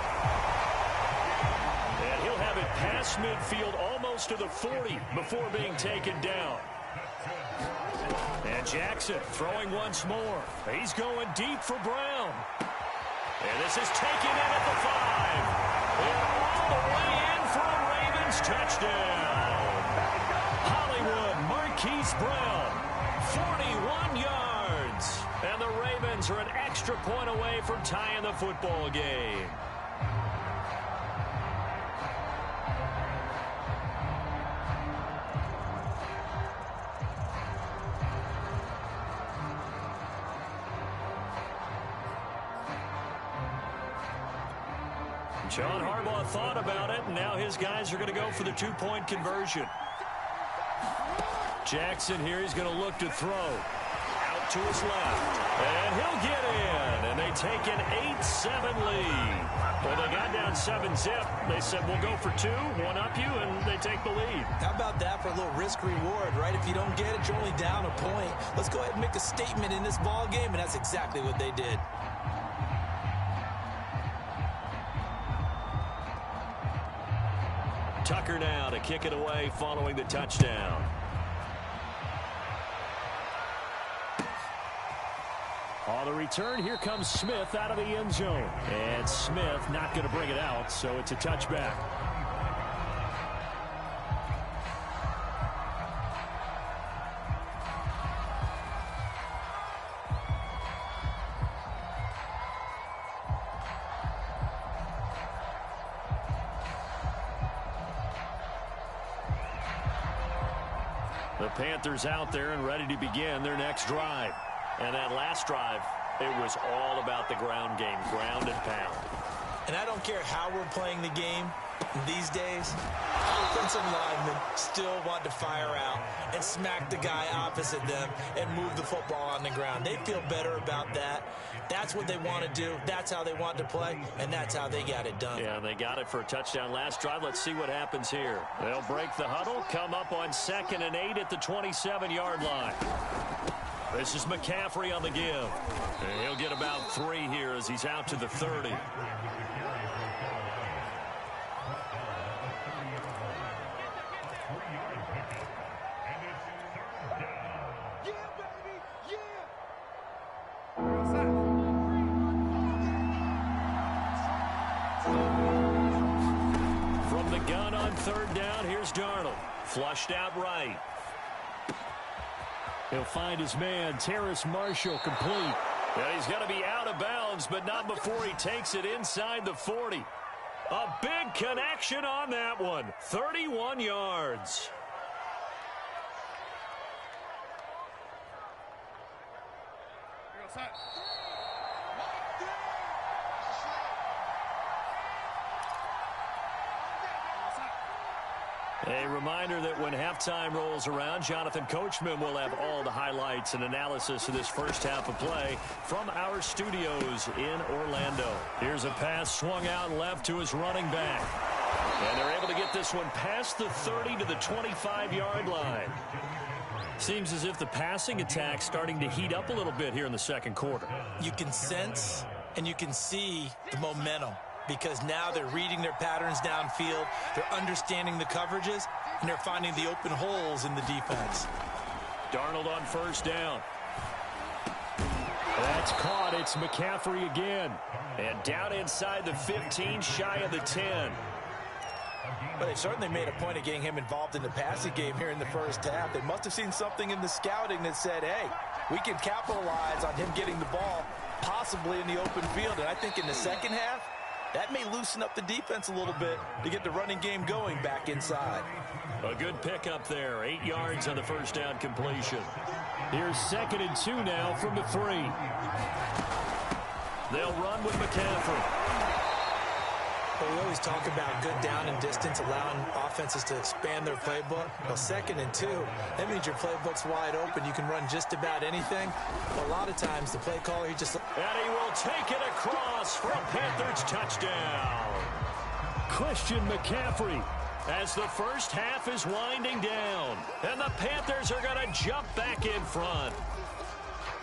Speaker 1: And he'll have it past midfield almost to the 40 before being taken down. And Jackson throwing once more. He's going deep for Brown. And this is taken in at the 5. And all the way in for a Ravens touchdown. Hollywood Marquise Brown, 41 yards. And the Ravens are an extra point away from tying the football game. John Harbaugh thought about it, and now his guys are going to go for the 2-point conversion. Jackson here, he's going to look to throw. Out to his left. And he'll get in. And they take an 8-7 lead. Well, they got down 7-zip. They said, we'll go for 2, one up you, and they take the lead.
Speaker 2: How about that for a little risk-reward, right? If you don't get it, you're only down a point. Let's go ahead and make a statement in this ball game, and that's exactly what they did.
Speaker 1: Tucker now to kick it away following the touchdown.
Speaker 3: On the return, here comes Smith out of the end zone. And Smith not going to bring it out, so it's a touchback.
Speaker 1: The Panthers out there and ready to begin their next drive. And that last drive, it was all about the ground game, ground and pound.
Speaker 2: And I don't care how we're playing the game these days, offensive linemen still want to fire out and smack the guy opposite them and move the football on the ground. They feel better about that. That's what they want to do. That's how they want to play, and that's how they got it done.
Speaker 1: Yeah, they got it for a touchdown last drive. Let's see what happens here. They'll break the huddle, come up on 2nd and 8 at the 27-yard line. This is McCaffrey on the give. And he'll get about 3 here as he's out to the 30. From the gun on 3rd down, here's Darnold. Flushed out right.
Speaker 3: He'll find his man, Terrace Marshall, complete.
Speaker 1: And he's going to be out of bounds, but not before he takes it inside the 40. A big connection on that one. 31 yards. A reminder that when halftime rolls around, Jonathan Coachman will have all the highlights and analysis of this first half of play from our studios in Orlando. Here's a pass swung out left to his running back. And they're able to get this one past the 30 to the 25-yard line. Seems as if the passing attack's starting to heat up a little bit here in the second quarter.
Speaker 2: You can sense and you can see the momentum, because now they're reading their patterns downfield, they're understanding the coverages, and they're finding the open holes in the defense.
Speaker 1: Darnold on 1st down.
Speaker 3: That's caught. It's McCaffrey again.
Speaker 1: And down inside the 15, shy of the 10.
Speaker 4: But they certainly made a point of getting him involved in the passing game here in the first half. They must have seen something in the scouting that said, hey, we can capitalize on him getting the ball possibly in the open field. And I think in the second half, that may loosen up the defense a little bit to get the running game going back inside.
Speaker 1: A good pickup there. 8 yards on the first down completion.
Speaker 3: Here's 2nd and 2 now from the 3.
Speaker 1: They'll run with McCaffrey.
Speaker 2: Well, we always talk about good down and distance, allowing offenses to expand their playbook. Well, 2nd and 2, that means your playbook's wide open. You can run just about anything. But a lot of times, the play caller, he just...
Speaker 1: And he will take it across for a Panthers touchdown.
Speaker 3: Christian McCaffrey,
Speaker 1: as the first half is winding down. And the Panthers are going to jump back in front.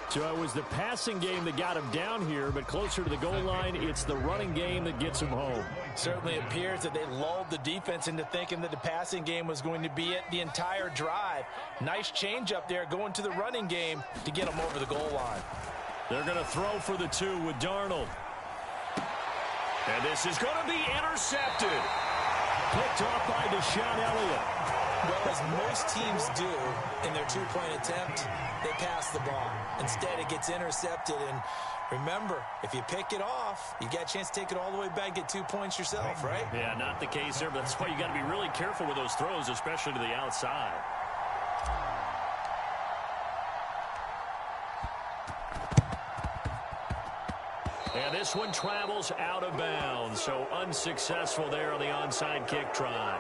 Speaker 3: So it was the passing game that got him down here, but closer to the goal line, it's the running game that gets him home.
Speaker 4: Certainly appears that they lulled the defense into thinking that the passing game was going to be it the entire drive. Nice change up there going to the running game to get them over the goal line.
Speaker 1: They're going to throw for the 2 with Darnold. And this is going to be intercepted.
Speaker 3: Picked off by Deshaun Elliott.
Speaker 2: Well, as most teams do in their 2-point attempt, they pass the ball. Instead, it gets intercepted. And remember, if you pick it off, you got a chance to take it all the way back, get 2 points yourself, right?
Speaker 1: Yeah, not the case there, but that's why you got to be really careful with those throws, especially to the outside. And this one travels out of bounds, so unsuccessful there on the onside kick try.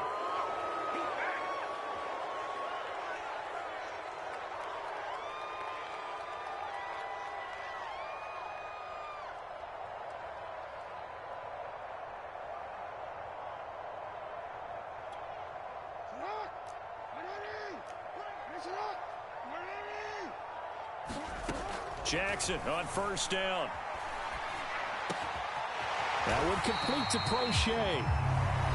Speaker 1: Jackson on first down.
Speaker 3: That would complete to Prochet.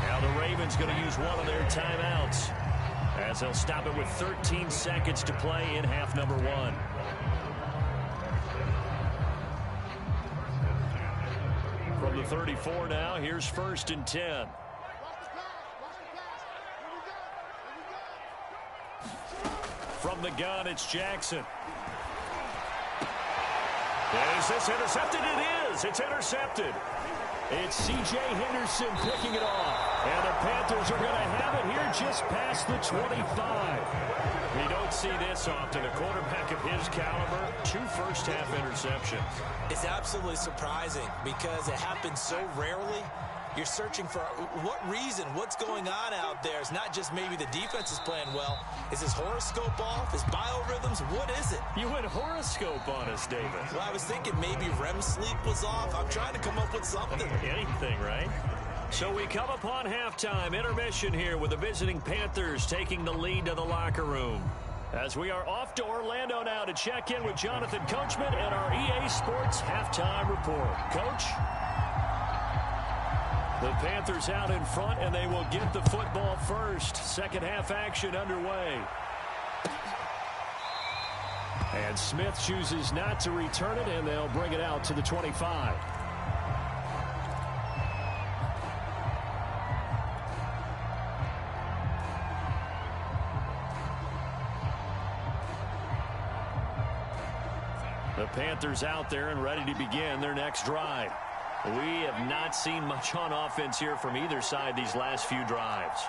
Speaker 1: Now the Ravens going to use one of their timeouts as they'll stop it with 13 seconds to play in half number 1. From the 34 now, here's 1st and 10. From the gun, it's Jackson. Is this intercepted? It is. It's intercepted.
Speaker 3: It's C.J. Henderson picking it off.
Speaker 1: And the Panthers are going to have it here just past the 25. We don't see this often. A quarterback of his caliber, 2 first-half interceptions.
Speaker 2: It's absolutely surprising because it happens so rarely. You're searching for what reason, what's going on out there. It's not just maybe the defense is playing well. Is his horoscope off? His biorhythms? What is it?
Speaker 1: You went horoscope on us, David.
Speaker 2: Well, I was thinking maybe REM sleep was off. I'm trying to come up with something.
Speaker 1: Anything, right? So we come upon halftime intermission here with the visiting Panthers taking the lead to the locker room. As we are off to Orlando now to check in with Jonathan Coachman and our EA Sports halftime report. Coach? The Panthers out in front, and they will get the football first. Second half action underway. And Smith chooses not to return it, and they'll bring it out to the 25. The Panthers out there and ready to begin their next drive. We have not seen much on offense here from either side these last few drives.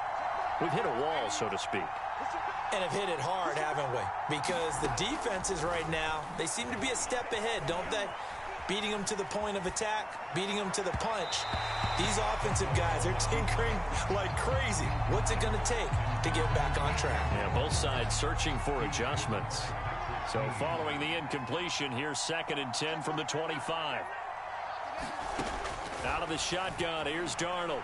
Speaker 1: We've hit a wall, so to speak.
Speaker 2: And have hit it hard, haven't we? Because the defenses right now, they seem to be a step ahead, don't they? Beating them to the point of attack, beating them to the punch. These offensive guys are tinkering like crazy. What's it going to take to get back on track?
Speaker 1: Yeah, both sides searching for adjustments. So following the incompletion, here's 2nd and 10 from the 25. Out of the shotgun, here's Darnold.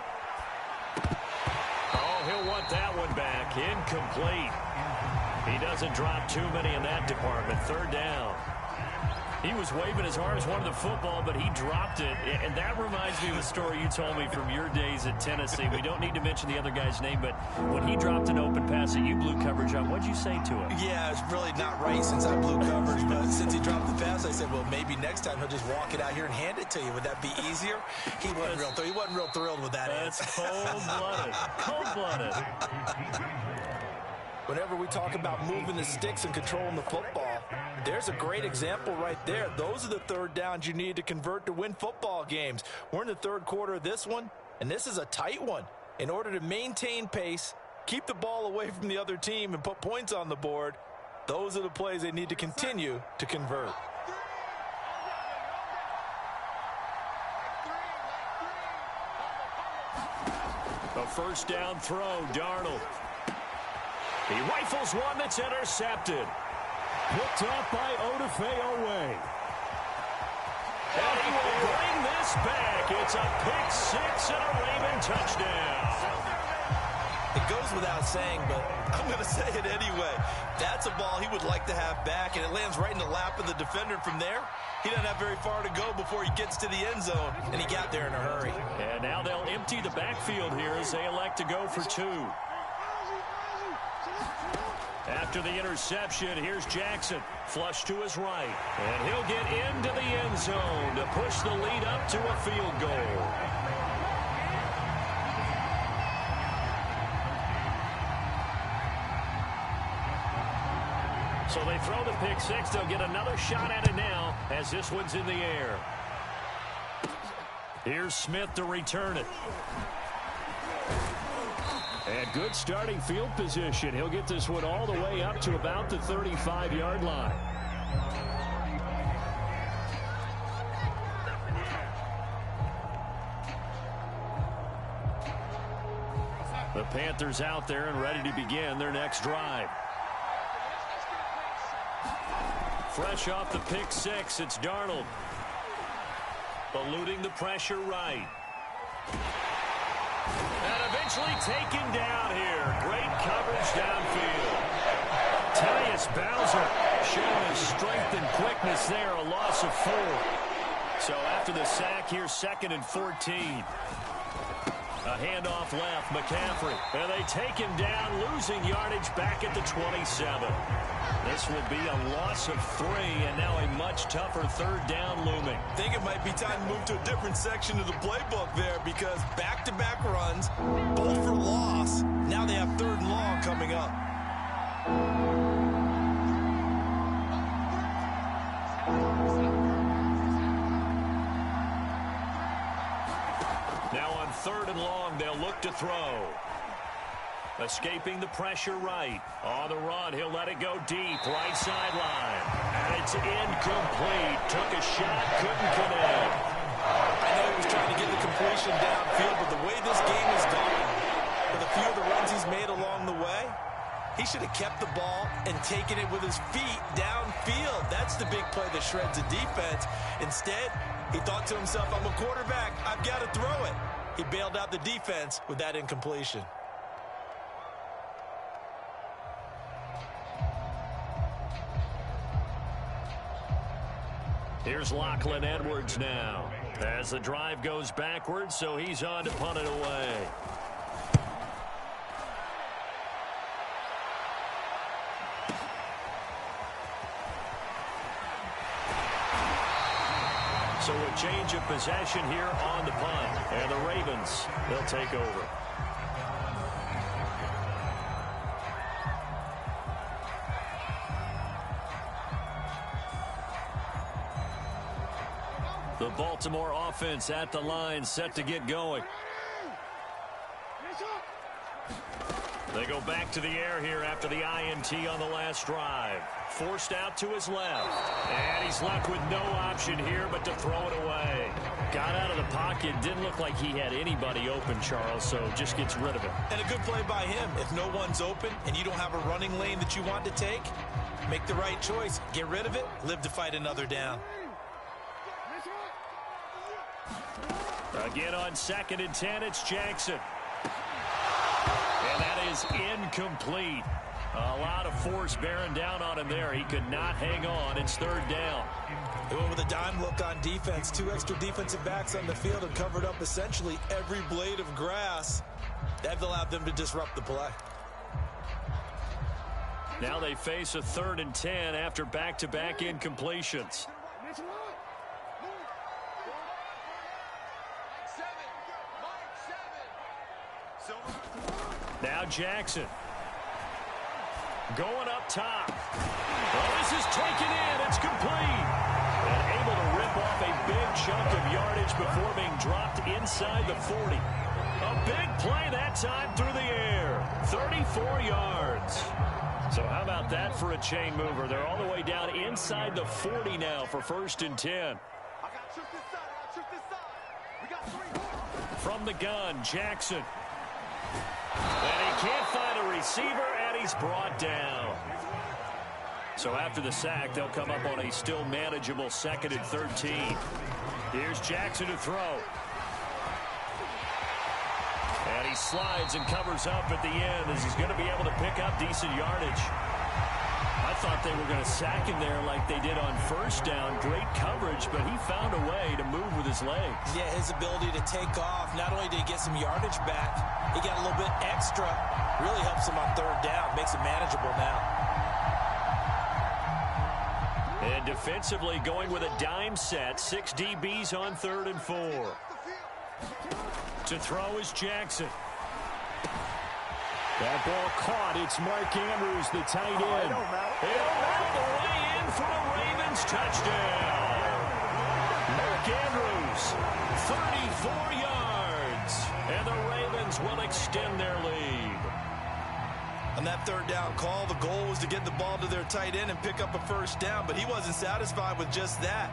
Speaker 1: Oh, he'll want that one back. Incomplete. He doesn't drop too many in that department. 3rd down. He was waving his arms, wanted the football, but he dropped it. And that reminds me of a story you told me from your days at Tennessee. We don't need to mention the other guy's name, but when he dropped an open pass that you blew coverage on, what'd you say to him?
Speaker 2: Yeah, it's really not right since I blew coverage, but since he dropped the pass, I said, well, maybe next time he'll just walk it out here and hand it to you. Would that be easier? He wasn't real thrilled with that answer.
Speaker 1: That's cold-blooded. Cold-blooded.
Speaker 4: Whenever we talk about moving the sticks and controlling the football, there's a great example right there. Those are the 3rd downs you need to convert to win football games. We're in the 3rd quarter of this one, and this is a tight one. In order to maintain pace, keep the ball away from the other team, and put points on the board, those are the plays they need to continue to convert.
Speaker 1: A 1st down throw, Darnold. He rifles one that's intercepted.
Speaker 3: Picked off by Odafe-Oweh.
Speaker 1: And he will bring this back. It's a pick 6 and a Raven touchdown.
Speaker 2: The
Speaker 4: It goes without saying, but I'm going to say it anyway. That's a ball he would like to have back, and it lands right in the lap of the defender. From there, he doesn't have very far to go before he gets to the end zone, and he got there in a hurry.
Speaker 3: And now they'll empty the backfield here as they elect to go for 2. After the interception, here's Jackson. Flush to his right. And he'll get into the end zone to push the lead up to a field goal. So they throw the pick six. They'll get another shot at it now as this one's in the air. Here's Smith to return it. And good starting field position. He'll get this one all the way up to about the 35-yard line. The Panthers out there and ready to begin their next drive. Fresh off the pick six, it's Darnold. Eluding the pressure right. And eventually taken down here. Great coverage downfield. Tyus Bowser showing his strength and quickness there. A loss of 4. So after the sack, here's 2nd and 14. A handoff left, McCaffrey. And they take him down, losing yardage back at the 27. This will be a loss of 3, and now a much tougher 3rd down looming.
Speaker 4: I think it might be time to move to a different section of the playbook there, because back-to-back runs, both for loss. Now they have 3rd and long coming up.
Speaker 3: Now on 3rd and long, they'll look to throw. Escaping the pressure right. On the run, he'll let it go deep. Right sideline. And it's incomplete. Took a shot, couldn't connect.
Speaker 4: I know he was trying to get the completion downfield, but the way this game has gone, with a few of the runs he's made along the way, he should have kept the ball and taken it with his feet downfield. That's the big play that shreds the defense. Instead, he thought to himself, I'm a quarterback. I've got to throw it. He bailed out the defense with that incompletion.
Speaker 3: Here's Lachlan Edwards now. As the drive goes backwards, so he's on to punt it away. So a change of possession here on the punt. And the Ravens, they'll take over. The Baltimore offense at the line, set to get going. They go back to the air here after the INT on the last drive. Forced out to his left. And he's left with no option here but to throw it away. Got out of the pocket. Didn't look like he had anybody open, Charles, so just gets rid of it.
Speaker 4: And a good play by him. If no one's open and you don't have a running lane that you want to take, make the right choice. Get rid of it. Live to fight another down.
Speaker 3: Again on 2nd and 10, it's Jackson. And that is incomplete. A lot of force bearing down on him there. He could not hang on. It's 3rd down.
Speaker 4: They went with a dime look on defense. 2 extra defensive backs on the field and covered up essentially every blade of grass. That allowed them to disrupt the play.
Speaker 3: Now they face a 3rd and 10 after back-to-back incompletions. Now Jackson. Going up top. Well, this is taken in. It's complete. And able to rip off a big chunk of yardage before being dropped inside the 40. A big play that time through the air. 34 yards. So how about that for a chain mover? They're all the way down inside the 40 now for 1st and 10. From the gun, Jackson. And he can't find a receiver, and he's brought down. So after the sack, they'll come up on a still manageable 2nd and 13. Here's Jackson to throw. And
Speaker 1: he slides and covers up at the end as he's going to be able to pick up decent yardage. I thought they were going to sack him there like they did on first down. Great coverage, but he found a way to move with his legs.
Speaker 2: Yeah, his ability to take off. Not only did he get some yardage back, he got a little bit extra. Really helps him on third down. Makes it manageable now.
Speaker 1: And defensively going with a dime set. 6 DBs on 3rd and 4. To throw is Jackson. That ball caught. It's Mark Andrews, the tight end. And all the way in for a Ravens touchdown. Mark Andrews, 34 yards. And the Ravens will extend their lead.
Speaker 5: On that third down call, the goal was to get the ball to their tight end and pick up a first down, but he wasn't satisfied with just that.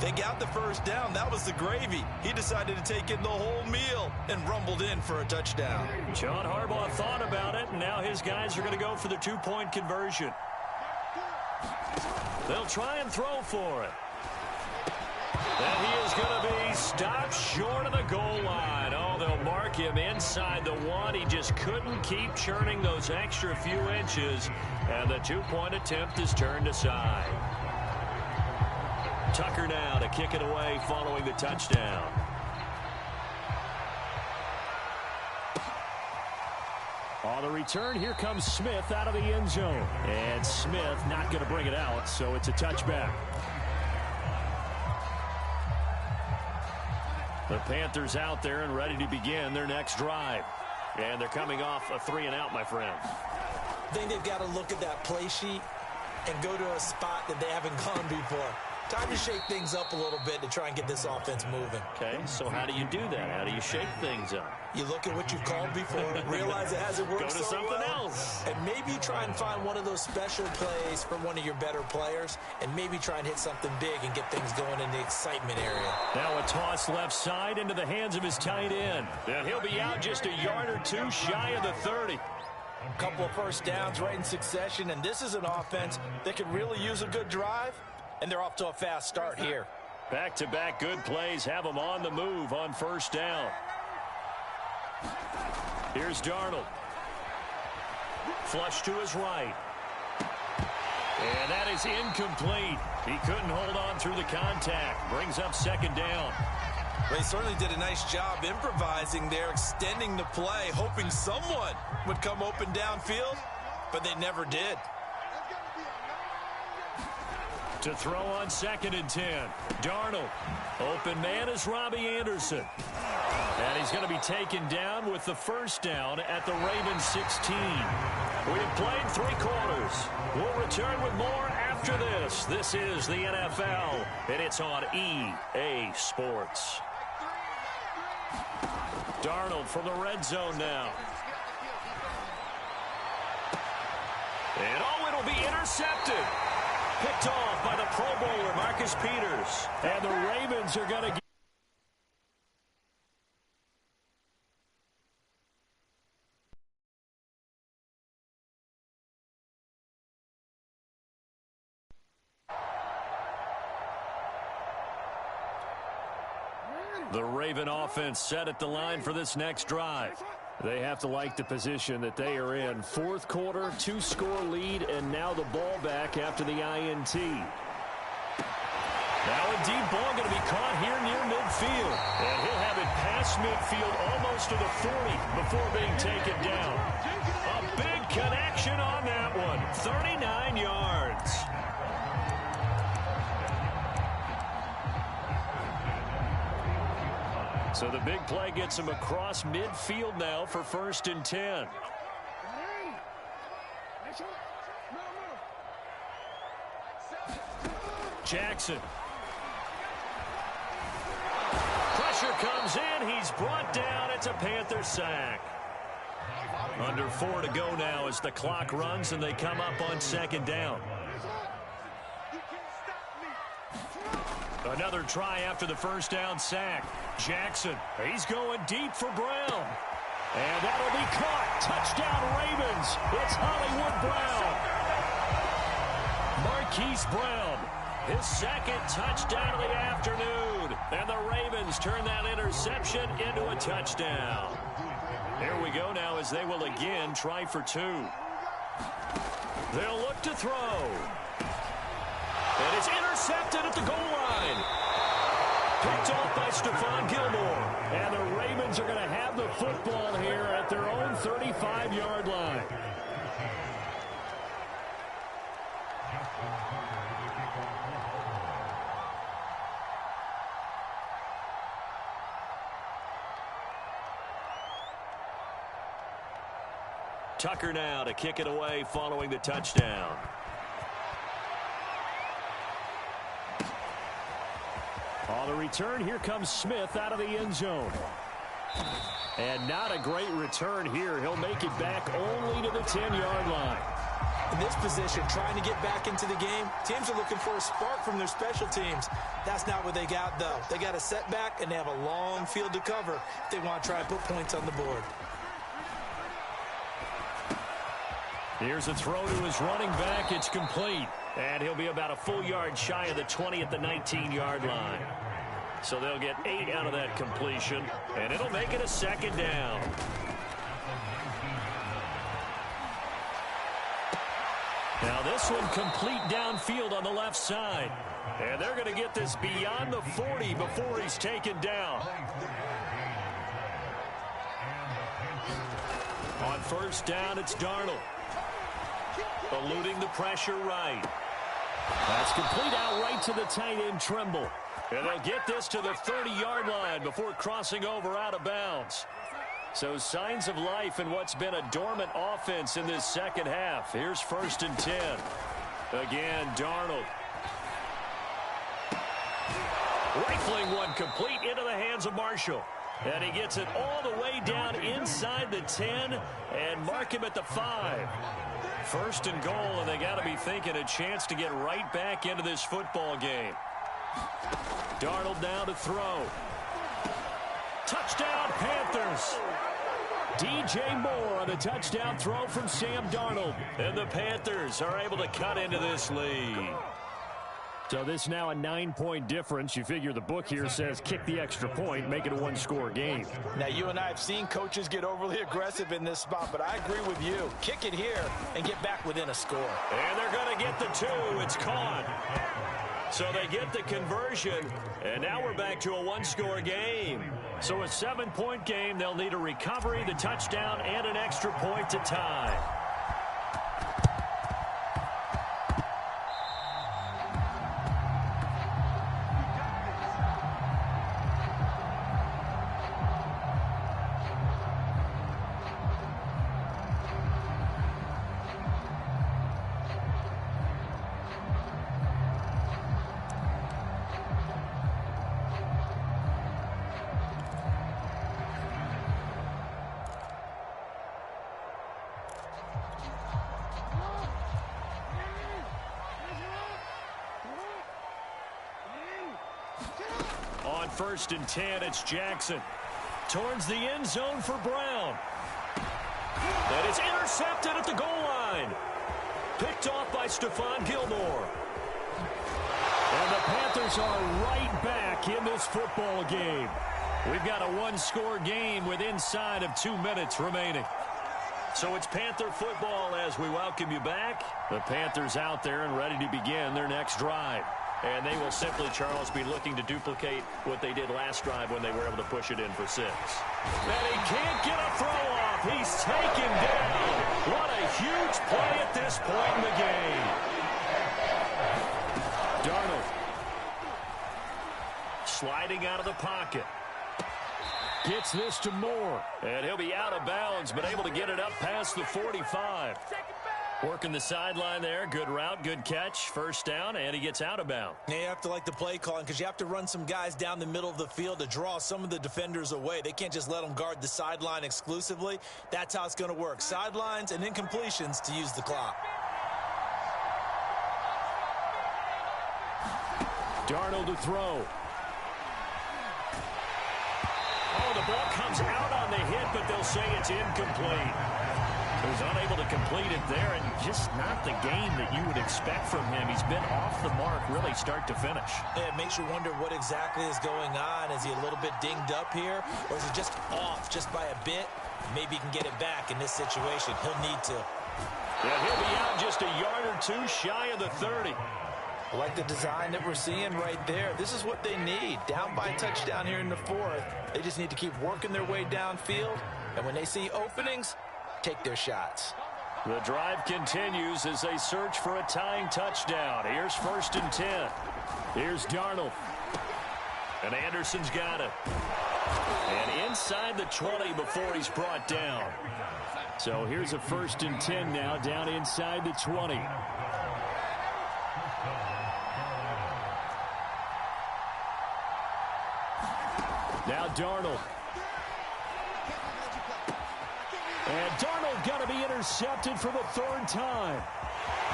Speaker 5: They got the first down. That was the gravy. He decided to take in the whole meal and rumbled in for a touchdown.
Speaker 1: John Harbaugh thought about it, and now his guys are going to go for the 2-point conversion. They'll try and throw for it. And he is going to be stopped short of the goal line. Oh, they'll mark him inside the 1. He just couldn't keep churning those extra few inches, and the 2-point attempt is turned aside. Tucker now to kick it away following the touchdown. On the return, here comes Smith out of the end zone. And Smith not going to bring it out, so it's a touchback. The Panthers out there and ready to begin their next drive. And they're coming off a 3-and-out, my friend.
Speaker 2: I think they've got to look at that play sheet and go to a spot that they haven't gone before. Time to shake things up a little bit to try and get this offense moving.
Speaker 1: Okay, so how do you do that? How do you shake things up?
Speaker 2: You look at what you've called before, realize it hasn't worked
Speaker 1: Go to
Speaker 2: so
Speaker 1: something
Speaker 2: well,
Speaker 1: else.
Speaker 2: and maybe try and find one of those special plays for one of your better players, and maybe try and hit something big and get things going in the excitement area.
Speaker 1: Now a toss left side into the hands of his tight end. And he'll be out just a yard or two shy of the 30.
Speaker 4: A couple of first downs right in succession, and this is an offense that could really use a good drive, and they're off to a fast start here.
Speaker 1: Back-to-back good plays have them on the move on first down. Here's Darnold. Flush to his right. And that is incomplete. He couldn't hold on through the contact. Brings up second down.
Speaker 5: They certainly did a nice job improvising there, extending the play, hoping someone would come open downfield, but they never did.
Speaker 1: To throw on 2nd and 10. Darnold. Open man is Robbie Anderson. And he's going to be taken down with the first down at the Ravens 16. We have played 3 quarters. We'll return with more after this. This is the NFL, and it's on EA Sports. Darnold from the red zone now. And it'll be intercepted. Picked off by the Pro Bowler, Marcus Peters. And the Ravens are going to get the Raven offense set at the line for this next drive. They have to like the position that they are in. 4th quarter, 2-score lead, and now the ball back after the INT. Now a deep ball going to be caught here near midfield. And he'll have it past midfield almost to the 40 before being taken down. A big connection on that one. 39 yards. So the big play gets him across midfield now for 1st and 10. Jackson. Pressure comes in. He's brought down. It's a Panther sack. Under 4 to go now as the clock runs and they come up on 2nd down. Another try after the first down sack. Jackson, he's going deep for Brown. And that'll be caught. Touchdown Ravens. It's Hollywood Brown. Marquise Brown, his 2nd touchdown of the afternoon. And the Ravens turn that interception into a touchdown. Here we go now as they will again try for two. They'll look to throw. And it's intercepted at the goal line. Picked off by Stephon Gilmore.
Speaker 3: And the Ravens are going to have the football here at their own 35-yard line.
Speaker 1: Tucker now to kick it away following the touchdown.
Speaker 3: On the return, here comes Smith out of the end zone. And not a great return here. He'll make it back only to the 10-yard line.
Speaker 2: In this position, trying to get back into the game, teams are looking for a spark from their special teams. That's not what they got, though. They got a setback, and they have a long field to cover if they want to try and put points on the board.
Speaker 3: Here's a throw to his running back. It's complete.
Speaker 1: And he'll be about a full yard shy of the 20 at the 19-yard line. So they'll get 8 out of that completion, and it'll make it a second down.
Speaker 3: Now this one complete downfield on the left side.
Speaker 1: And they're going to get this beyond the 40 before he's taken down. On first down, it's Darnold. Eluding the pressure right.
Speaker 3: That's complete out right to the tight end, Trimble.
Speaker 1: And they'll get this to the 30-yard line before crossing over out of bounds. So signs of life in what's been a dormant offense in this second half. Here's 1st and 10. Again, Darnold. Rifling one complete into the hands of Marshall. And he gets it all the way down inside the 10 and mark him at the 5. 1st and goal, and they got to be thinking a chance to get right back into this football game. Darnold now to throw.
Speaker 3: Touchdown, Panthers. DJ Moore on the touchdown throw from Sam Darnold.
Speaker 1: And the Panthers are able to cut into this lead.
Speaker 3: So this now a 9-point difference. You figure the book here says kick the extra point, make it a one-score game.
Speaker 4: Now, you and I have seen coaches get overly aggressive in this spot, but I agree with you. Kick it here and get back within a score.
Speaker 1: And they're going to get the 2. It's caught. So they get the conversion, and now we're back to a one-score game.
Speaker 3: So a 7-point game. They'll need a recovery, the touchdown, and an extra point to tie.
Speaker 1: On 1st and 10, it's Jackson. Towards the end zone for Brown. That is intercepted at the goal line. Picked off by Stephon Gilmore.
Speaker 3: And the Panthers are right back in this football game.
Speaker 1: We've got a one-score game with inside of 2 minutes remaining. So it's Panther football as we welcome you back. The Panthers out there and ready to begin their next drive. And they will simply, Charles, be looking to duplicate what they did last drive when they were able to push it in for 6.
Speaker 3: And he can't get a throw off. He's taken down.
Speaker 1: What a huge play at this point in the game. Darnold. Sliding out of the pocket.
Speaker 3: Gets this to Moore.
Speaker 1: And he'll be out of bounds, but able to get it up past the 45. Working the sideline there. Good route, good catch. 1st down, and he gets out of bounds.
Speaker 2: Yeah, you have to like the play calling because you have to run some guys down the middle of the field to draw some of the defenders away. They can't just let them guard the sideline exclusively. That's how it's going to work. Sidelines and incompletions to use the clock.
Speaker 3: Darnold to throw.
Speaker 1: Oh, the ball comes out on the hit, but they'll say it's incomplete. He was unable to complete it there, and just not the game that you would expect from him. He's been off the mark really start to finish.
Speaker 2: Yeah, it makes you wonder what exactly is going on. Is he a little bit dinged up here, or is he just off just by a bit? Maybe he can get it back in this situation. He'll need to.
Speaker 3: And he'll be out just a yard or two shy of the 30.
Speaker 4: I like the design that we're seeing right there. This is what they need. Down by a touchdown here in the fourth. They just need to keep working their way downfield. And when they see openings, take their shots.
Speaker 3: The drive continues as they search for a tying touchdown. Here's 1st and 10. Here's Darnold. And Anderson's got it. And inside the 20 before he's brought down. So here's a 1st and 10 now, down inside the 20. Now Darnold. And Darnold going to be intercepted for the 3rd time.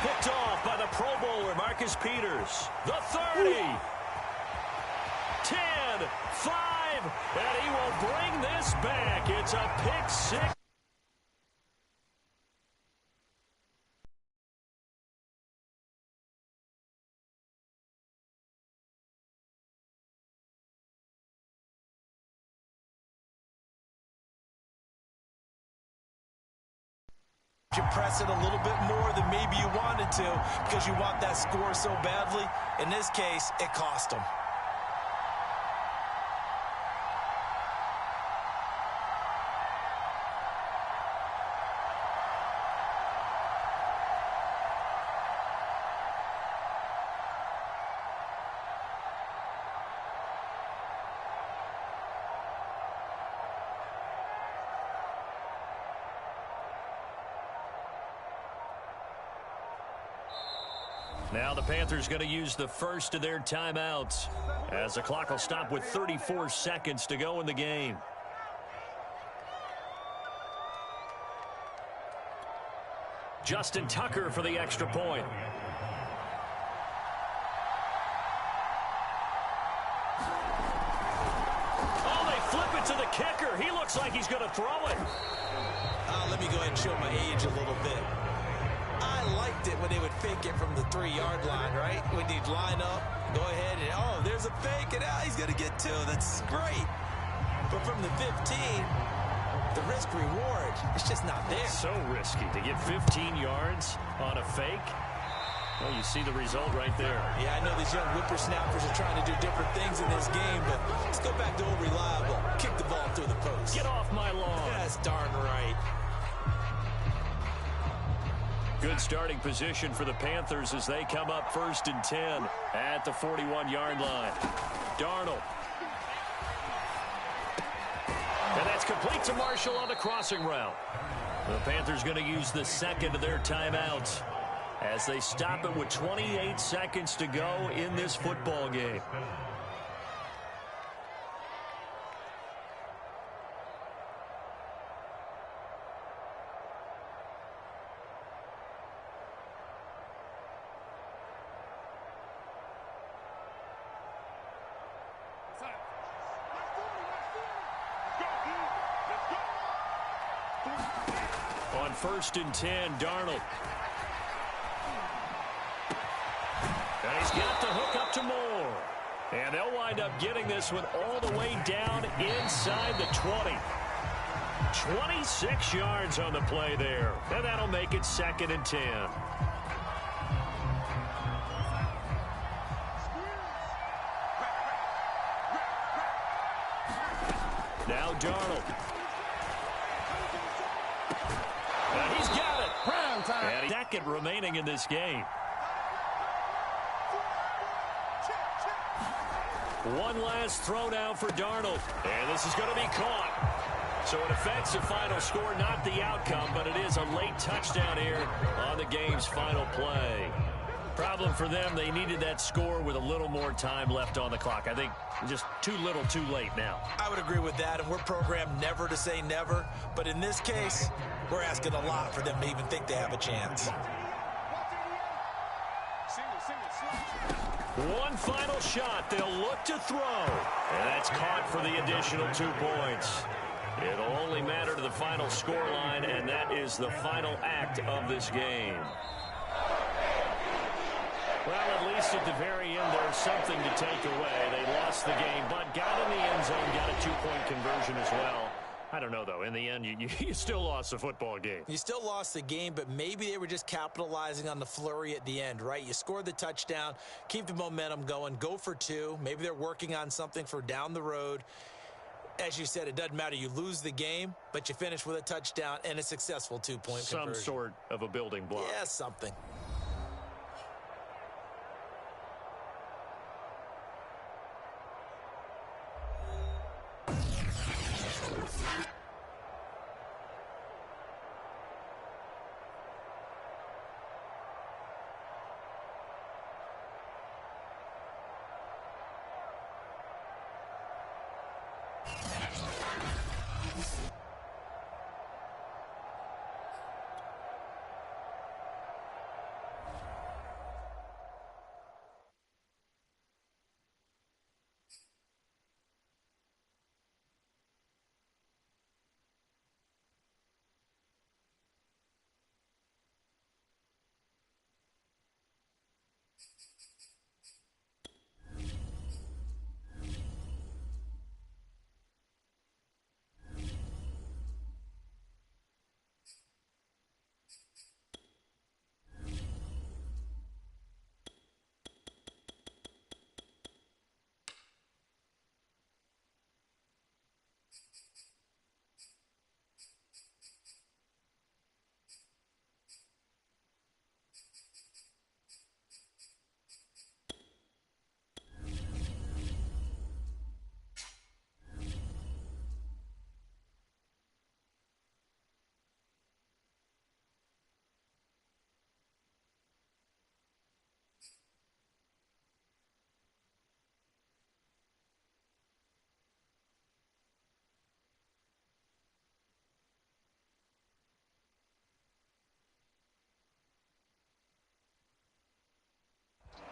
Speaker 1: Picked off by the Pro Bowler, Marcus Peters. The 30. 10, 5, and he will bring this back. It's a pick six.
Speaker 5: You press it a little bit more than maybe you wanted to because you want that score so badly. In this case, it cost them.
Speaker 3: Now the Panthers going to use the first of their timeouts as the clock will stop with 34 seconds to go in the game. Justin Tucker for the extra point. Oh, they flip it to the kicker. He looks like he's going to throw it.
Speaker 2: Let me go ahead and show my age a little bit. I liked it when they would fake it from the 3-yard line, right? When you'd line up, go ahead and, oh, there's a fake, and he's going to get 2. That's great. But from the 15, the risk-reward, it's just not there.
Speaker 3: So risky to get 15 yards on a fake. Well, you see the result right there.
Speaker 2: Yeah, I know these young whippersnappers are trying to do different things in this game, but let's go back to old reliable. Kick the ball through the post.
Speaker 3: Get off my lawn.
Speaker 2: That's darn right.
Speaker 3: Good starting position for the Panthers as they come up 1st and 10 at the 41-yard line. Darnold. And that's complete to Marshall on the crossing route. The Panthers going to use the second of their timeouts as they stop it with 28 seconds to go in this football game. On 1st and 10, Darnold. And he's got the hook up to Moore. And they'll wind up getting this one all the way down inside the 20. 26 yards on the play there. And that'll make it 2nd and 10. Now Darnold. And he's got it.
Speaker 4: Prime time.
Speaker 3: And second remaining in this game. One last throw now for Darnold. And this is going to be caught. So it affects the final score, not the outcome, but it is a late touchdown here on the game's final play. Problem for them, they needed that score with a little more time left on the clock. I think just too little too late now.
Speaker 2: I would agree with that, and we're programmed never to say never. But in this case, we're asking a lot for them to even think they have a chance.
Speaker 3: One final shot. They'll look to throw. And that's caught for the additional 2 points. It'll only matter to the final scoreline, and that is the final act of this game. Well, at least at the very end, there's something to take away. They lost the game, but got in the end zone, got a 2-point conversion as well.
Speaker 1: I don't know, though. In the end, you still lost the football game.
Speaker 2: You still lost the game, but maybe they were just capitalizing on the flurry at the end, right? You scored the touchdown, keep the momentum going, go for two. Maybe they're working on something for down the road. As you said, it doesn't matter. You lose the game, but you finish with a touchdown and a successful two-point conversion.
Speaker 1: Some sort of a building block.
Speaker 2: Yeah, something.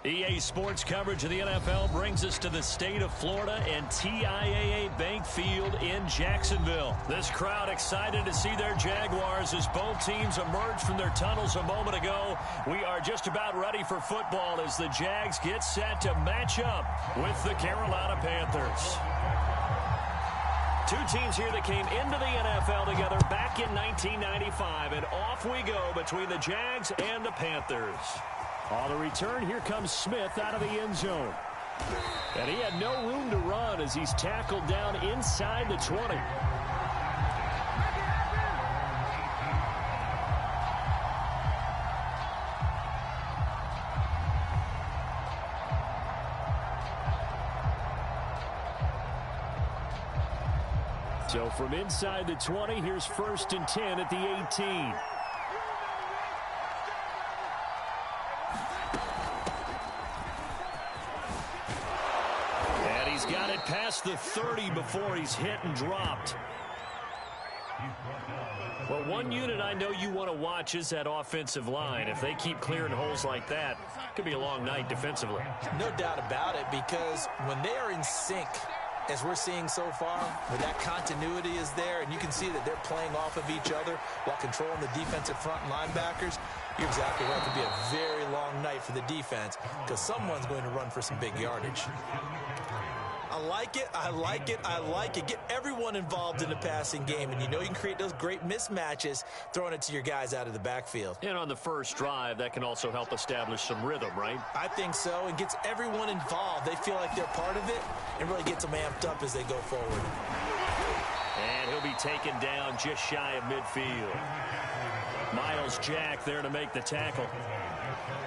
Speaker 3: EA Sports coverage of the NFL brings us to the state of Florida and TIAA Bank Field in Jacksonville. This crowd excited to see their Jaguars as both teams emerged from their tunnels a moment ago. We are just about ready for football as the Jags get set to match up with the Carolina Panthers. Two teams here that came into the NFL together back in 1995, and off we go between the Jags and the Panthers. On the return, here comes Smith out of the end zone. And he had no room to run as he's tackled down inside the 20. So from inside the 20, here's 1st and 10 at the 18. Got it past the 30 before he's hit and dropped. Well, one unit I know you want to watch is that offensive line. If they keep clearing holes like that, it could be a long night defensively.
Speaker 2: No doubt about it, because when they are in sync, as we're seeing so far, where that continuity is there, and you can see that they're playing off of each other while controlling the defensive front linebackers, you're exactly right. It could be a very long night for the defense because someone's going to run for some big yardage. I like it. I like it. I like it. Get everyone involved in the passing game, and you know you can create those great mismatches throwing it to your guys out of the backfield.
Speaker 3: And on the first drive, that can also help establish some rhythm, right?
Speaker 2: I think so, and gets everyone involved. They feel like they're part of it and really gets them amped up as they go forward.
Speaker 3: And he'll be taken down just shy of midfield. Miles Jack there to make the tackle.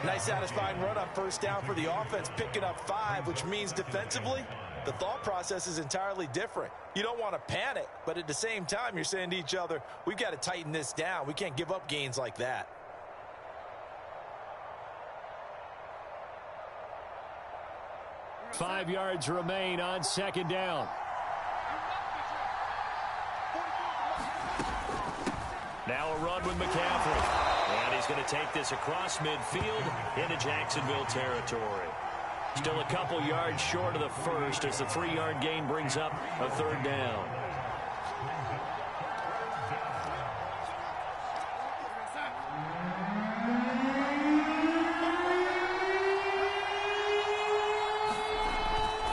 Speaker 4: Nice satisfying run on first down for the offense, picking up 5, which means defensively, the thought process is entirely different. You don't want to panic, but at the same time, you're saying to each other, we've got to tighten this down. We can't give up gains like that.
Speaker 3: Five yards remain on second down. Now a run with McCaffrey. And he's going to take this across midfield into Jacksonville territory. Still a couple yards short of the first as the 3-yard gain brings up a third down.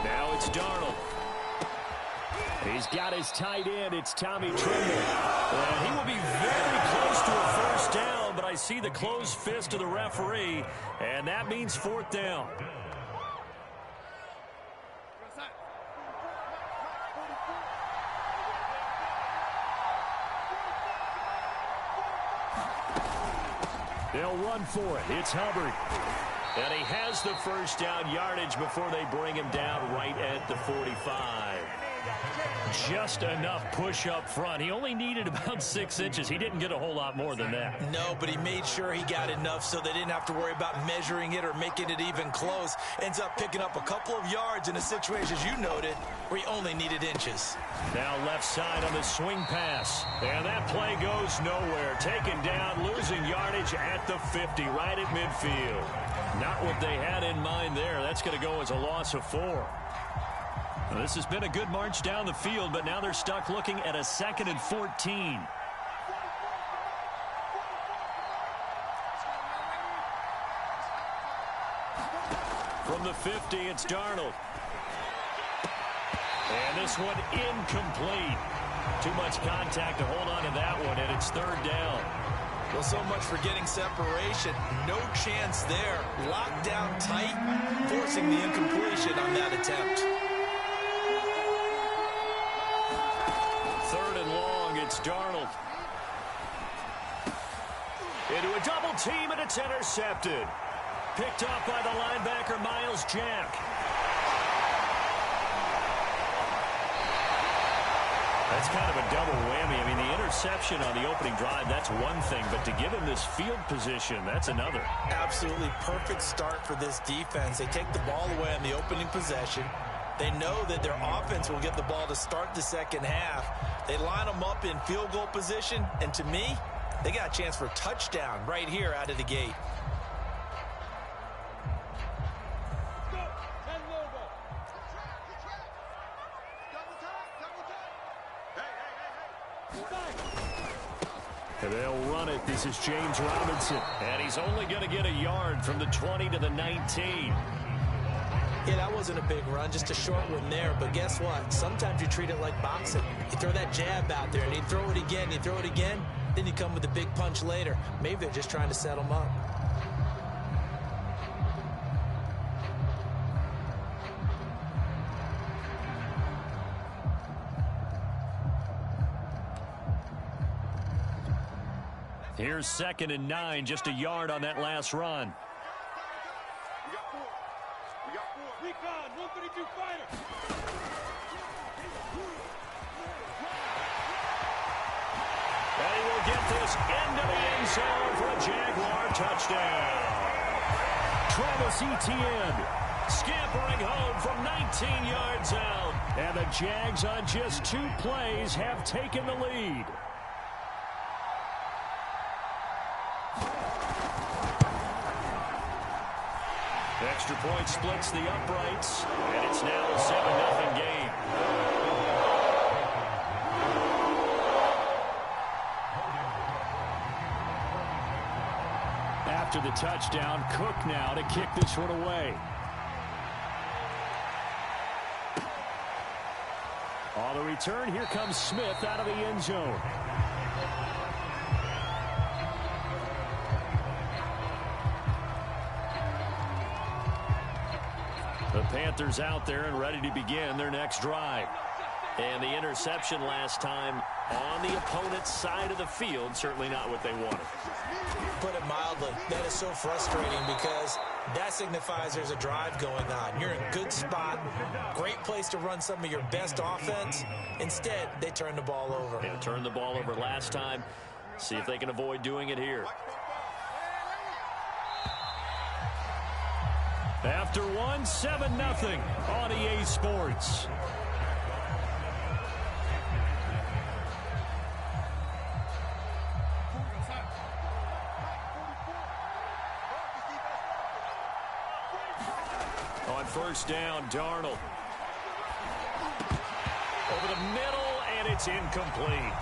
Speaker 3: Now it's Darnold. He's got his tight end. It's Tommy Trimble. And he will be very close to a first down, but I see the closed fist of the referee, and that means fourth down. They'll run for it. It's Hubbard. And he has the first down yardage before they bring him down right at the 45. Just enough push up front. He only needed about 6 inches. He didn't get a whole lot more than that.
Speaker 2: No, but he made sure he got enough so they didn't have to worry about measuring it or making it even close. Ends up picking up a couple of yards in a situation, as you noted, where he only needed inches.
Speaker 3: Now left side on the swing pass. And that play goes nowhere. Taken down, losing yardage at the 50, right at midfield. Not what they had in mind there. That's going to go as a loss of 4. Well, this has been a good march down the field, but now they're stuck looking at a 2nd and 14. From the 50, it's Darnold. And this one incomplete. Too much contact to hold on to that one, and it's 3rd down.
Speaker 2: Well, so much for getting separation. No chance there. Locked down tight, forcing the incompletion on that attempt.
Speaker 3: 3rd and long, it's Darnold. Into a double team, and it's intercepted. Picked up by the linebacker, Miles Jack. That's kind of a double whammy. I mean, the interception on the opening drive, that's one thing, but to give him this field position, that's another.
Speaker 2: Absolutely perfect start for this defense. They take the ball away on the opening possession. They know that their offense will get the ball to start the second half. They line them up in field goal position, and to me, they got a chance for a touchdown right here out of the gate.
Speaker 3: And they'll run it. This is James Robinson. And he's only going to get a yard from the 20 to the 19.
Speaker 2: Yeah, that wasn't a big run, just a short one there. But guess what? Sometimes you treat it like boxing. You throw that jab out there, and you throw it again, you throw it again, then you come with a big punch later. Maybe they're just trying to set them up.
Speaker 3: Here's 2nd and 9, just a yard on that last run. And he will get this into the end zone for a Jaguar touchdown. Travis Etienne scampering home from 19 yards out. And the Jags on just 2 plays have taken the lead. Extra point splits the uprights, and it's now a 7-0 game. After the touchdown, Cook now to kick this one away. On the return, here comes Smith out of the end zone. The Panthers out there and ready to begin their next drive. And the interception last time on the opponent's side of the field, certainly not what they wanted.
Speaker 2: Put it mildly, that is so frustrating because that signifies there's a drive going on. You're in a good spot, great place to run some of your best offense. Instead, they turn the ball over.
Speaker 3: They turned the ball over last time. See if they can avoid doing it here. After one, 7-0 on EA Sports. On first down, Darnold. Over the middle, and it's incomplete.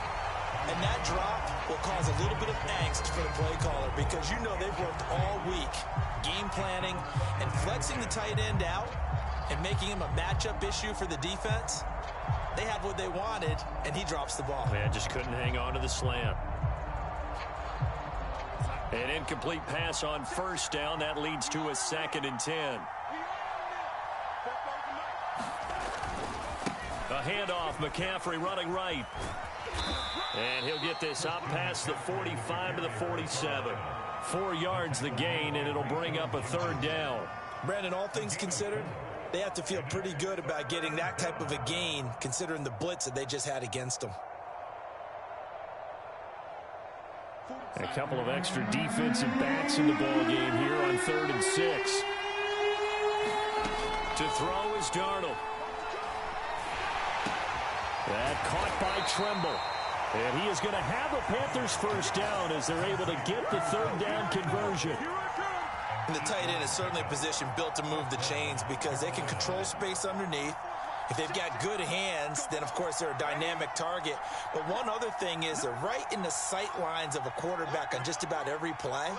Speaker 2: And that drop will cause a little bit of angst for the play caller because you know they've worked all week game planning and flexing the tight end out and making him a matchup issue for the defense. They had what they wanted, and he drops the ball.
Speaker 1: Man, just couldn't hang on to the slant. An incomplete pass on first down. That leads to a 2nd and 10. A handoff, McCaffrey running right. And he'll get this out past the 45 to the 47. 4 yards the gain, and it'll bring up a 3rd down.
Speaker 2: Brandon, all things considered, they have to feel pretty good about getting that type of a gain, considering the blitz that they just had against them.
Speaker 1: A couple of extra defensive backs in the ball game here on 3rd and 6. To throw is Darnold. That caught by Tremble. And he is going to have a Panthers first down as they're able to get the 3rd down conversion.
Speaker 2: And the tight end is certainly a position built to move the chains because they can control space underneath. If they've got good hands, then, of course, they're a dynamic target. But one other thing is they're right in the sight lines of a quarterback on just about every play,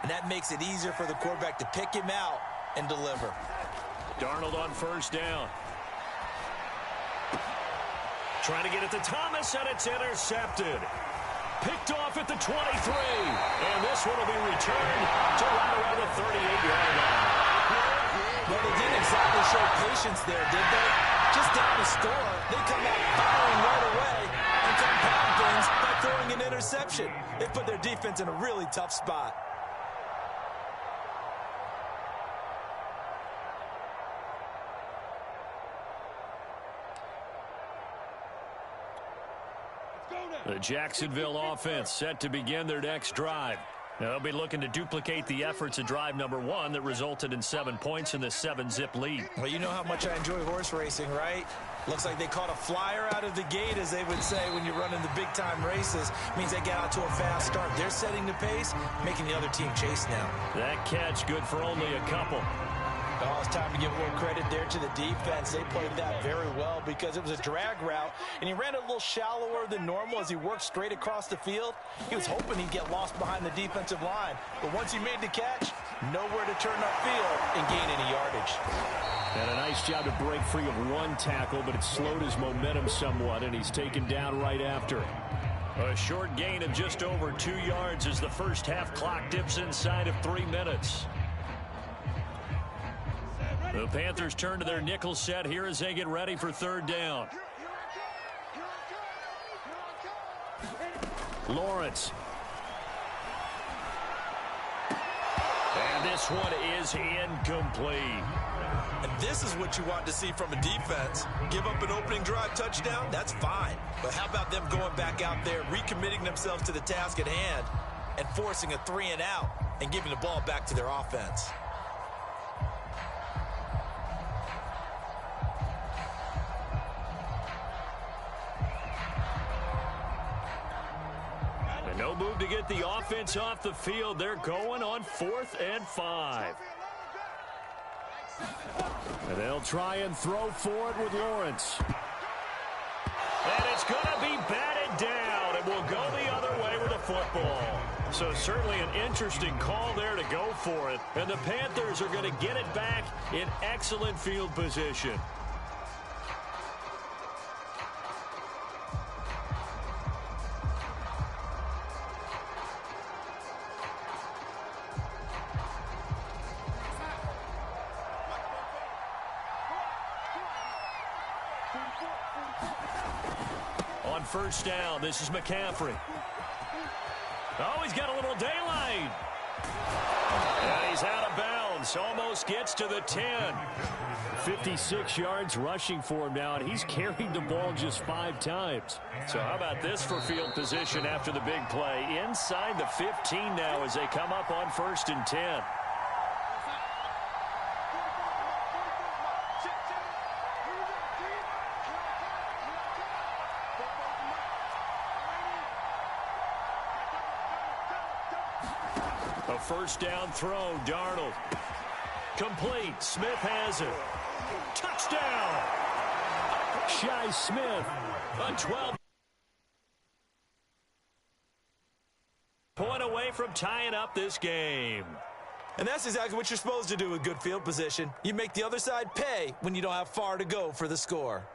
Speaker 2: and that makes it easier for the quarterback to pick him out and deliver.
Speaker 1: Darnold on first down. Trying to get it to Thomas, and it's intercepted. Picked off at the 23. And this one will be returned to right around the 38-yard line.
Speaker 2: Well, they didn't exactly show patience there, did they? Just down the score, they come out firing right away and compound things by throwing an interception. They put their defense in a really tough spot.
Speaker 1: The Jacksonville offense set to begin their next drive. Now they'll be looking to duplicate the efforts of drive number 1 that resulted in 7 points in the 7-zip lead.
Speaker 2: Well, you know how much I enjoy horse racing, right? Looks like they caught a flyer out of the gate, as they would say when you're running the big-time races. Means they get out to a fast start. They're setting the pace, making the other team chase now.
Speaker 1: That catch good for only a couple.
Speaker 2: Oh, it's time to give a little credit there to the defense. They played that very well because it was a drag route, and he ran a little shallower than normal as he worked straight across the field. He was hoping he'd get lost behind the defensive line, but once he made the catch, nowhere to turn upfield and gain any yardage.
Speaker 1: And a nice job to break free of 1 tackle, but it slowed his momentum somewhat, and he's taken down right after. A short gain of just over 2 yards as the first half clock dips inside of 3 minutes. The Panthers turn to their nickel set here as they get ready for 3rd down. Lawrence. And this one is incomplete.
Speaker 5: And this is what you want to see from a defense. Give up an opening drive touchdown, that's fine. But how about them going back out there, recommitting themselves to the task at hand, and forcing a 3-and-out and giving the ball back to their offense?
Speaker 1: No move to get the offense off the field. They're going on 4th and 5. And they'll try and throw for it with Lawrence. And it's going to be batted down. And will go the other way with the football. So certainly an interesting call there to go for it. And the Panthers are going to get it back in excellent field position. On first down, this is McCaffrey. Oh, he's got a little daylight. And he's out of bounds. Almost gets to the 10. 56 yards rushing for him now, and he's carried the ball just 5 times. So how about this for field position after the big play? Inside the 15 now as they come up on 1st and 10. A first down throw, Darnold. Complete. Smith has it. Touchdown! Shi Smith, a 12-point away from tying up this game.
Speaker 2: And that's exactly what you're supposed to do with good field position. You make the other side pay when you don't have far to go for the score.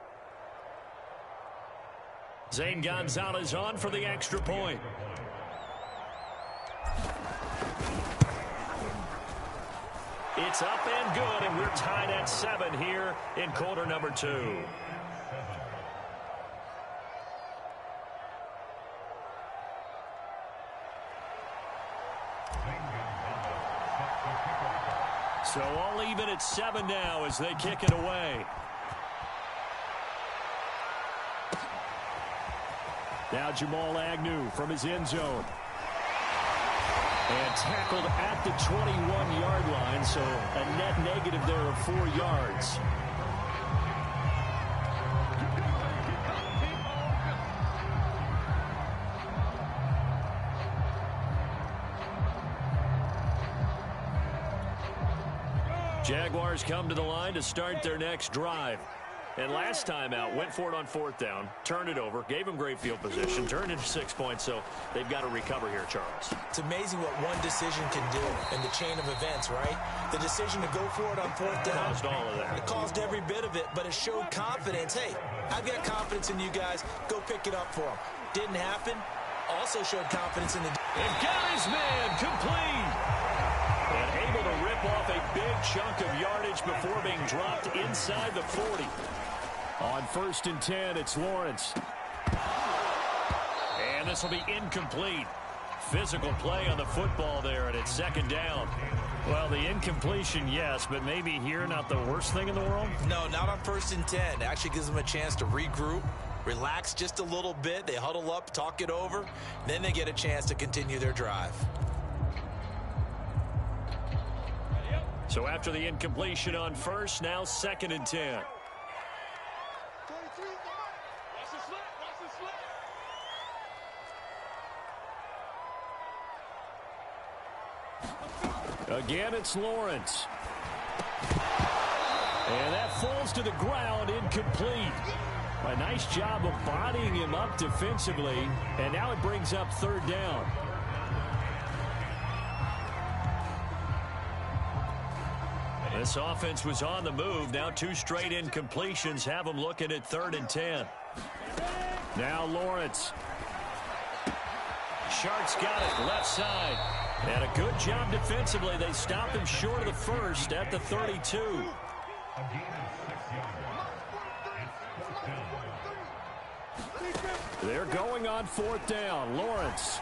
Speaker 3: Zane Gonzalez on for the extra point. It's up and good, and we're tied at 7 here in quarter number 2. So all even at 7 now as they kick it away. Now Jamal Agnew from his end zone. And tackled at the 21-yard line, so a net negative there of 4 yards. Jaguars come to the line to start their next drive. And last time out, went for it on 4th down, turned it over, gave them great field position, turned into 6 points, so they've got to recover here, Charles.
Speaker 2: It's amazing what one decision can do in the chain of events, right? The decision to go for it on 4th down.
Speaker 3: Caused all of that.
Speaker 2: It caused every bit of it, but it showed confidence. Hey, I've got confidence in you guys. Go pick it up for them. Didn't happen. Also showed confidence in the...
Speaker 3: And got his man complete. And able to rip off a big chunk of yardage before being dropped inside the 40. On 1st and 10, it's Lawrence. And this will be incomplete. Physical play on the football there, and it's 2nd down. Well, the incompletion, yes, but maybe here not the worst thing in the world?
Speaker 2: No, not on 1st and 10. It actually gives them a chance to regroup, relax just a little bit. They huddle up, talk it over, then they get a chance to continue their drive.
Speaker 3: So after the incompletion on 1st, now 2nd and 10. Again, it's Lawrence. And that falls to the ground, incomplete. A nice job of bodying him up defensively, and now it brings up 3rd down. This offense was on the move. Now 2 straight incompletions have them looking at 3rd and 10. Now Lawrence. Shark's got it left side. And a good job defensively. They stopped him short of the 1st at the 32. They're going on 4th down. Lawrence.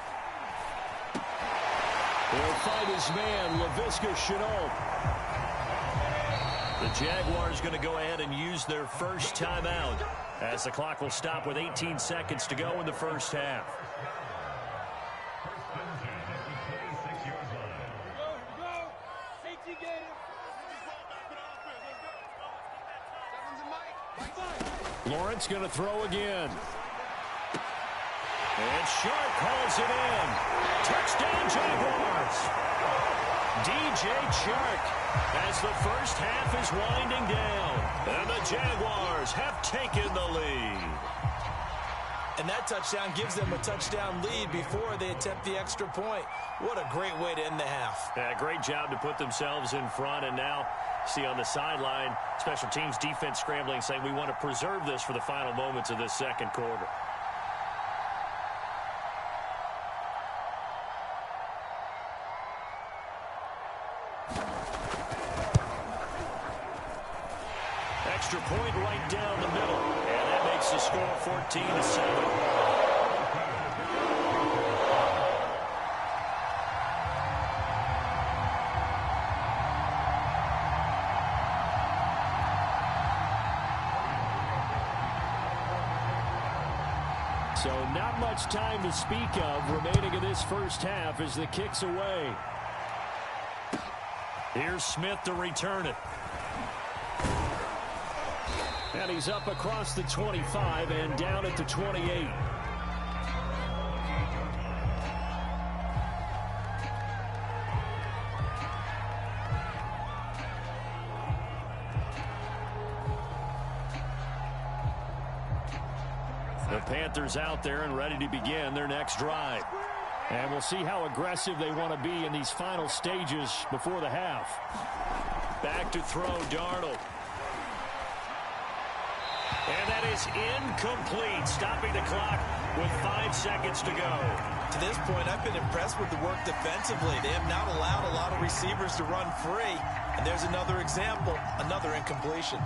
Speaker 3: He'll fight his man, Laviska Shenault. The Jaguars going to go ahead and use their first timeout as the clock will stop with 18 seconds to go in the first half. Lawrence going to throw again. And Shark calls it in. Touchdown, Jaguars. DJ Chark as the first half is winding down. And the Jaguars have taken the lead.
Speaker 2: And that touchdown gives them a touchdown lead before they attempt the extra point. What a great way to end the half.
Speaker 3: Yeah, great job to put themselves in front. And now, see on the sideline, special teams defense scrambling, saying we want to preserve this for the final moments of this second quarter. Extra point right down the middle. And that makes the score 14-7. So not much time to speak of remaining in this first half as the kick's away. Here's Smith to return it. And he's up across the 25 and down at the 28. The Panthers out there and ready to begin their next drive. And we'll see how aggressive they want to be in these final stages before the half. Back to throw, Darnold.
Speaker 1: And that is incomplete, stopping the clock with 5 seconds to go.
Speaker 5: To this point, I've been impressed with the work defensively. They have not allowed a lot of receivers to run free. And there's another example, another incompletion.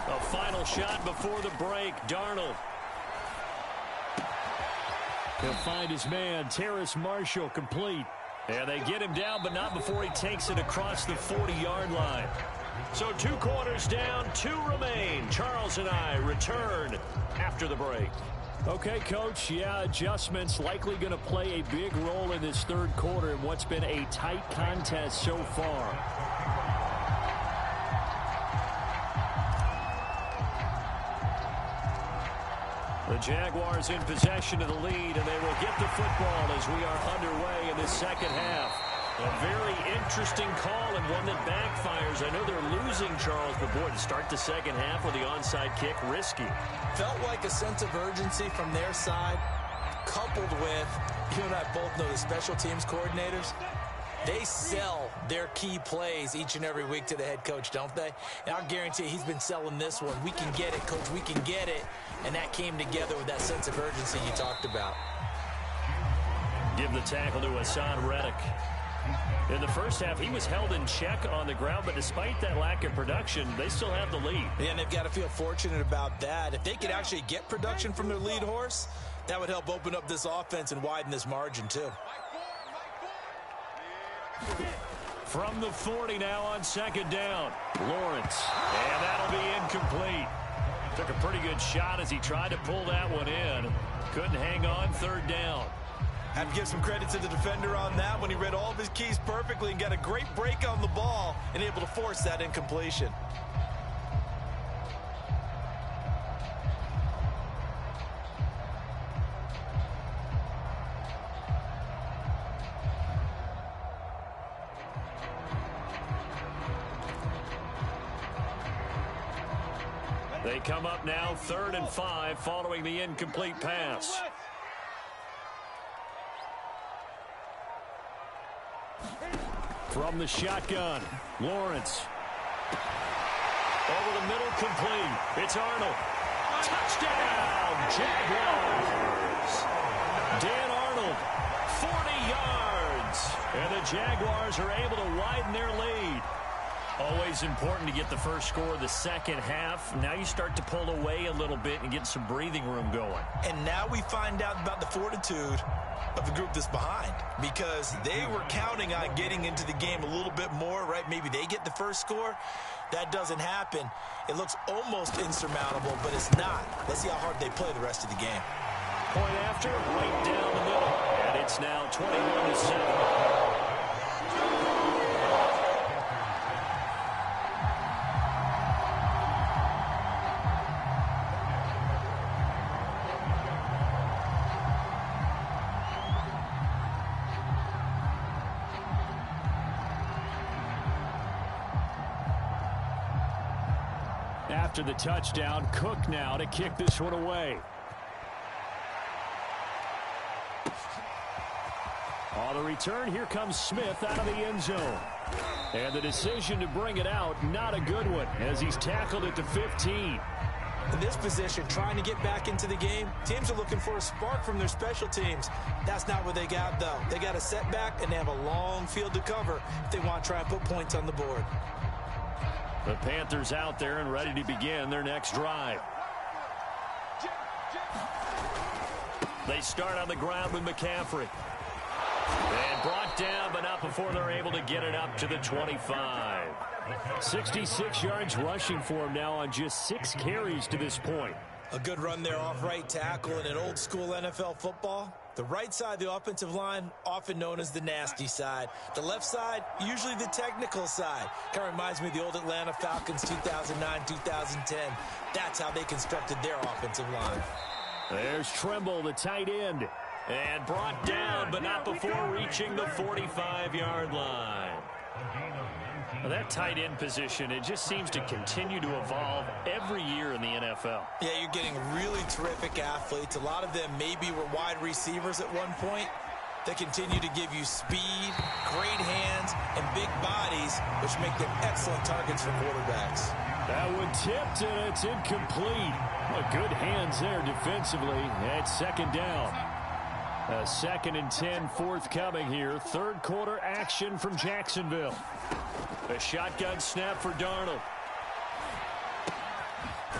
Speaker 1: A final shot before the break. Darnold. He'll find his man, Terrace Marshall, complete. And they get him down, but not before he takes it across the 40-yard line. So 2 quarters down, 2 remain. Charles and I return after the break. Okay, Coach, yeah, adjustments likely going to play a big role in this third quarter in what's been a tight contest so far. The Jaguars in possession of the lead, and they will get the football as we are underway in this second half. A very interesting call and one that backfires. I know they're losing, Charles, but boy, to start the second half with the onside kick, risky.
Speaker 2: Felt like a sense of urgency from their side, coupled with, you and I both know the special teams coordinators. They sell their key plays each and every week to the head coach, don't they? And I'll guarantee he's been selling this one. We can get it, Coach. We can get it. And that came together with that sense of urgency you talked about.
Speaker 1: Give the tackle to Hassan Reddick. In the first half, he was held in check on the ground, but despite that lack of production, they still have the lead.
Speaker 2: And they've got to feel fortunate about that. If they could actually get production from their lead horse, that would help open up this offense and widen this margin, too.
Speaker 1: From the 40 now on second down, Lawrence. And that'll be incomplete. Took a pretty good shot as he tried to pull that one in. Couldn't hang on third down.
Speaker 5: Have to give some credit to the defender on that when he read all of his keys perfectly and got a great break on the ball and able to force that incompletion.
Speaker 1: They come up now 3rd and 5 following the incomplete pass. From the shotgun, Lawrence. Over the middle, complete. It's Arnold. Touchdown, Jaguars. Dan Arnold, 40 yards. And the Jaguars are able to widen their lead. Always important to get the first score of the second half. Now you start to pull away a little bit and get some breathing room going.
Speaker 5: And now we find out about the fortitude of the group that's behind, because they were counting on getting into the game a little bit more, right? Maybe they get the first score. That doesn't happen. It looks almost insurmountable, but it's not. Let's see how hard they play the rest of the game.
Speaker 1: Point after, right down the middle. And it's now 21-7. After the touchdown, Cook now to kick this one away. On the return, here comes Smith out of the end zone. And the decision to bring it out, not a good one, as he's tackled at the 15.
Speaker 2: In this position, trying to get back into the game, teams are looking for a spark from their special teams. That's not what they got, though. They got a setback, and they have a long field to cover if they want to try and put points on the board.
Speaker 1: The Panthers out there and ready to begin their next drive. They start on the ground with McCaffrey. And brought down, but not before they're able to get it up to the 25. 66 yards rushing for him now on just 6 carries to this point.
Speaker 2: A good run there off right tackle in an old-school NFL football. The right side of the offensive line, often known as the nasty side. The left side, usually the technical side. Kind of reminds me of the old Atlanta Falcons 2009, 2010. That's how they constructed their offensive line.
Speaker 1: There's Tremble, the tight end. And brought down, but not before reaching the 45-yard line.
Speaker 3: Well, that tight end position, it just seems to continue to evolve every year in the NFL.
Speaker 2: Yeah, you're getting really terrific athletes. A lot of them maybe were wide receivers at one point. They continue to give you speed, great hands, and big bodies, which make them excellent targets for quarterbacks.
Speaker 3: That one tipped, and it's incomplete. Well, good hands there defensively at second down. A 2nd and 10 forthcoming here. Third quarter action from Jacksonville. A shotgun snap for Darnold.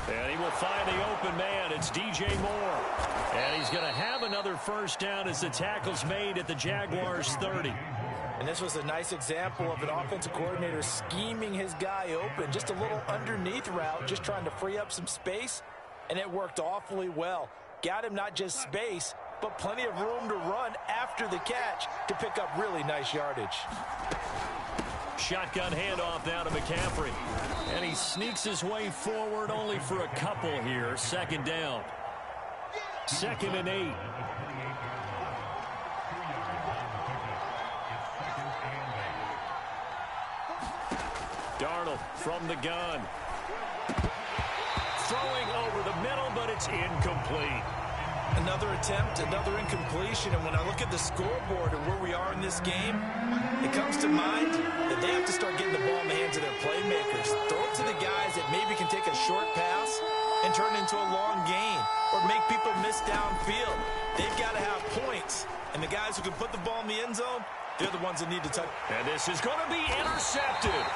Speaker 3: And he will find the open man. It's DJ Moore. And he's going to have another first down as the tackle's made at the Jaguars' 30.
Speaker 4: And this was a nice example of an offensive coordinator scheming his guy open. Just a little underneath route, just trying to free up some space. And it worked awfully well. Got him not just space, but plenty of room to run after the catch to pick up really nice yardage.
Speaker 3: Shotgun handoff now to McCaffrey. And he sneaks his way forward only for a couple here. Second down. 2nd and 8. Darnold from the gun. Throwing over the middle, but it's incomplete.
Speaker 2: Another attempt, another incompletion, and when I look at the scoreboard and where we are in this game, it comes to mind that they have to start getting the ball in the hands of their playmakers. Throw it to the guys that maybe can take a short pass and turn it into a long gain or make people miss downfield. They've got to have points, and the guys who can put the ball in the end zone, they're the ones that need to touch.
Speaker 3: And this is going to be intercepted.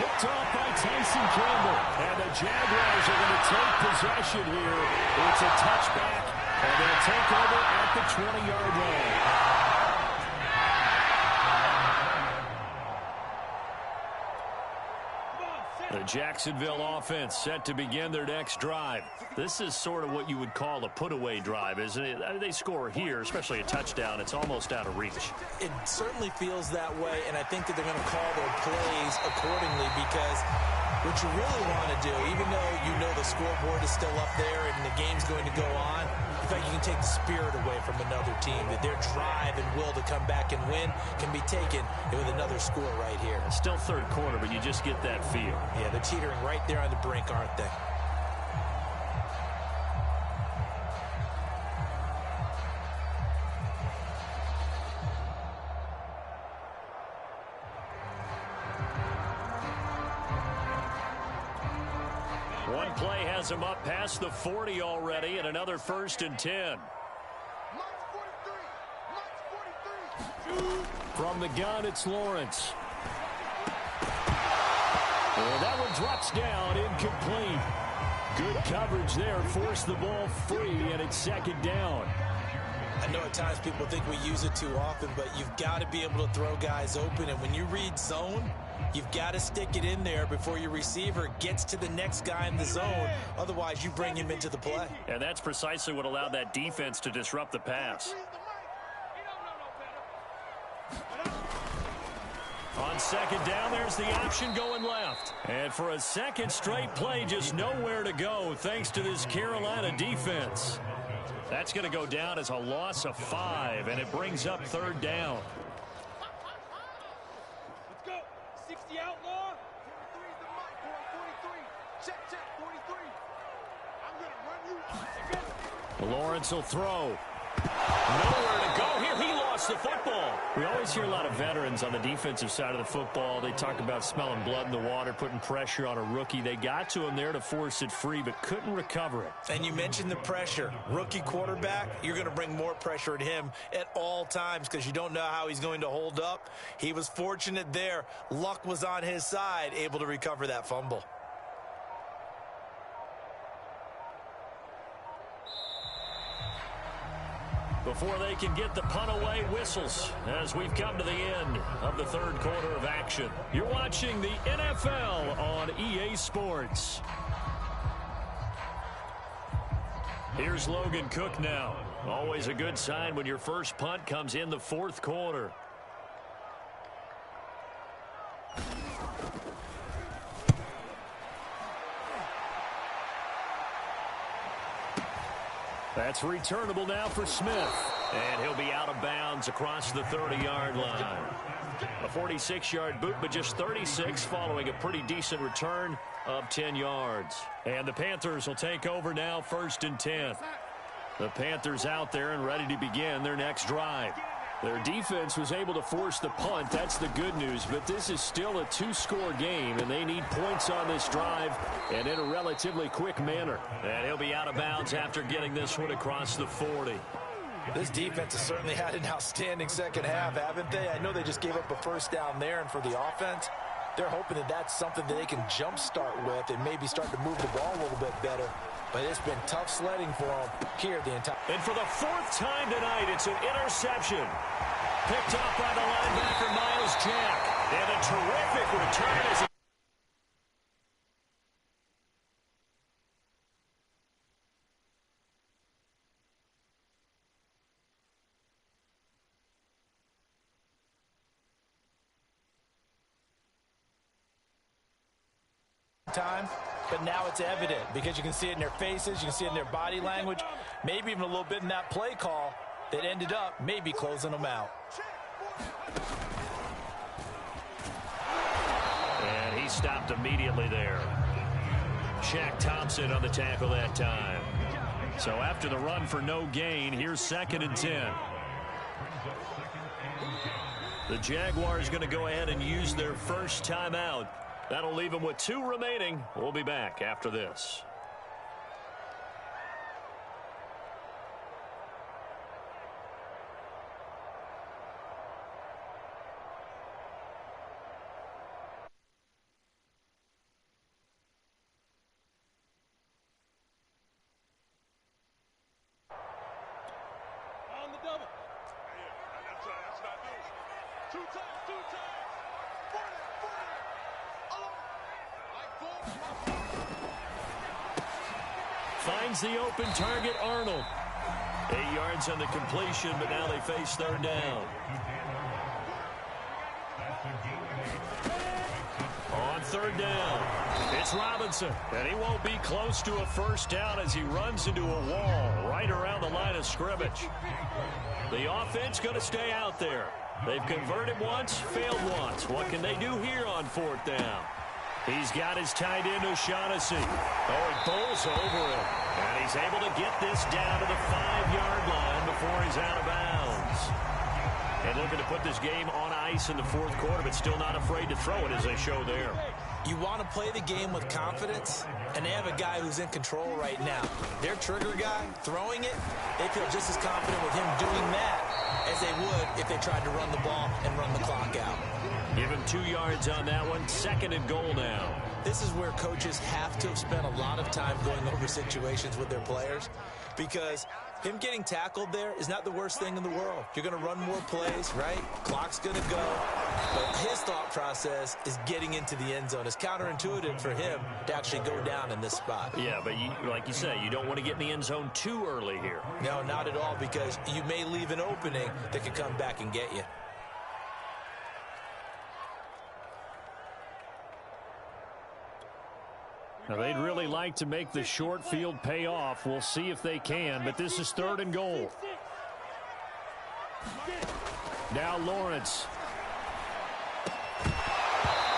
Speaker 3: Picked off by Tyson Campbell. And the Jaguars are going to take possession here. It's a touchback, and they'll take over at the 20-yard line. The Jacksonville offense set to begin their next drive. This is sort of what you would call a put-away drive, isn't it? I mean, they score here, especially a touchdown. It's almost out of reach.
Speaker 2: It certainly feels that way, and I think that they're going to call their plays accordingly because what you really want to do, even though you know the scoreboard is still up there and the game's going to go on, in fact, you can take the spirit away from another team, that their drive and will to come back and win can be taken with another score right here.
Speaker 3: Still third quarter, but you just get that feel.
Speaker 2: Yeah, they're teetering right there on the brink, aren't they?
Speaker 3: One play has him up past the 40 already, and another 1st and 10. From the gun, it's Lawrence. Well, that one drops down, incomplete. Good coverage there, forced the ball free, and it's second down.
Speaker 2: I know at times people think we use it too often, but you've got to be able to throw guys open, and when you read zone, you've got to stick it in there before your receiver gets to the next guy in the zone. Otherwise, you bring him into the play.
Speaker 3: And that's precisely what allowed that defense to disrupt the pass. On second down, there's the option going left. And for a second straight play, just nowhere to go thanks to this Carolina defense. That's going to go down as a loss of 5, and it brings up third down.
Speaker 6: Let's go. 60 outlaw. 43 is the mark. 43. Check. 43. I'm going to run you.
Speaker 3: Lawrence will throw. Nowhere to go here. He lost the football. We always hear a lot of veterans on the defensive side of the football. They talk about smelling blood in the water, putting pressure on a rookie. They got to him there to force it free, but couldn't recover it.
Speaker 2: And you mentioned the pressure. Rookie quarterback, you're going to bring more pressure at him at all times because you don't know how he's going to hold up. He was fortunate there. Luck was on his side, able to recover that fumble.
Speaker 3: Before they can get the punt away, whistles as we've come to the end of the third quarter of action. You're watching the NFL on EA Sports. Here's Logan Cook now. Always a good sign when your first punt comes in the fourth quarter. That's returnable now for Smith.
Speaker 1: And he'll be out of bounds across the 30-yard line. A 46-yard boot, but just 36 following a pretty decent return of 10 yards. And the Panthers will take over now, 1st and 10. The Panthers out there and ready to begin their next drive. Their defense was able to force the punt. That's the good news. But this is still a 2-score game, and they need points on this drive and in a relatively quick manner. And he'll be out of bounds after getting this one across the 40.
Speaker 4: This defense has certainly had an outstanding second half, haven't they? I know they just gave up a first down there, and for the offense, they're hoping that that's something that they can jumpstart with and maybe start to move the ball a little bit better. But it's been tough sledding for them here the entire.
Speaker 1: And for the 4th time tonight, it's an interception. Picked up by the linebacker, Miles Jack. And a terrific return as he
Speaker 4: time, but now it's evident because you can see it in their faces, you can see it in their body language, maybe even a little bit in that play call that ended up maybe closing them out.
Speaker 1: And he stopped immediately there. Shaq Thompson on the tackle that time. So after the run for no gain, here's 2nd and 10. The Jaguars going to go ahead and use their first timeout. That'll leave them with 2 remaining. We'll be back after this.
Speaker 6: On the double. That's not news. 2 times. 40.
Speaker 1: Finds the open target, Arnold. 8 yards on the completion, but now they face 3rd down. On 3rd down, it's Robinson, and he won't be close to a first down as he runs into a wall right around the line of scrimmage. The offense going to stay out there. They've converted once, failed once. What can they do here on 4th down? He's got his tight end, O'Shaughnessy. Oh, it bowls over him. And he's able to get this down to the 5-yard line before he's out of bounds. And looking to put this game on ice in the 4th quarter, but still not afraid to throw it as they show there.
Speaker 2: You want to play the game with confidence, and they have a guy who's in control right now. Their trigger guy, throwing it, they feel just as confident with him doing that as they would if they tried to run the ball and run the clock out.
Speaker 1: Give him 2 yards on that one. 2nd and goal now.
Speaker 2: This is where coaches have to have spent a lot of time going over situations with their players, because him getting tackled there is not the worst thing in the world. You're going to run more plays, right? Clock's going to go. But his thought process is getting into the end zone. It's counterintuitive for him to actually go down in this spot.
Speaker 1: Yeah, but like you say, you don't want to get in the end zone too early here.
Speaker 2: No, not at all, because you may leave an opening that could come back and get you.
Speaker 1: Now, they'd really like to make the short field pay off. We'll see if they can, but this is 3rd and goal. Now Lawrence.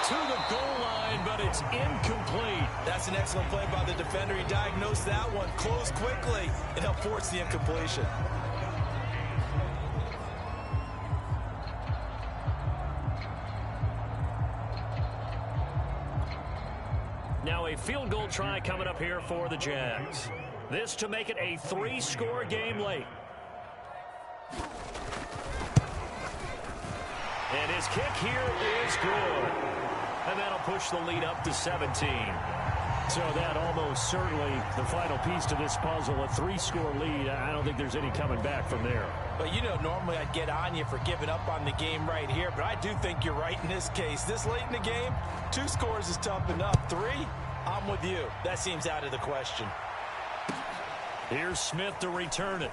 Speaker 1: To the goal line, but it's incomplete.
Speaker 2: That's an excellent play by the defender. He diagnosed that one, closed quickly, and helped force the incompletion.
Speaker 1: Now a field goal try coming up here for the Jags. This to make it a 3-score game late. And his kick here is good. And that'll push the lead up to 17. So that almost certainly the final piece to this puzzle, a 3-score lead. I don't think there's any coming back from there.
Speaker 4: But, you know, normally I'd get on you for giving up on the game right here, but I do think you're right in this case. This late in the game, 2 scores is tough enough. 3, I'm with you. That seems out of the question.
Speaker 1: Here's Smith to return it.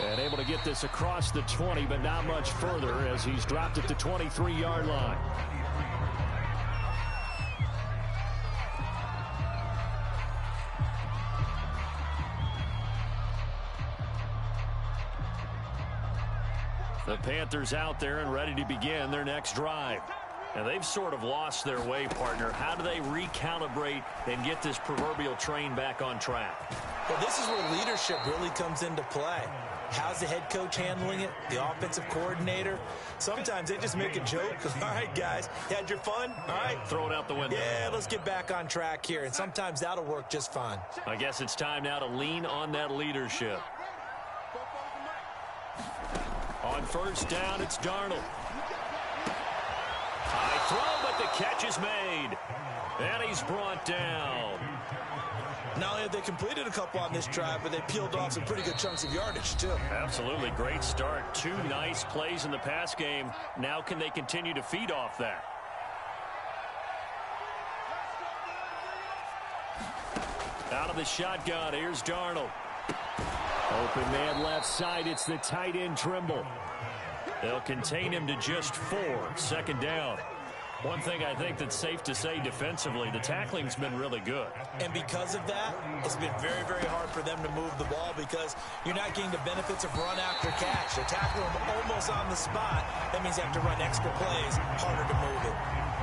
Speaker 1: And able to get this across the 20, but not much further as he's dropped it to 23-yard line.
Speaker 3: The Panthers out there and ready to begin their next drive. And they've sort of lost their way, partner. How do they recalibrate and get this proverbial train back on track?
Speaker 2: Well, this is where leadership really comes into play. How's the head coach handling it? The offensive coordinator? Sometimes they just make a joke. All right, guys, you had your fun? All right.
Speaker 3: Throw it out the window.
Speaker 2: Yeah, let's get back on track here. And sometimes that'll work just fine.
Speaker 3: I guess it's time now to lean on that leadership. On first down, it's Darnold. High throw, but the catch is made. And he's brought down.
Speaker 2: Not only have they completed a couple on this drive, but they peeled off some pretty good chunks of yardage, too.
Speaker 3: Absolutely. Great start. 2 nice plays in the pass game. Now can they continue to feed off that? Out of the shotgun, here's Darnold. Open man left side, it's the tight end Trimble. They'll contain him to just 4. Second down. One thing I think that's safe to say defensively, the tackling's been really good.
Speaker 2: And because of that, it's been very, very hard for them to move the ball because you're not getting the benefits of run after catch. They tackle them almost on the spot. That means they have to run extra plays, harder to move it.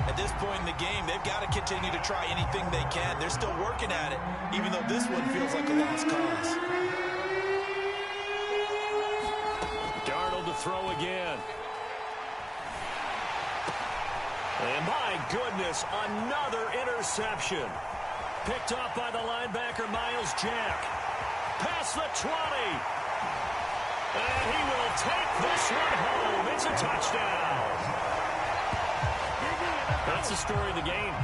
Speaker 2: At this point in the game, they've got to continue to try anything they can. They're still working at it, even though this one feels like a lost cause.
Speaker 3: Darnold to throw again. And my goodness, another interception. Picked off by the linebacker, Miles Jack. Past the 20. And he will take this one home. It's a touchdown. That's the story of the game.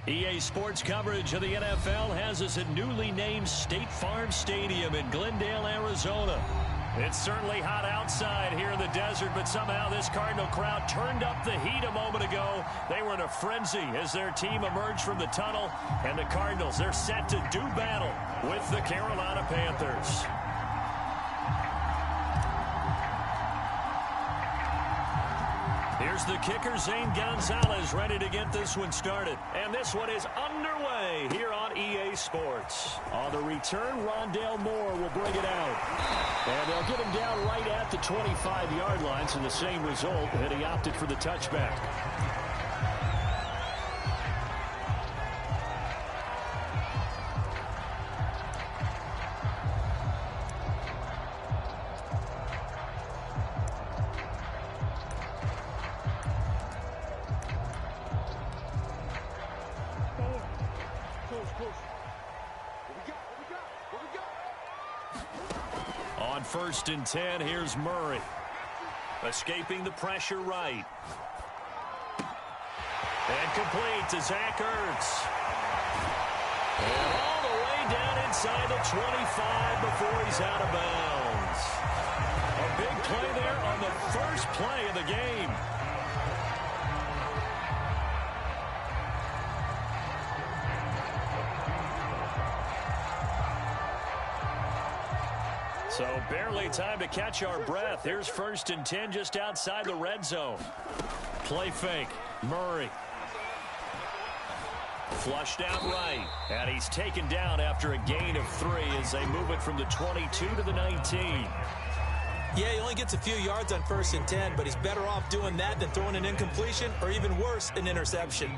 Speaker 3: EA Sports coverage of the NFL has us at newly named State Farm Stadium in Glendale, Arizona. It's certainly hot outside here in the desert, but somehow this Cardinal crowd turned up the heat a moment ago. They were in a frenzy as their team emerged from the tunnel, and the Cardinals, they're set to do battle with the Carolina Panthers. Here's the kicker, Zane Gonzalez, ready to get this one started. And this one is underway here on EA Sports. On the return, Rondale Moore will bring it out. And they'll get him down right at the 25-yard line, so the same result, and he opted for the touchback. On 1st and 10, here's Murray. Escaping the pressure right. And complete to Zach Ertz. And all the way down inside the 25 before he's out of bounds. A big play there on the first play of the game. So barely time to catch our breath. Here's 1st and 10 just outside the red zone. Play fake. Murray. Flushed out right. And he's taken down after a gain of 3 as they move it from the 22 to the 19.
Speaker 2: Yeah, he only gets a few yards on 1st and 10, but he's better off doing that than throwing an incompletion or even worse, an interception.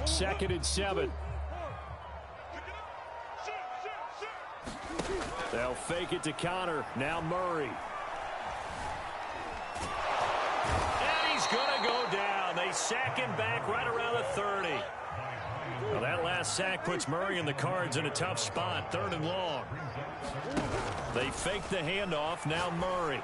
Speaker 3: 2nd and 7. They'll fake it to Connor. Now Murray. And he's going to go down. They sack him back right around the 30. Well, that last sack puts Murray and the Cards in a tough spot. 3rd and long. They fake the handoff. Now Murray.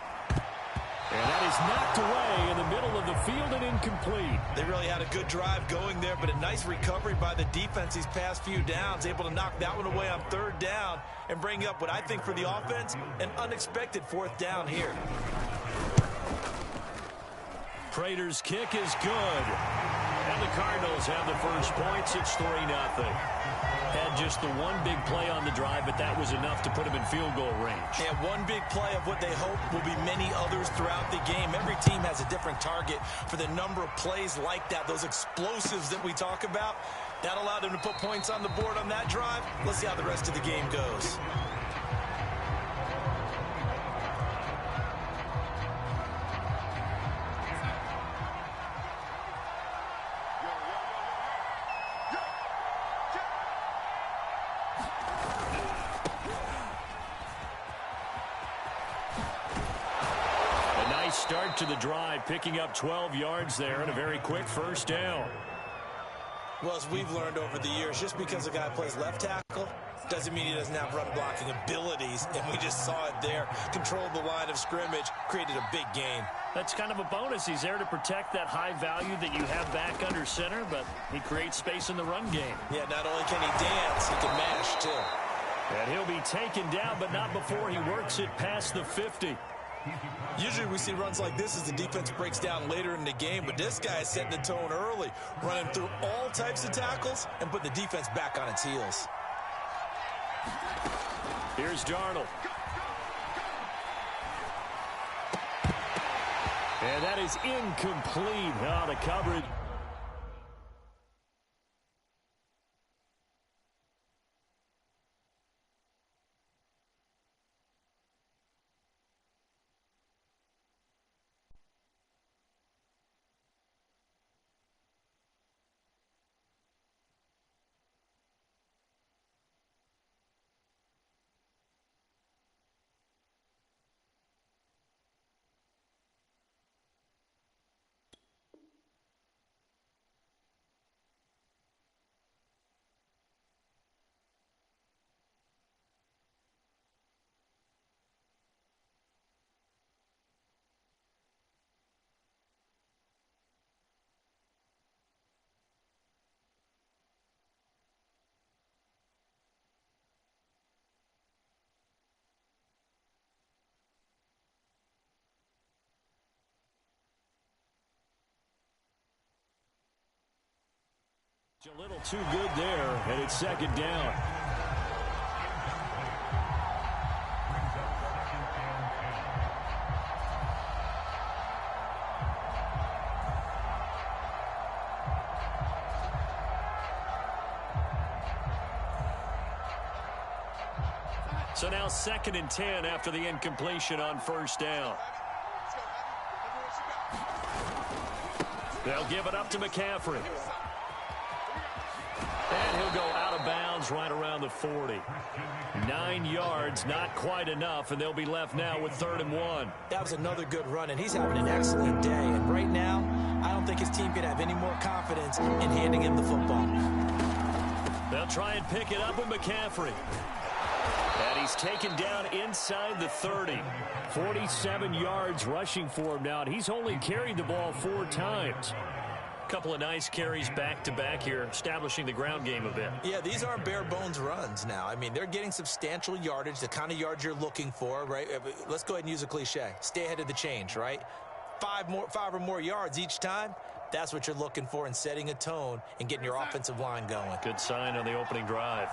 Speaker 3: And that is knocked away in the middle of the field and incomplete.
Speaker 5: They really had a good drive going there, but a nice recovery by the defense these past few downs, able to knock that one away on 3rd down and bring up what I think for the offense, an unexpected 4th down here.
Speaker 3: Prater's kick is good. And the Cardinals have the first points. It's 3-0. Had just the one big play on the drive, but that was enough to put him in field goal range.
Speaker 2: Yeah, one big play of what they hope will be many others throughout the game. Every team has a different target for the number of plays like that, those explosives that we talk about. That allowed them to put points on the board on that drive. Let's see how the rest of the game goes.
Speaker 3: Start to the drive, picking up 12 yards there and a very quick 1st down.
Speaker 2: Well, as we've learned over the years, just because a guy plays left tackle doesn't mean he doesn't have run blocking abilities, and we just saw it there. Controlled the line of scrimmage, created a big gain.
Speaker 3: That's kind of a bonus. He's there to protect that high value that you have back under center, but he creates space in the run game.
Speaker 2: Yeah, not only can he dance, he can mash too.
Speaker 3: And he'll be taken down, but not before he works it past the 50.
Speaker 2: Usually we see runs like this as the defense breaks down later in the game, but this guy is setting the tone early, running through all types of tackles and put the defense back on its heels.
Speaker 3: Here's Darnold. And that is incomplete. Oh, the coverage. A little too good there, and it's 2nd down. So now 2nd and 10 after the incompletion on 1st down. They'll give it up to McCaffrey. And he'll go out of bounds right around the 40. 9 yards, not quite enough, and they'll be left now with 3rd and 1.
Speaker 2: That was another good run, and he's having an excellent day. And right now, I don't think his team can have any more confidence in handing him the football.
Speaker 3: They'll try and pick it up with McCaffrey. And he's taken down inside the 30. 47 yards rushing for him now, and he's only carried the ball 4 times. Couple of nice carries back-to-back here, establishing the ground game a bit.
Speaker 2: Yeah, these aren't bare-bones runs now. I mean, they're getting substantial yardage, the kind of yards you're looking for, right? Let's go ahead and use a cliche. Stay ahead of the change, right? 5 or more yards each time. That's what you're looking for in setting a tone and getting your offensive line going.
Speaker 3: Good sign on the opening drive.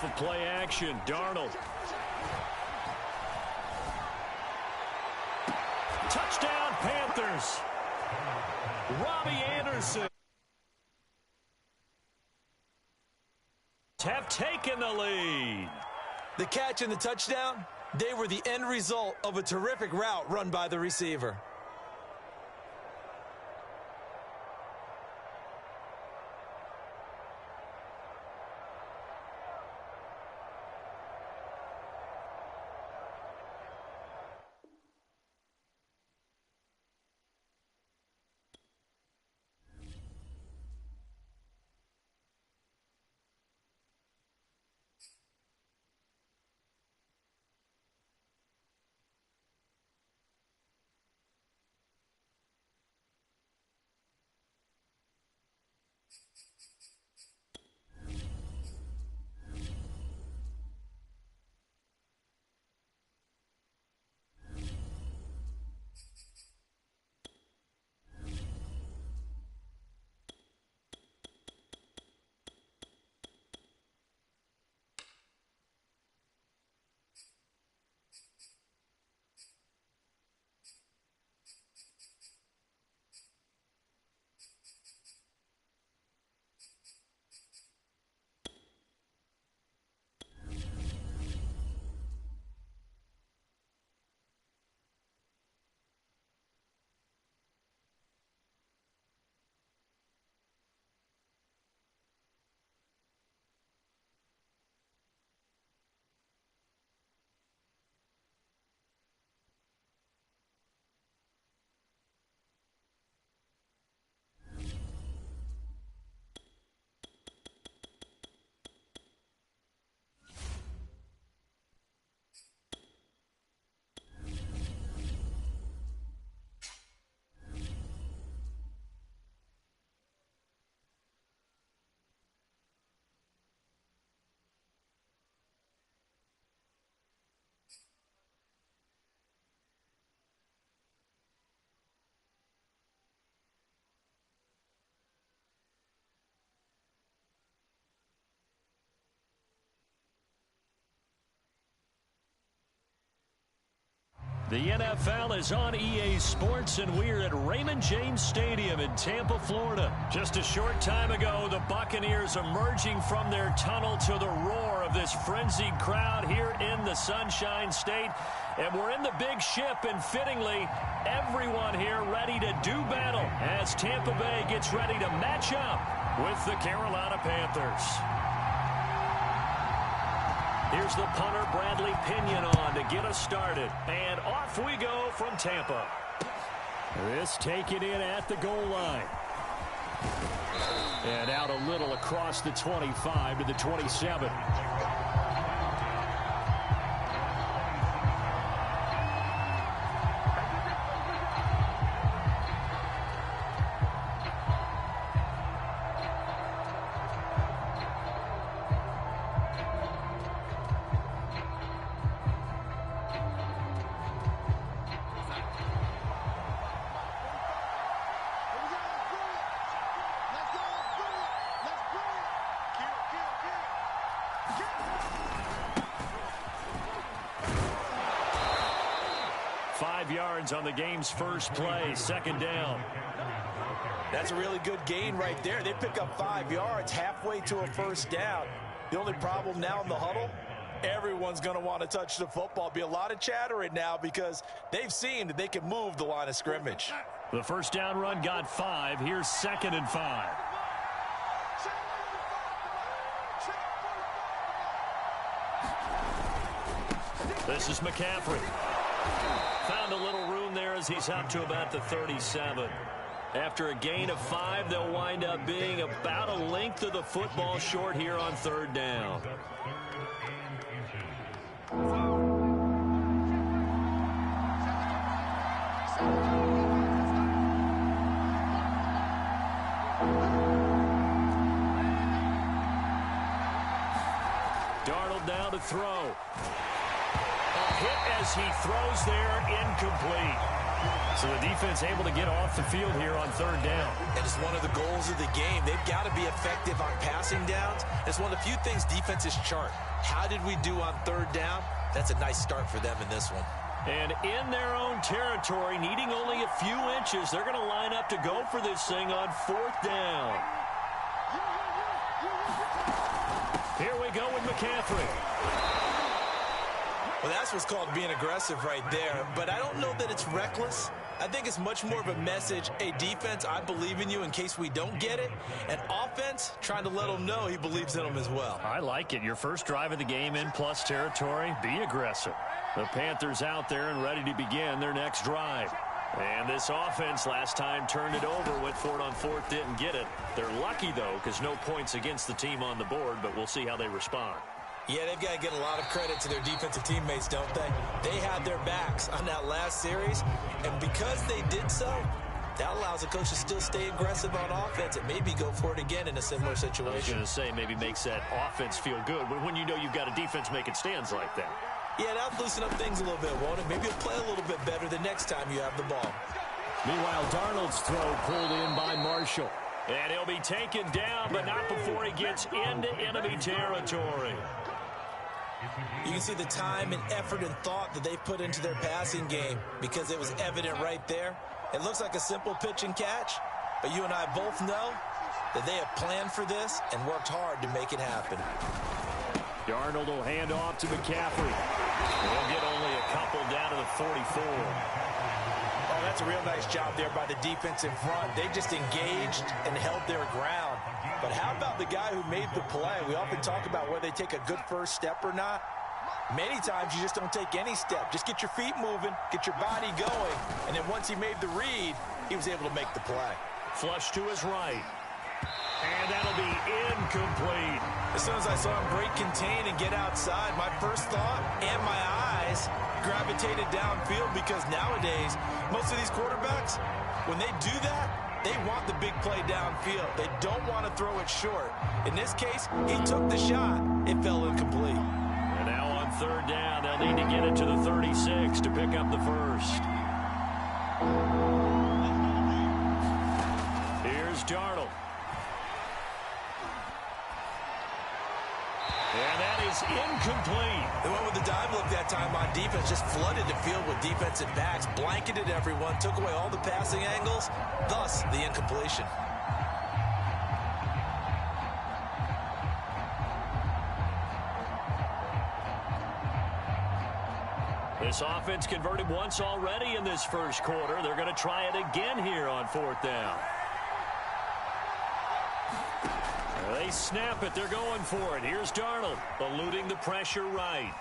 Speaker 1: off of play action. Darnold. Touchdown, Panthers. Robbie Anderson have taken the lead.
Speaker 2: The catch and the touchdown, they were the end result of a terrific route run by the receiver.
Speaker 1: The NFL is on EA Sports, and we're at Raymond James Stadium in Tampa, Florida. Just a short time ago, the Buccaneers emerging from their tunnel to the roar of this frenzied crowd here in the Sunshine State. And we're in the big ship, and fittingly, everyone here ready to do battle as Tampa Bay gets ready to match up with the Carolina Panthers. Here's the punter, Bradley Pinion, on to get us started. And off we go from Tampa. This taken in at the goal line. And out a little across the 25 to the 27. Yards on the game's first play, second down.
Speaker 4: That's a really good gain right there. They pick up 5 yards halfway to a first down. The only problem now in the huddle, everyone's going to want to touch the football. Be a lot of chattering now because they've seen that they can move the line of scrimmage.
Speaker 1: The first down run got 5. Here's 2nd and 5. This is McCaffrey. Found a little room there as he's up to about the 37. After a gain of 5, they'll wind up being about a length of the football short here on 3rd down. Darnold down to throw. A hit as he throws there, incomplete. So the defense able to get off the field here on third down.
Speaker 2: And it's one of the goals of the game. They've got to be effective on passing downs. It's one of the few things defenses chart. How did we do on third down? That's a nice start for them in this one.
Speaker 1: And in their own territory, needing only a few inches, they're going to line up to go for this thing on fourth down. Here we go with McCaffrey.
Speaker 2: Well, that's what's called being aggressive right there. But I don't know that it's reckless. I think it's much more of a message, hey, defense, I believe in you in case we don't get it. And offense, trying to let them know he believes in them as well.
Speaker 1: I like it. Your first drive of the game in plus territory, be aggressive. The Panthers out there and ready to begin their next drive. And this offense last time turned it over, went for it on fourth, didn't get it. They're lucky, though, because no points against the team on the board, but we'll see how they respond.
Speaker 2: Yeah, they've got to get a lot of credit to their defensive teammates, don't they? They had their backs on that last series, and because they did so, that allows the coach to still stay aggressive on offense and maybe go for it again in a similar situation.
Speaker 1: I was going to say maybe makes that offense feel good when you know you've got a defense making stands like that.
Speaker 2: Yeah, that'll loosen up things a little bit, won't it? Maybe you'll play a little bit better the next time you have the ball.
Speaker 3: Meanwhile, Darnold's throw pulled in by Marshall.
Speaker 1: And he'll be taken down, but not before he gets into enemy territory.
Speaker 2: You can see the time and effort and thought that they've put into their passing game because it was evident right there. It looks like a simple pitch and catch, but you and I both know that they have planned for this and worked hard to make it happen.
Speaker 1: Darnold will hand off to McCaffrey. He'll get only a couple down to the 44.
Speaker 4: Oh, that's a real nice job there by the defense in front. They just engaged and held their ground. But how about the guy who made the play? We often talk about whether they take a good first step or not. Many times you just don't take any step. Just get your feet moving, get your body going, and then once he made the read, he was able to make the play.
Speaker 1: Flush to his right. And that'll be incomplete.
Speaker 2: As soon as I saw him break contain and get outside, my first thought and my eyes gravitated downfield because nowadays, most of these quarterbacks, when they do that, they want the big play downfield. They don't want to throw it short. In this case, he took the shot. It fell incomplete.
Speaker 1: And now on third down, they'll need to get it to the 36 to pick up the first. Here's Darnold. And that is incomplete.
Speaker 2: They went with the dime look that time on defense, just flooded the field with defensive backs, blanketed everyone, took away all the passing angles, thus the incompletion.
Speaker 1: This offense converted once already in this first quarter. They're going to try it again here on fourth down. They snap it. They're going for it. Here's Darnold, eluding the pressure right.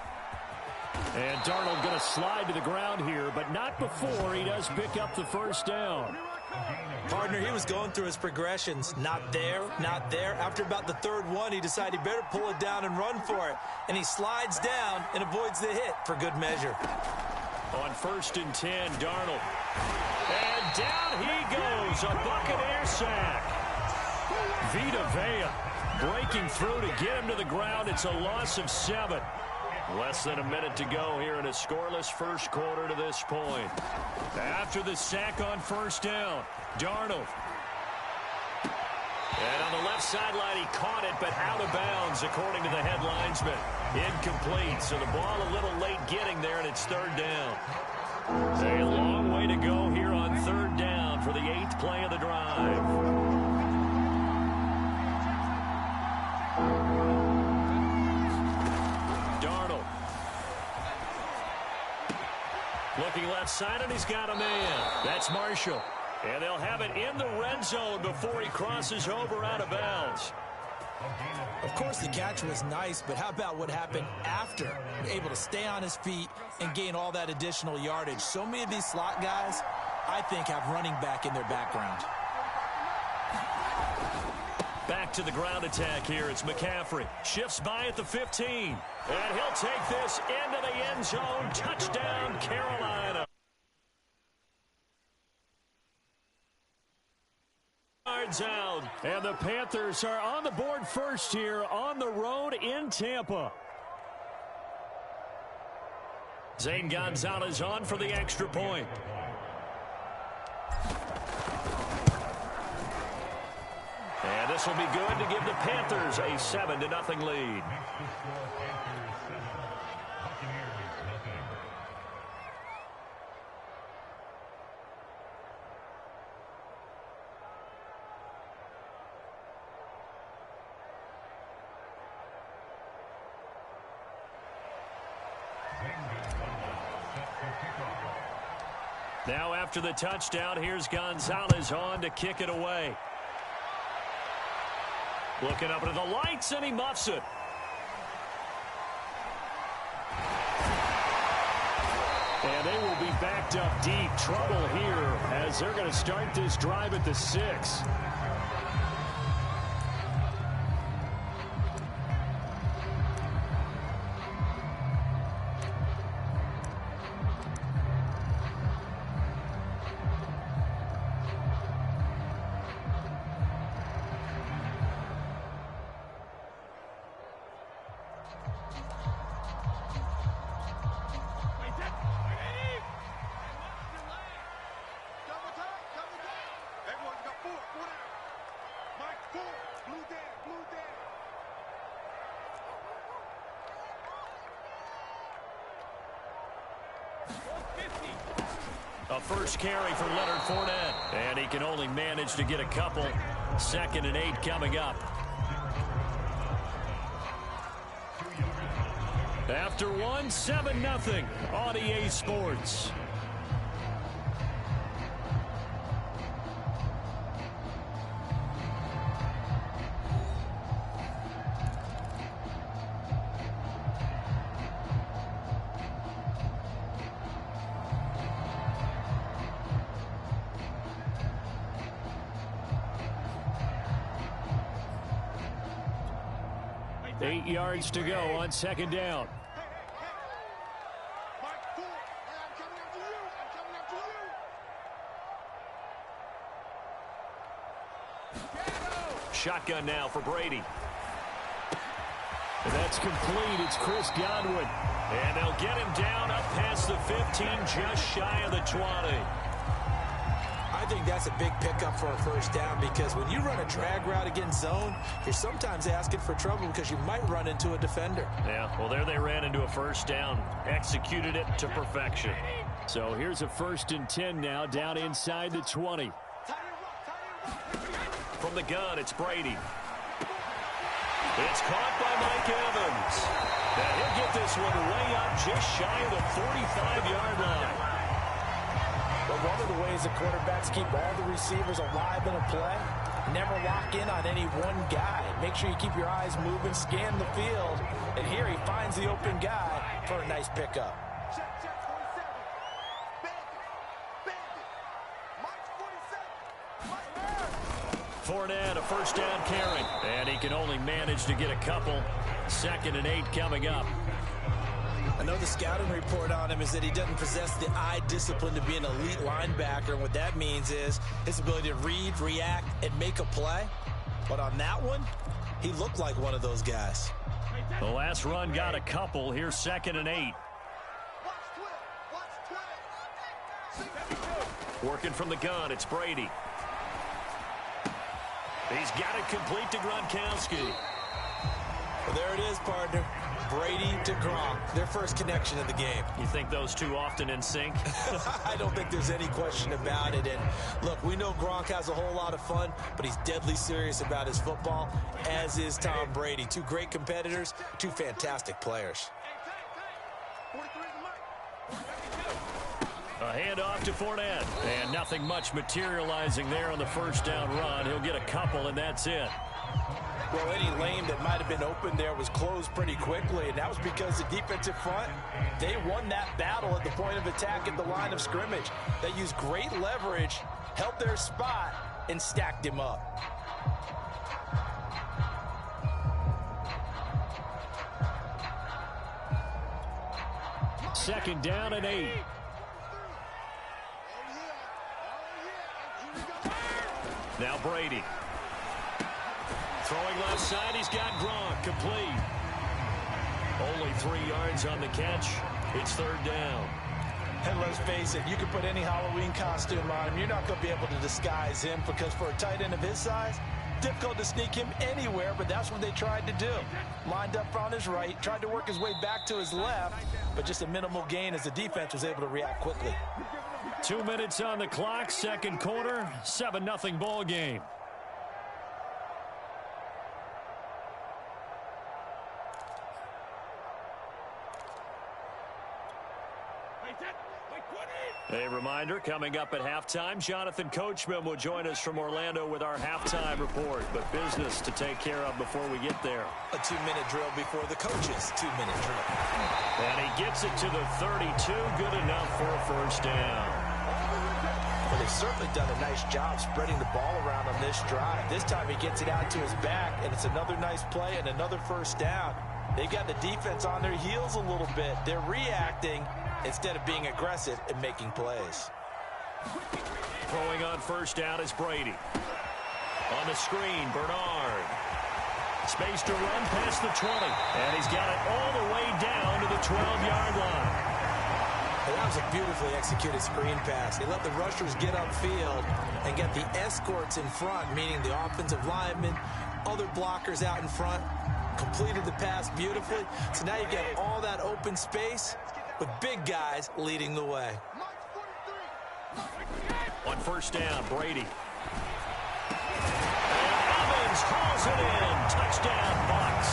Speaker 3: And Darnold going to slide to the ground here, but not before he does pick up the first down.
Speaker 2: Partner, he was going through his progressions. Not there, not there. After about the third one, he decided he better pull it down and run for it. And he slides down and avoids the hit for good measure.
Speaker 1: On 1st and 10, Darnold. And down he goes. A Buccaneer sack. Vita Vea breaking through to get him to the ground. It's a loss of 7. Less than a minute to go here in a scoreless first quarter to this point. After the sack on first down, Darnold. And on the left sideline, he caught it, but out of bounds, according to the head linesman. Incomplete, so the ball a little late getting there, and it's third down. A long way to go here on third down for the 8th play of the drive. Looking left side, and he's got a man. That's Marshall. And they'll have it in the red zone before he crosses over out of bounds.
Speaker 2: Of course, the catch was nice, but how about what happened after? Able to stay on his feet and gain all that additional yardage. So many of these slot guys, I think, have running back in their background.
Speaker 1: Back to the ground attack here. It's McCaffrey. Shifts by at the 15. And he'll take this into the end zone. Touchdown, Carolina. Yards out.
Speaker 3: And the Panthers are on the board first here on the road in Tampa.
Speaker 1: Zane Gonzalez on for the extra point. And this will be good to give the Panthers a 7-0 lead. Now after the touchdown, here's Gonzalez on to kick it away. Looking up into the lights, and he muffs it. And they will be backed up deep. Trouble here as they're going to start this drive at the 6. A first carry for Leonard Fournette. And he can only manage to get a couple. 2nd and 8 coming up. After 7-0 on EA Sports. Eight yards to go on 2nd down. Shotgun now for Brady. And that's complete. It's Chris Godwin. And they'll get him down up past the 15, just shy of the 20.
Speaker 2: I think that's a big pickup for a first down because when you run a drag route against zone, you're sometimes asking for trouble because you might run into a defender.
Speaker 1: Yeah, well, there they ran into a first down. Executed it to perfection. So here's a 1st and 10 now down inside the 20. From the gun, it's Brady. It's caught by Mike Evans. And he'll get this one way up just shy of the 45-yard line.
Speaker 4: But one of the ways the quarterbacks keep all the receivers alive in a play, never lock in on any one guy. Make sure you keep your eyes moving, scan the field, and here he finds the open guy for a nice pickup.
Speaker 1: Fournette, a first down carry, and he can only manage to get a couple. 2nd and 8 coming up.
Speaker 2: I know the scouting report on him is that he doesn't possess the eye discipline to be an elite linebacker. And what that means is his ability to read, react, and make a play. But on that one, he looked like one of those guys.
Speaker 1: The last run got a couple. Here's 2nd and 8. Working from the gun, it's Brady. He's got it complete to Gronkowski.
Speaker 2: Well, there it is, partner. Brady to Gronk, their first connection of the game.
Speaker 1: You think those two often in sync?
Speaker 2: I don't think there's any question about it. And look, we know Gronk has a whole lot of fun, but he's deadly serious about his football, as is Tom Brady. Two great competitors, two fantastic players.
Speaker 1: A handoff to Fournette. And nothing much materializing there on the first down run. He'll get a couple, and that's it.
Speaker 4: Well, any lane that might have been open there was closed pretty quickly, and that was because the defensive front, they won that battle at the point of attack at the line of scrimmage. They used great leverage, held their spot, and stacked him up.
Speaker 1: Second down and 8. Now Brady. Throwing left side, he's got Gronk, complete. Only 3 yards on the catch. It's 3rd down.
Speaker 4: And let's face it, you can put any Halloween costume on him. You're not going to be able to disguise him because for a tight end of his size, difficult to sneak him anywhere, but that's what they tried to do. Lined up on his right, tried to work his way back to his left, but just a minimal gain as the defense was able to react quickly.
Speaker 3: 2 minutes on the clock, second quarter, 7-0 ball game. A reminder, coming up at halftime, Jonathan Coachman will join us from Orlando with our halftime report, but business to take care of before we get there.
Speaker 2: A 2-minute drill before the coach's 2-minute drill.
Speaker 3: And he gets it to the 32, good enough for a first down.
Speaker 4: Well, they've certainly done a nice job spreading the ball around on this drive. This time he gets it out to his back, and it's another nice play and another first down. They've got the defense on their heels a little bit. They're reacting instead of being aggressive and making plays.
Speaker 3: Throwing on first down is Brady. On the screen, Bernard. Space to run past the 20. And he's got it all the way down to the 12-yard line.
Speaker 2: And that was a beautifully executed screen pass. They let the rushers get upfield and get the escorts in front, meaning the offensive linemen, other blockers out in front, completed the pass beautifully. So now you get all that open space with big guys leading the way.
Speaker 3: On first down, Brady. And Evans hauls it in. Touchdown, Bucs.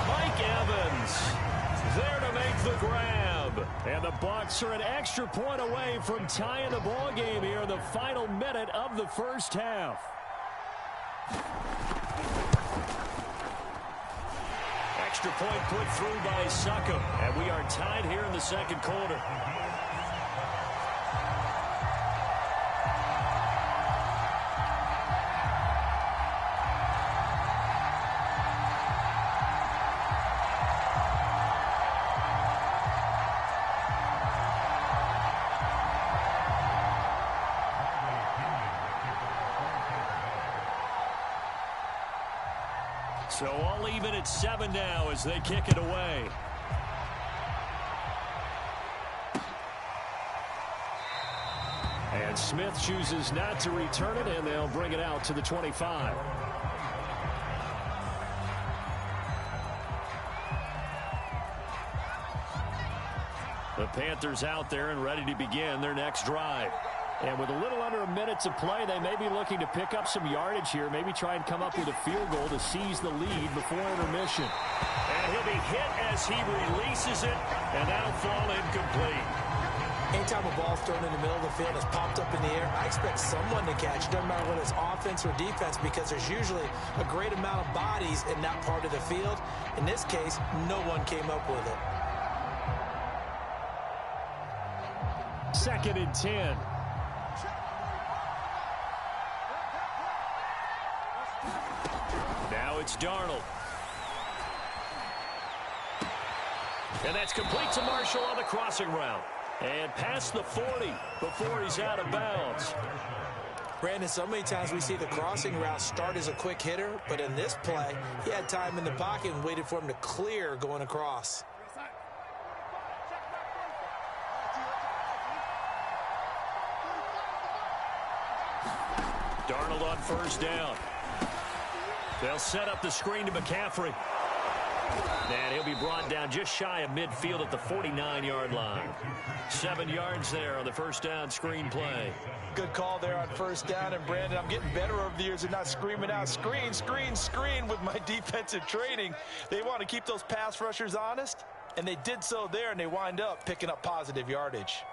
Speaker 3: Mike Evans there to make the grab. And the Bucs are an extra point away from tying the ball game here in the final minute of the first half. Extra point put through by Succop, and we are tied here in the second quarter. So all even at 7 now as they kick it away. And Smith chooses not to return it, and they'll bring it out to the 25. The Panthers out there and ready to begin their next drive. And with a little under a minute to play, they may be looking to pick up some yardage here, maybe try and come up with a field goal to seize the lead before intermission. And he'll be hit as he releases it, and that'll fall incomplete.
Speaker 2: Anytime a ball's thrown in the middle of the field, it's popped up in the air, I expect someone to catch it, no matter whether it's offense or defense, because there's usually a great amount of bodies in that part of the field. In this case, no one came up with it.
Speaker 3: 2nd and 10. Now it's Darnold. And that's complete to Marshall on the crossing route. And past the 40 before he's out of bounds.
Speaker 2: Brandon, so many times we see the crossing route start as a quick hitter, but in this play, he had time in the pocket and waited for him to clear going across.
Speaker 3: Darnold on first down. They'll set up the screen to McCaffrey. And he'll be brought down just shy of midfield at the 49-yard line. 7 yards there on the first down screen play.
Speaker 4: Good call there on first down. And, Brandon, I'm getting better over the years of not screaming out, screen, screen, screen with my defensive training. They want to keep those pass rushers honest, and they did so there, and they wind up picking up positive yardage.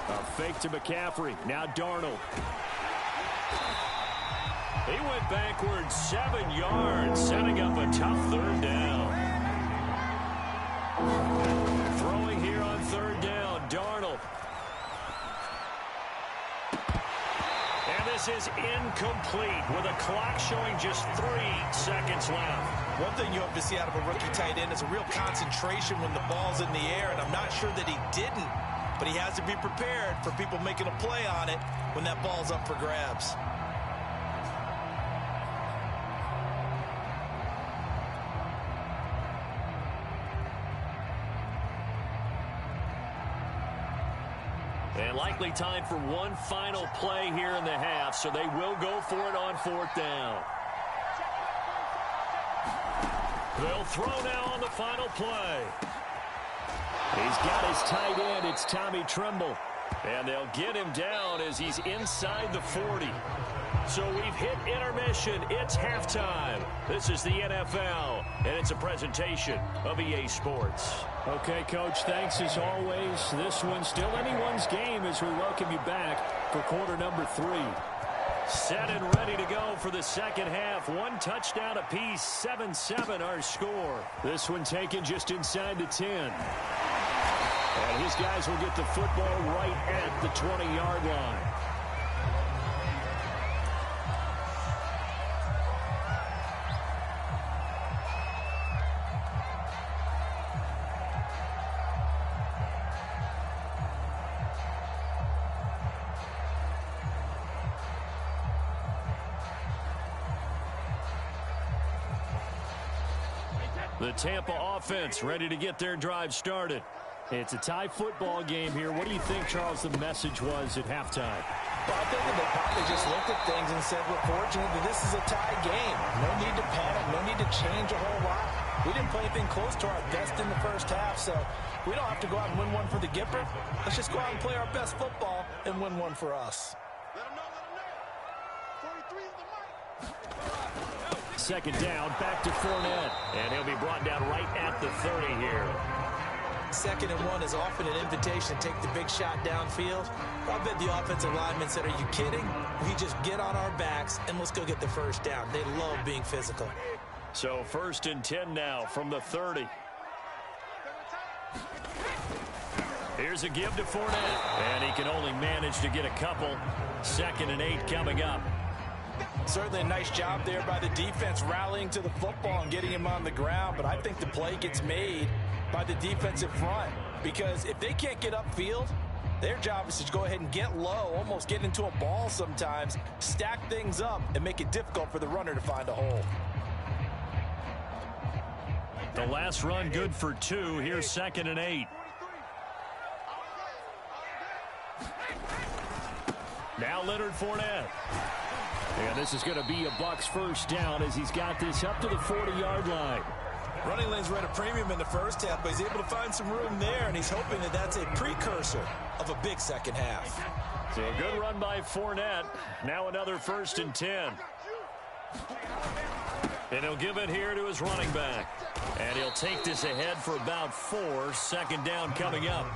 Speaker 3: A fake to McCaffrey. Now Darnold. He went backwards 7 yards, setting up a tough third down. Throwing here on third down, Darnold. And this is incomplete with a clock showing just 3 seconds left.
Speaker 2: One thing you hope to see out of a rookie tight end is a real concentration when the ball's in the air, and I'm not sure that he didn't. But he has to be prepared for people making a play on it when that ball's up for grabs.
Speaker 1: And likely time for one final play here in the half, so they will go for it on 4th down. They'll throw now on the final play. He's got his tight end. It's Tommy Tremble. And they'll get him down as he's inside the 40. So we've hit intermission. It's halftime. This is the NFL, and it's a presentation of EA Sports.
Speaker 3: Okay, Coach, thanks as always. This one's still anyone's game as we welcome you back for quarter number 3.
Speaker 1: Set and ready to go for the second half. One touchdown apiece, 7-7 our score.
Speaker 3: This one taken just inside the 10. And his guys will get the football right at the 20-yard line.
Speaker 1: The Tampa offense ready to get their drive started.
Speaker 3: It's a tie football game here. What do you think, Charles, the message was at halftime?
Speaker 4: Well, I think they probably just looked at things and said, we're fortunate that this is a tie game. No need to panic. No need to change a whole lot. We didn't play anything close to our best in the first half, so we don't have to go out and win one for the Gipper. Let's just go out and play our best football and win one for us.
Speaker 6: Let him know. 43 is the mic.
Speaker 3: Second down, back to Fournette.
Speaker 1: And he'll be brought down right at the 30 here.
Speaker 2: 2nd and 1 is often an invitation to take the big shot downfield. I bet the offensive lineman said, are you kidding? We just get on our backs and let's go get the first down. They love being physical.
Speaker 1: So 1st and 10 now from the 30. Here's a give to Fournette. And he can only manage to get a couple. 2nd and 8 coming up.
Speaker 4: Certainly a nice job there by the defense rallying to the football and getting him on the ground, but I think the play gets made by the defensive front, because if they can't get upfield, their job is to go ahead and get low, almost get into a ball sometimes, stack things up, and make it difficult for the runner to find a hole.
Speaker 1: The last run good for 2. Here's 2nd and 8. Now Leonard Fournette.
Speaker 3: And this is going to be a Bucs first down as he's got this up to the 40-yard line.
Speaker 5: Running lanes were at a premium in the first half, but he's able to find some room there, and he's hoping that that's a precursor of a big second half.
Speaker 1: So a good run by Fournette. Now another 1st and 10. And he'll give it here to his running back. And he'll take this ahead for about 4. 2nd down coming up.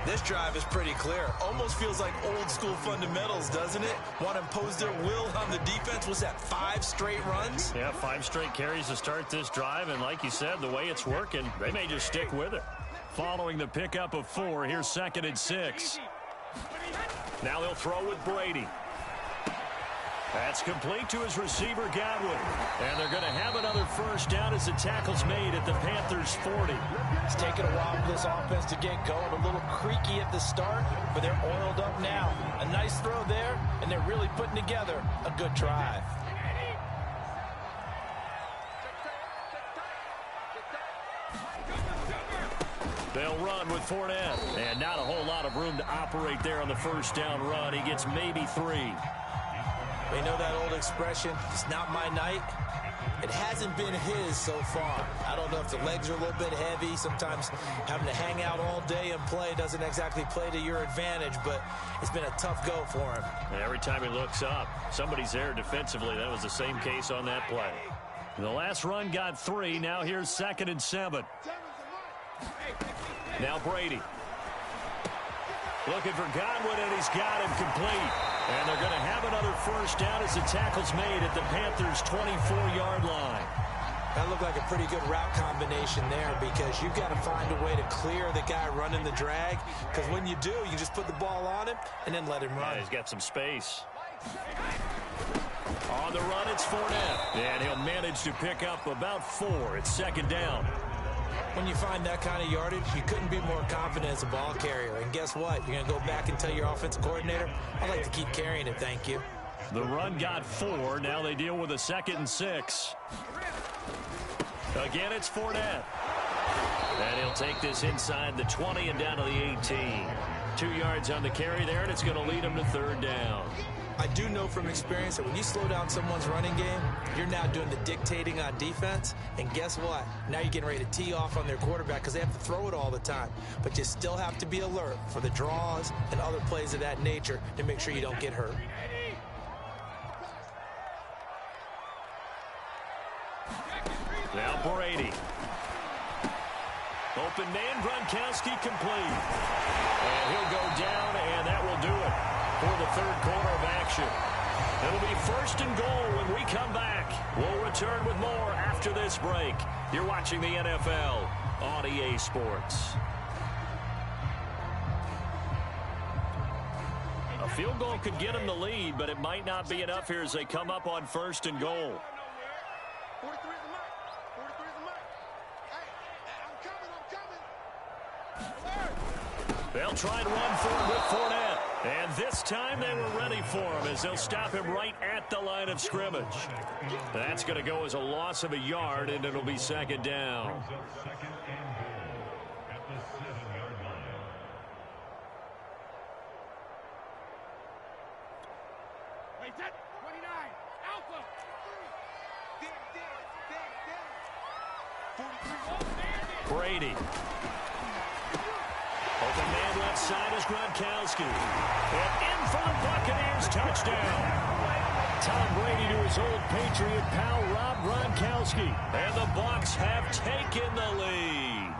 Speaker 5: This drive is pretty clear. Almost feels like old school fundamentals, doesn't it? Want to impose their will on the defense. Was that 5 straight runs?
Speaker 1: Yeah, 5 straight carries to start this drive. And like you said, the way it's working, they may just stick with it. Following the pickup of 4, here's 2nd and 6. Now they'll throw with Brady. That's complete to his receiver, Godwin. And they're going to have another first down as the tackle's made at the Panthers' 40.
Speaker 4: It's taken a while for this offense to get going. A little creaky at the start, but they're oiled up now. A nice throw there, and they're really putting together a good drive.
Speaker 1: They'll run with Fournette. And not a whole lot of room to operate there on the first down run. He gets maybe 3.
Speaker 2: We know that old expression, it's not my night. It hasn't been his so far. I don't know if the legs are a little bit heavy. Sometimes having to hang out all day and play doesn't exactly play to your advantage, but it's been a tough go for him.
Speaker 1: And every time he looks up, somebody's there defensively. That was the same case on that play. The last run got 3. Now here's 2nd and 7. Now Brady. Looking for Godwin, and he's got him complete. And they're going to have another first down as the tackle's made at the Panthers' 24-yard line.
Speaker 2: That looked like a pretty good route combination there, because you've got to find a way to clear the guy running the drag, because when you do, you just put the ball on him and then let him run.
Speaker 1: Yeah, he's got some space. On the run, it's Fournette. And he'll manage to pick up about 4. It's 2nd down.
Speaker 2: When you find that kind of yardage, you couldn't be more confident as a ball carrier. And guess what? You're going to go back and tell your offensive coordinator, I'd like to keep carrying it, thank you.
Speaker 1: The run got 4. Now they deal with a 2nd and 6. Again, it's Fournette. And he'll take this inside the 20 and down to the 18. 2 yards on the carry there, and it's going to lead him to third down.
Speaker 2: I do know from experience that when you slow down someone's running game, you're now doing the dictating on defense. And guess what? Now you're getting ready to tee off on their quarterback because they have to throw it all the time. But you still have to be alert for the draws and other plays of that nature to make sure you don't get hurt.
Speaker 1: Now Brady. Open man, Gronkowski complete. And he'll go down, and that will do it for the third quarter of action. It'll be first and goal when we come back. We'll return with more after this break. You're watching the NFL on EA Sports. A field goal could get them the lead, but it might not be enough here as they come up on first and goal.
Speaker 6: 43 is the mark. 43 is the mark. Hey, I'm coming.
Speaker 1: They'll try and run for it with Fournette. And this time they were ready for him as they'll stop him right at the line of scrimmage. That's going to go as a loss of a yard, and it'll be second down.
Speaker 6: Wait, that 29. Alpha.
Speaker 1: Brady. Open man left side is Gronkowski. And in for the Buccaneers touchdown. Tom Brady to his old Patriot pal Rob Gronkowski. And the Bucs have taken the lead.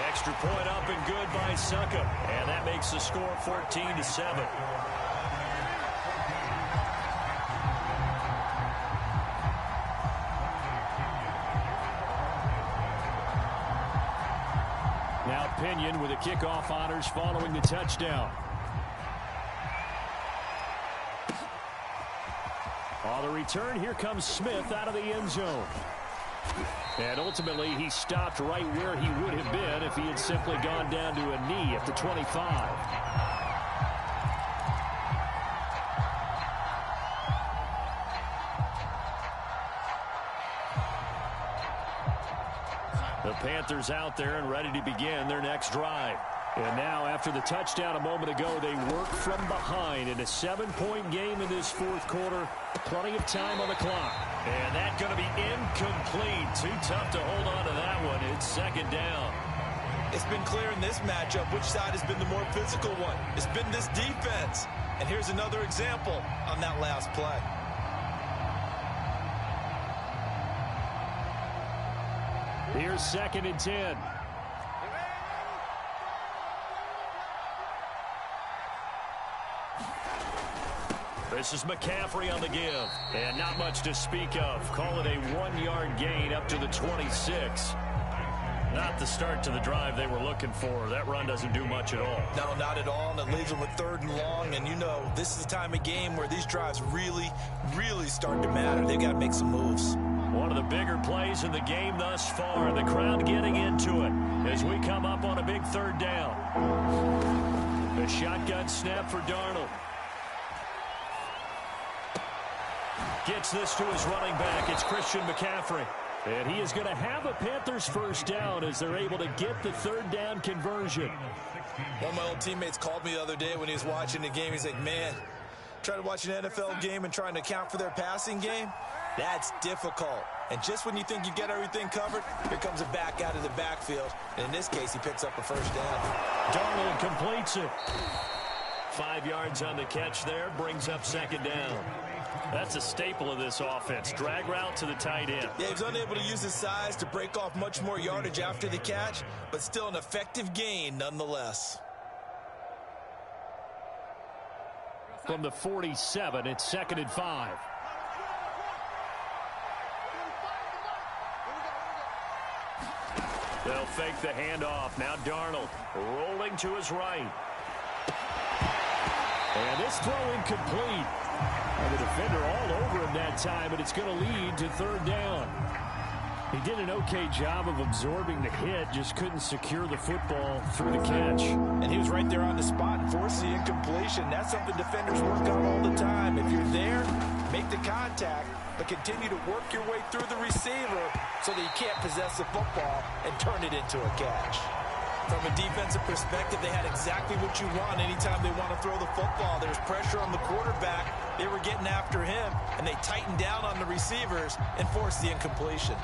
Speaker 1: Extra point up and good by Suckup. And that makes the score 14-7. Now Pinion with the kickoff honors following the touchdown. On the return, here comes Smith out of the end zone. And ultimately, he stopped right where he would have been if he had simply gone down to a knee at the 25. The Panthers out there and ready to begin their next drive. And now, after the touchdown a moment ago, they work from behind in a 7-point game in this fourth quarter. Plenty of time on the clock. And that's going to be incomplete. Too tough to hold on to that one. It's second down.
Speaker 5: It's been clear in this matchup which side has been the more physical one. It's been this defense. And here's another example on that last play.
Speaker 1: Here's second and 10. This is McCaffrey on the give. And not much to speak of. Call it a 1-yard gain up to the 26. Not the start to the drive they were looking for. That run doesn't do much at all.
Speaker 5: No, not at all, and it leaves them with third and long. And, you know, this is the time of game where these drives really, really start to matter. They've got to make some moves.
Speaker 1: One of the bigger plays in the game thus far. The crowd getting into it as we come up on a big third down. The shotgun snap for Darnold. Gets this to his running back. It's Christian McCaffrey. And he is going to have a Panthers first down as they're able to get the third down conversion.
Speaker 5: One of my old teammates called me the other day when he was watching the game. He's like, man, trying to watch an NFL game and trying to account for their passing game, that's difficult. And just when you think you get everything covered, here comes a back out of the backfield. And in this case, he picks up a first down.
Speaker 1: Darnold completes it. 5 yards on the catch there, brings up second down. That's a staple of this offense. Drag route to the tight end.
Speaker 5: Yeah, he was unable to use his size to break off much more yardage after the catch, but still an effective gain nonetheless.
Speaker 1: From the 47, it's second and 5. They'll fake the handoff. Now Darnold rolling to his right. And this throw incomplete. And the defender all over him that time, but it's going to lead to third down. He did an okay job of absorbing the hit, just couldn't secure the football through the catch.
Speaker 4: And he was right there on the spot and forced the incompletion. That's something defenders work on all the time. If you're there, make the contact, but continue to work your way through the receiver so that you can't possess the football and turn it into a catch.
Speaker 2: From a defensive perspective, they had exactly what you want anytime they want to throw the football. There's pressure on the quarterback. They were getting after him, and they tightened down on the receivers and forced the incompletion.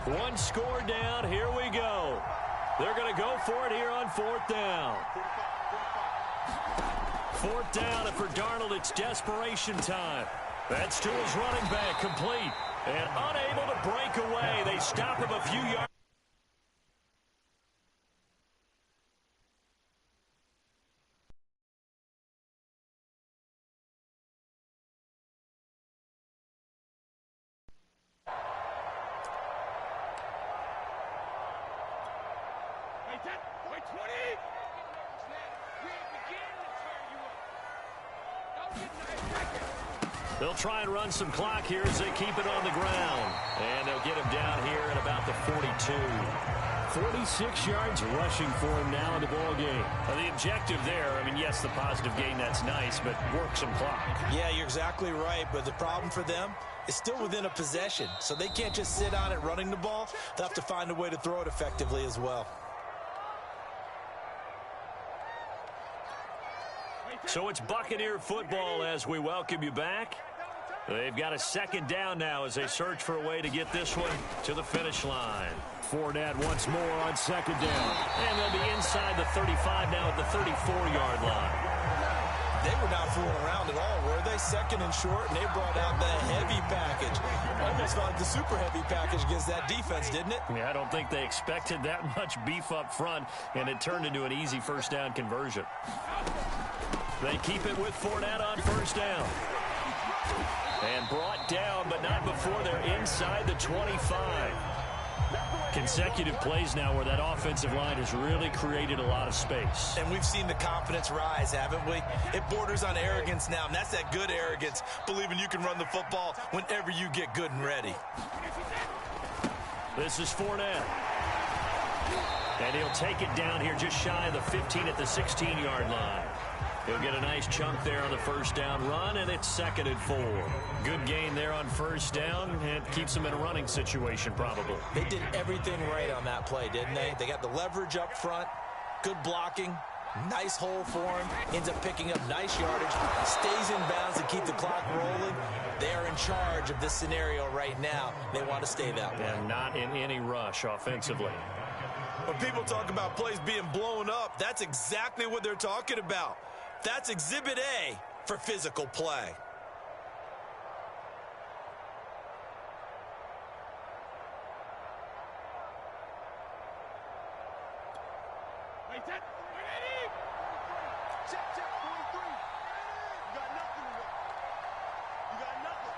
Speaker 3: One score down. Here we go. They're going to go for it here on fourth down. Fourth down, and for Darnold, it's desperation time. That's to his running back, complete. And unable to break away. They stop him a few yards. They'll try and run some clock here as they keep it on the ground. And they'll get him down here at about the 42. 46 yards rushing for him now in the ball game. Well, the objective there, I mean, yes, the positive gain, that's nice, but work some clock.
Speaker 2: Yeah, you're exactly right, but the problem for them is still within a possession, so they can't just sit on it running the ball. They'll have to find a way to throw it effectively as well.
Speaker 3: So it's Buccaneer football as we welcome you back. They've got a second down now as they search for a way to get this one to the finish line. Fournette once more on second down. And they'll be inside the 35 now at the 34-yard line.
Speaker 2: They were not fooling around at all, were they? Second and short, and they brought out the heavy package. Almost like the super heavy package against that defense, didn't it?
Speaker 3: Yeah, I don't think they expected that much beef up front, and it turned into an easy first down conversion. They keep it with Fournette on first down. And brought down, but not before they're inside the 25. Consecutive plays now where that offensive line has really created a lot of space.
Speaker 2: And we've seen the confidence rise, haven't we? It borders on arrogance now, and that's that good arrogance, believing you can run the football whenever you get good and ready.
Speaker 3: This is Fournette. And he'll take it down here just shy of the 15 at the 16-yard line. He'll get a nice chunk there on the first down run, and it's 2nd and 4. Good gain there on first down, and keeps them in a running situation probably.
Speaker 2: They did everything right on that play, didn't they? They got the leverage up front, good blocking, nice hole for him, ends up picking up nice yardage, stays in bounds to keep the clock rolling. They're in charge of this scenario right now. They want to stay that way.
Speaker 3: And not in any rush offensively.
Speaker 5: When people talk about plays being blown up, that's exactly what they're talking about. That's Exhibit A for physical play.
Speaker 6: Check, 43. You got nothing. You got nothing.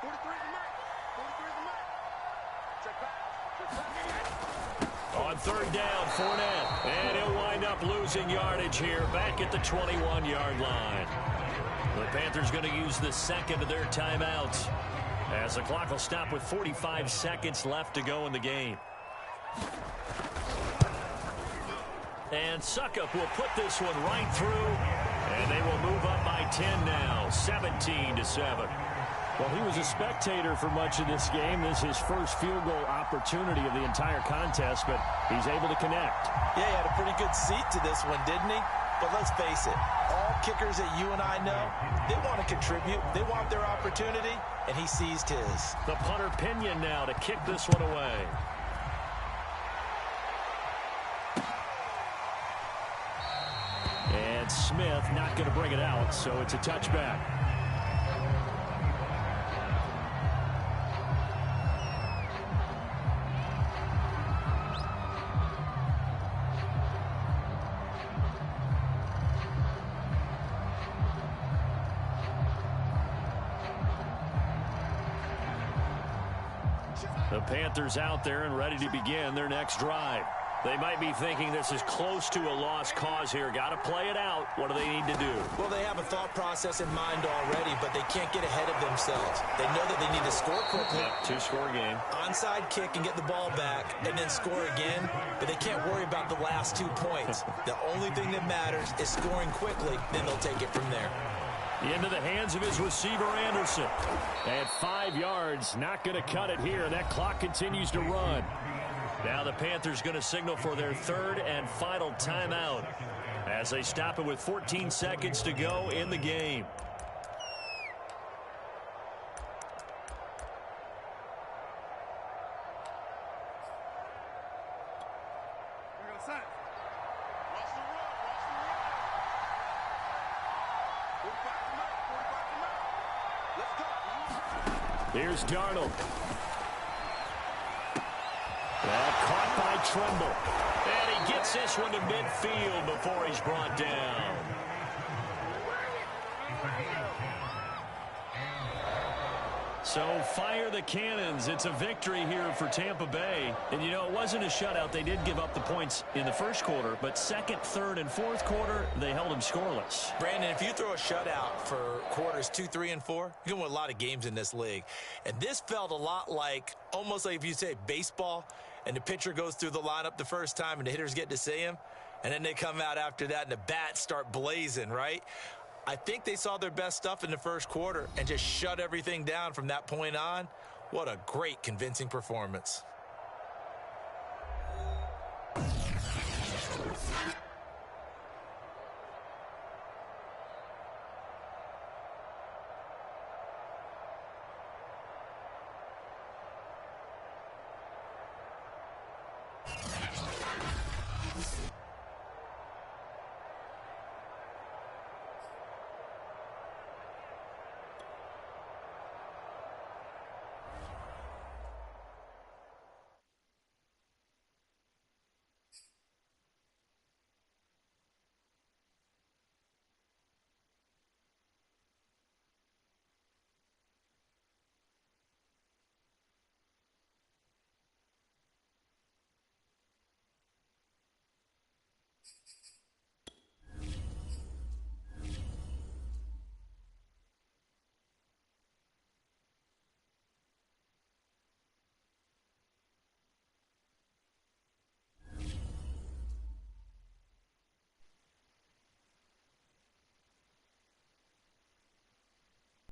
Speaker 6: 43 is the mark. 43 is the mark. Check back.
Speaker 3: On third down, Fournette. And he'll wind up losing yardage here back at the 21-yard line. The Panthers going to use the second of their timeouts as the clock will stop with 45 seconds left to go in the game. And Suckup will put this one right through, and they will move up by 10 now, 17-7. Well, he was a spectator for much of this game. This is his first field goal opportunity of the entire contest, but he's able to connect.
Speaker 2: Yeah, he had a pretty good seat to this one, didn't he? But let's face it, all kickers that you and I know, they want to contribute. They want their opportunity, and he seized his.
Speaker 3: The punter Pinion now to kick this one away. And Smith not going to bring it out, so it's a touchback. The Panthers out there and ready to begin their next drive. They might be thinking this is close to a lost cause here. Got to play it out. What do they need to do?
Speaker 2: Well, they have a thought process in mind already, but they can't get ahead of themselves. They know that they need to score quickly.
Speaker 3: Yep, two-score game.
Speaker 2: Onside kick and get the ball back and then score again, but they can't worry about the last 2 points. The only thing that matters is scoring quickly, then they'll take it from there.
Speaker 3: Into the hands of his receiver, Anderson. At 5 yards, not going to cut it here. That clock continues to run. Now the Panthers going to signal for their third and final timeout as they stop it with 14 seconds to go in the game. Here's Darnold. Caught by Tremble. And he gets this one to midfield before he's brought down. So fire the cannons. It's a victory here for Tampa Bay. And, you know, it wasn't a shutout. They did give up the points in the first quarter. But second, third, and fourth quarter, they held them scoreless.
Speaker 2: Brandon, if you throw a shutout for quarters 2, 3, and 4, you're going to win a lot of games in this league. And this felt a lot like, almost like if you say baseball, and the pitcher goes through the lineup the first time and the hitters get to see him, and then they come out after that and the bats start blazing, right? I think they saw their best stuff in the first quarter and just shut everything down from that point on. What a great, convincing performance.